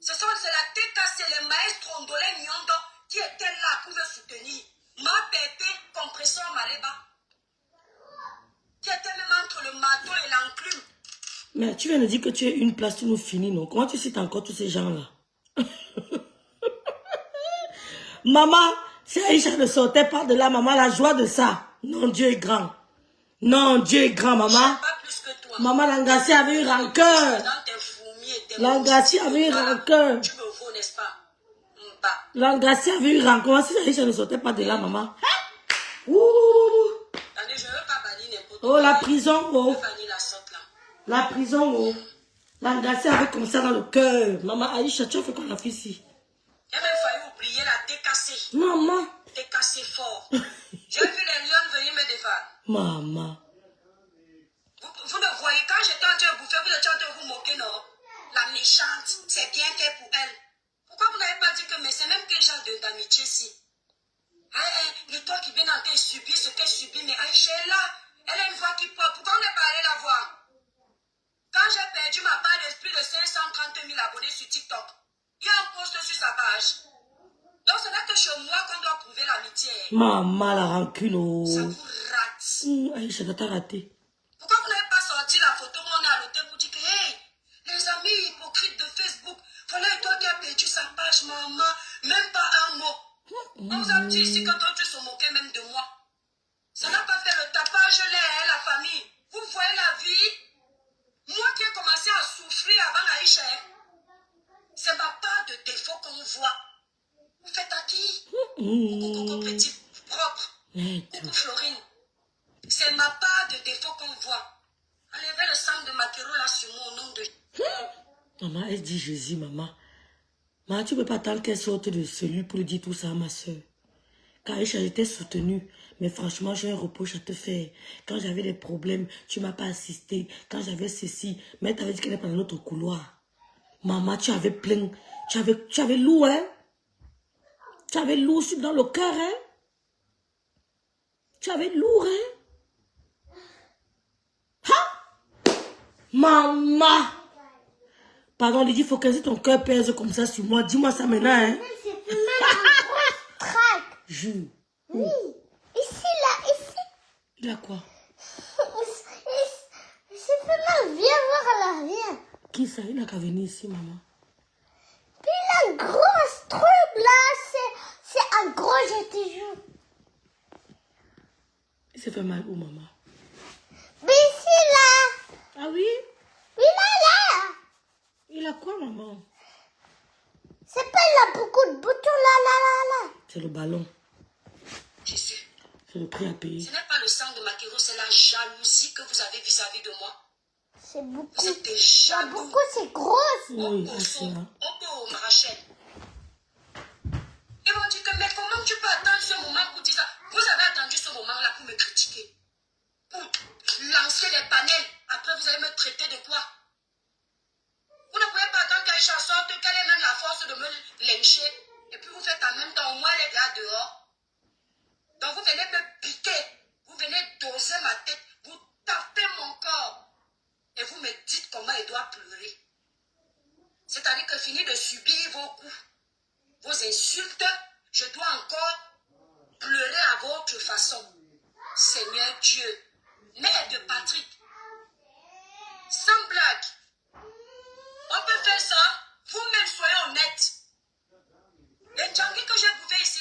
C'est la TKC, les maestros ondolés Nyondo qui étaient là pour me soutenir. Ma pépé, compresseur Maléba, qui était même entre le marteau et l'enclume. Mais tu viens de dire que tu es une place, tu nous finis, non? Comment tu cites encore tous ces gens-là? Maman, si Aïcha ne sortait pas de là, maman, la joie de ça. Non, Dieu est grand. Non, Dieu est grand, maman. Pas plus que toi. Maman, l'Angassi avait eu rancœur. L'Angassi avait eu rancœur. Tu me vaux, n'est-ce pas? L'Angassi avait eu rancœur. Si Aïcha ne sortait pas de là, maman. Ouh. Attendez, je ne veux pas bannir n'importe Oh, la prison, oh. Je veux bannir la sorte là. La prison, oh. L'Angassi avait comme ça dans le cœur. Maman, Aïcha, tu as fait quoi la fille ici? Il a même failli oublier la TKC. Maman. TKC fort. J'ai vu les lions venir me défendre. Maman. Vous me voyez, quand j'étais en train de bouffer, vous étiez en train de vous moquer, non? La méchante, c'est bien fait pour elle. Pourquoi vous n'avez pas dit que, mais c'est même quel genre d'amitié ici? Et toi qui viens en train de subir ce qu'elle subit, mais Aïcha est là. Elle a une voix qui porte. Pourquoi on n'est pas allé la voir? Quand j'ai perdu ma part d'esprit de 530 000 abonnés sur TikTok, il y a un post sur sa page. Donc ce n'est que chez moi qu'on doit prouver l'amitié. Maman, la rancune, oh. Ça vous rate. Aïcha, t'as raté. Pourquoi vous n'avez pas sorti la photo où on est à l'hôtel pour dire que, hey, les amis hypocrites de Facebook, voilà toi qui as perdu sa page, maman, même pas un mot. On vous a dit ici que toi tu se moquais même de moi. Ça n'a pas fait le tapage, la famille. Vous voyez la vie? Moi qui ai commencé à souffrir avant Aïcha, c'est ma part de défaut qu'on voit. Vous faites à qui? Coucou petit propre. Coucou Florine. C'est ma part de défaut qu'on voit. Enlevez le sang de maquereau là sur moi au nom de... Maman, elle dit Jésus, maman. Maman, tu ne peux pas attendre qu'elle sorte de celui pour lui dire tout ça à ma soeur. Quand Aïcha, j'étais soutenue. Mais franchement, j'ai un reproche à te faire. Quand j'avais des problèmes, tu ne m'as pas assisté. Quand j'avais ceci, mais tu avais dit qu'elle n'est pas dans notre couloir. Maman, tu avais plein. Tu avais lourd, hein? Tu avais lourd dans le cœur, hein? Tu avais lourd, hein? Ha? Maman! Pardon, il dit, il faut que ton cœur pèse comme ça sur moi. Dis-moi ça maintenant, hein? C'est même un gros trac. Jure. Oui. Ici, là, ici. Il a quoi? C'est fait mal. Viens voir à l'arrière. Qui ça? Il n'a qu'à venir ici, maman. Puis il a un gros truc là. C'est un gros jeté joue. Il s'est fait mal où, maman? Mais ici, là. Ah oui? Il a là. Il a quoi, maman? C'est pas là beaucoup de boutons là. C'est le ballon. Jésus. C'est le prix à payer. Ce n'est pas le sang de maquereau, c'est la jalousie que vous avez vis-à-vis de moi. C'est beaucoup. Vous êtes des C'est jaloux. beaucoup, c'est gros. Oui, assez, hein. Rachel. Ils vont dire que, mais comment tu peux attendre ce moment pour dire ça? Vous avez attendu ce moment-là pour me critiquer. Pour lancer les panels. Après, vous allez me traiter de quoi? Vous ne pouvez pas attendre qu'Aïcha sorte, qu'elle ait même la force de me lyncher. Et puis vous faites en même temps, au moins les gars dehors. Donc vous venez me piquer. Vous venez doser ma tête. Vous tapez mon corps. Et vous me dites comment il doit pleurer. C'est-à-dire que fini de subir vos coups, vos insultes, je dois encore pleurez à votre façon. Seigneur Dieu, mère de Patrick, sans blague, on peut faire ça. Vous-même, soyez honnête. Les djangis que j'ai bouffé ici,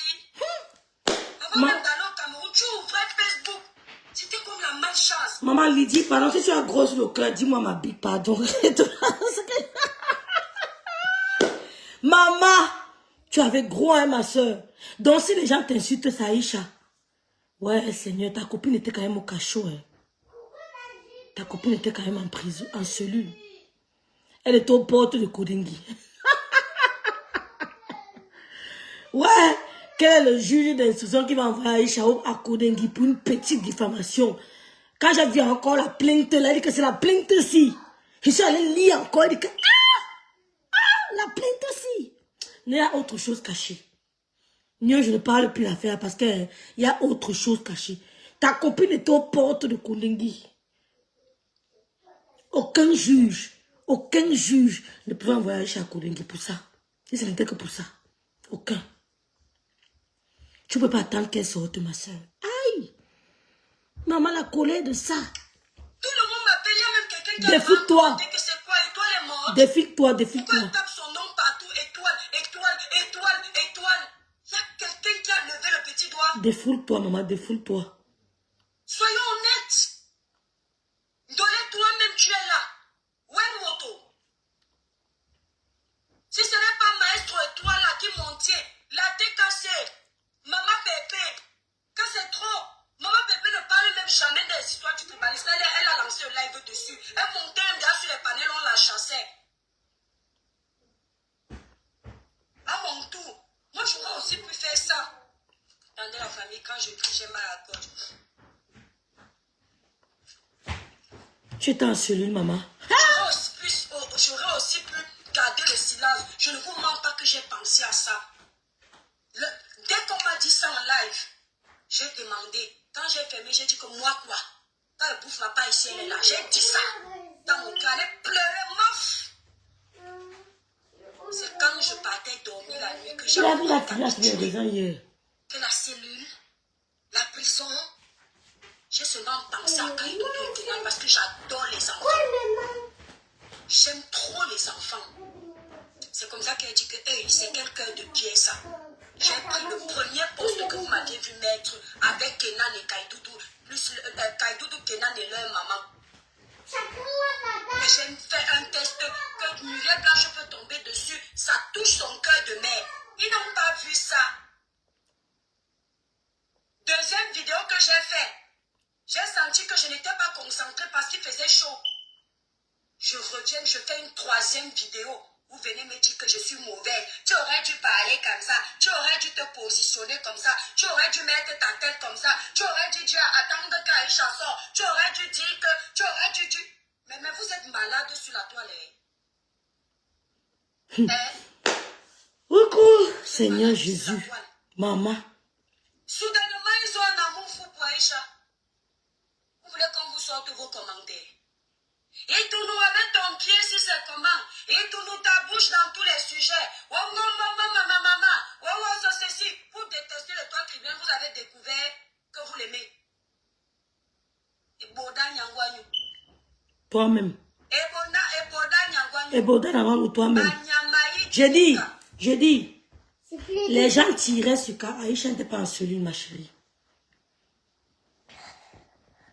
avant même d'aller au Cameroun, tu ouvrais Facebook. C'était comme la malchance. Maman Lydie, pardon, si tu as grosse le cœur, dis-moi ma bille, pardon. Maman, tu avais gros, hein, ma soeur. Donc, si les gens t'insultent, Saïcha. Ouais, Seigneur, ta copine était quand même au cachot. Hein. Ta copine était quand même en prison, en cellule. Elle était aux portes de Kodingi. Ouais, quel est le juge d'instruction qui va envoyer Aïcha à Kodingi pour une petite diffamation? Quand j'ai vu encore la plainte, elle a dit que c'est la plainte aussi. Je suis allée lire encore, elle dit que la plainte aussi. Il y a autre chose cachée. Mieux, je ne parle plus l'affaire parce qu'il y a autre chose cachée. Ta copine était aux portes de Kodingi. Aucun juge ne pouvait envoyer Aïcha à Kodingi pour ça. Si ce n'était que pour ça. Aucun. Tu ne peux pas attendre qu'elle sorte, ma soeur. Aïe! Maman la colère de ça. Tout le monde m'appelle, il y a même quelqu'un qui a Défile-toi. que c'est quoi, Étoile est morte. Défile-toi, Pourquoi défile-toi. elle tape son nom partout, Étoile, Étoile, Étoile, Étoile. Il y a quelqu'un qui a levé le petit doigt. Défoule-toi, maman, défoule-toi. Soyons honnêtes. Donnez toi-même, tu es là. Où est moto? Si ce n'est pas maestro Étoile là qui montait, la tête cassée, maman Pépé, que c'est trop. Maman Pépé ne parle même jamais des histoires du tribalisme. Elle a lancé un live dessus. Elle montait un gars sur les panels, on la chassait. À mon tour, moi j'aurais aussi pu faire ça. Dans la famille, quand je crie, j'ai mal à la gorge. Tu étais en cellule, maman. J'aurais aussi pu garder le silence. Je ne vous mens pas que j'ai pensé à ça. Dès qu'on m'a dit ça en live, j'ai demandé. Quand j'ai fermé, j'ai dit que moi quoi? Quand le bouffe m'a pas ici, elle est là. J'ai dit ça. Dans mon cœur, elle pleurait, mof. C'est quand je partais dormir la nuit que j'ai vu la fille hier. que la cellule, la prison, j'ai seulement pensé à Kaido et Kenan parce que j'adore les enfants. J'aime trop les enfants. C'est comme ça qu'elle dit que hey, c'est quelqu'un de bien ça. J'ai pris le premier poste que vous m'aviez vu mettre avec Kenan et Kaidoudou, plus Kaidoudou, Kenan et leur maman. Et j'ai fait un test que Muriel Blanche peut tomber dessus, ça touche son cœur de mère. Ils n'ont pas vu ça. Deuxième vidéo que j'ai fait, j'ai senti que je n'étais pas concentrée parce qu'il faisait chaud. Je reviens, je fais une troisième vidéo. Vous venez me dire que je suis mauvaise. Tu aurais dû parler comme ça. Tu aurais dû te positionner comme ça. Tu aurais dû mettre ta tête comme ça. Tu aurais dû dire attendre qu'Aïcha sort. Tu aurais dû dire que... Tu aurais dû dire... Mais vous êtes malade sur la toile. Hein? Coucou, Seigneur Jésus. Maman. Soudainement, ils ont un amour fou pour Aïcha. Vous voulez qu'on vous sorte vos commentaires? Et tout nous avec ton pied si c'est comment. Et tout nous ta bouche dans tous les sujets. Oh maman. Oh ça ceci. Vous détestez le toit tribun, vous avez découvert que vous l'aimez. Et Boda Nyangwanyu. Toi-même. Et Boda Nyangwanyu. Et Boda Nyangwanyu, toi-même. J'ai dit. Les gens tiraient sur car Aïcha n'était pas en cellule, ma chérie.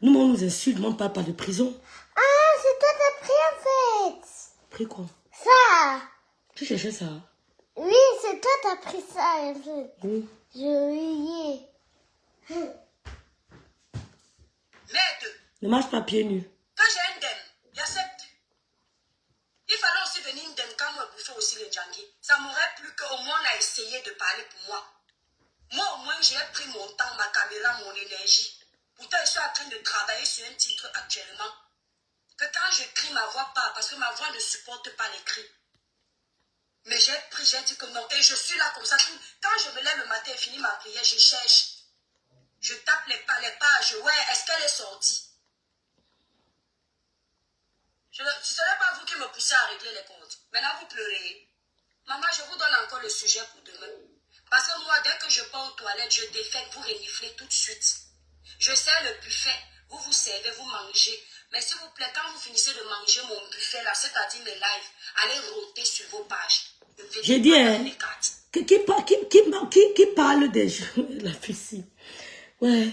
Nous, on nous insulte, on ne parle pas de prison. Ah, c'est toi t'as pris en fait. Pris quoi? Ça. Tu cherchais ça? Oui, c'est toi t'as pris ça en fait. Oui. Je riais. Merde. Ne marche pas pieds nus. Quand j'ai un dème, j'accepte. Il fallait aussi venir une dème quand moi bouffer aussi le djangui. Ça m'aurait plu qu'au moins on a essayé de parler pour moi. Moi au moins j'ai pris mon temps, ma caméra, mon énergie. Pourtant je suis en train de travailler sur un titre actuellement. Que quand j'écris, ma voix part parce que ma voix ne supporte pas l'écrit. Mais j'ai dit que non. Et je suis là comme ça. Quand je me lève le matin et finis ma prière, je cherche. Je tape les pages. Ouais, est-ce qu'elle est sortie? Ce ne serait pas vous qui me poussez à régler les comptes. Maintenant, vous pleurez. Maman, je vous donne encore le sujet pour demain. Parce que moi, dès que je pars aux toilettes, je défecte, vous reniflez tout de suite. Je sers le buffet, vous vous servez, vous mangez. Mais s'il vous plaît, quand vous finissez de manger mon buffet, là, c'est-à-dire mes lives, allez rôter sur vos pages. J'ai dit, hein, qui parle des gens, la fille. Ouais.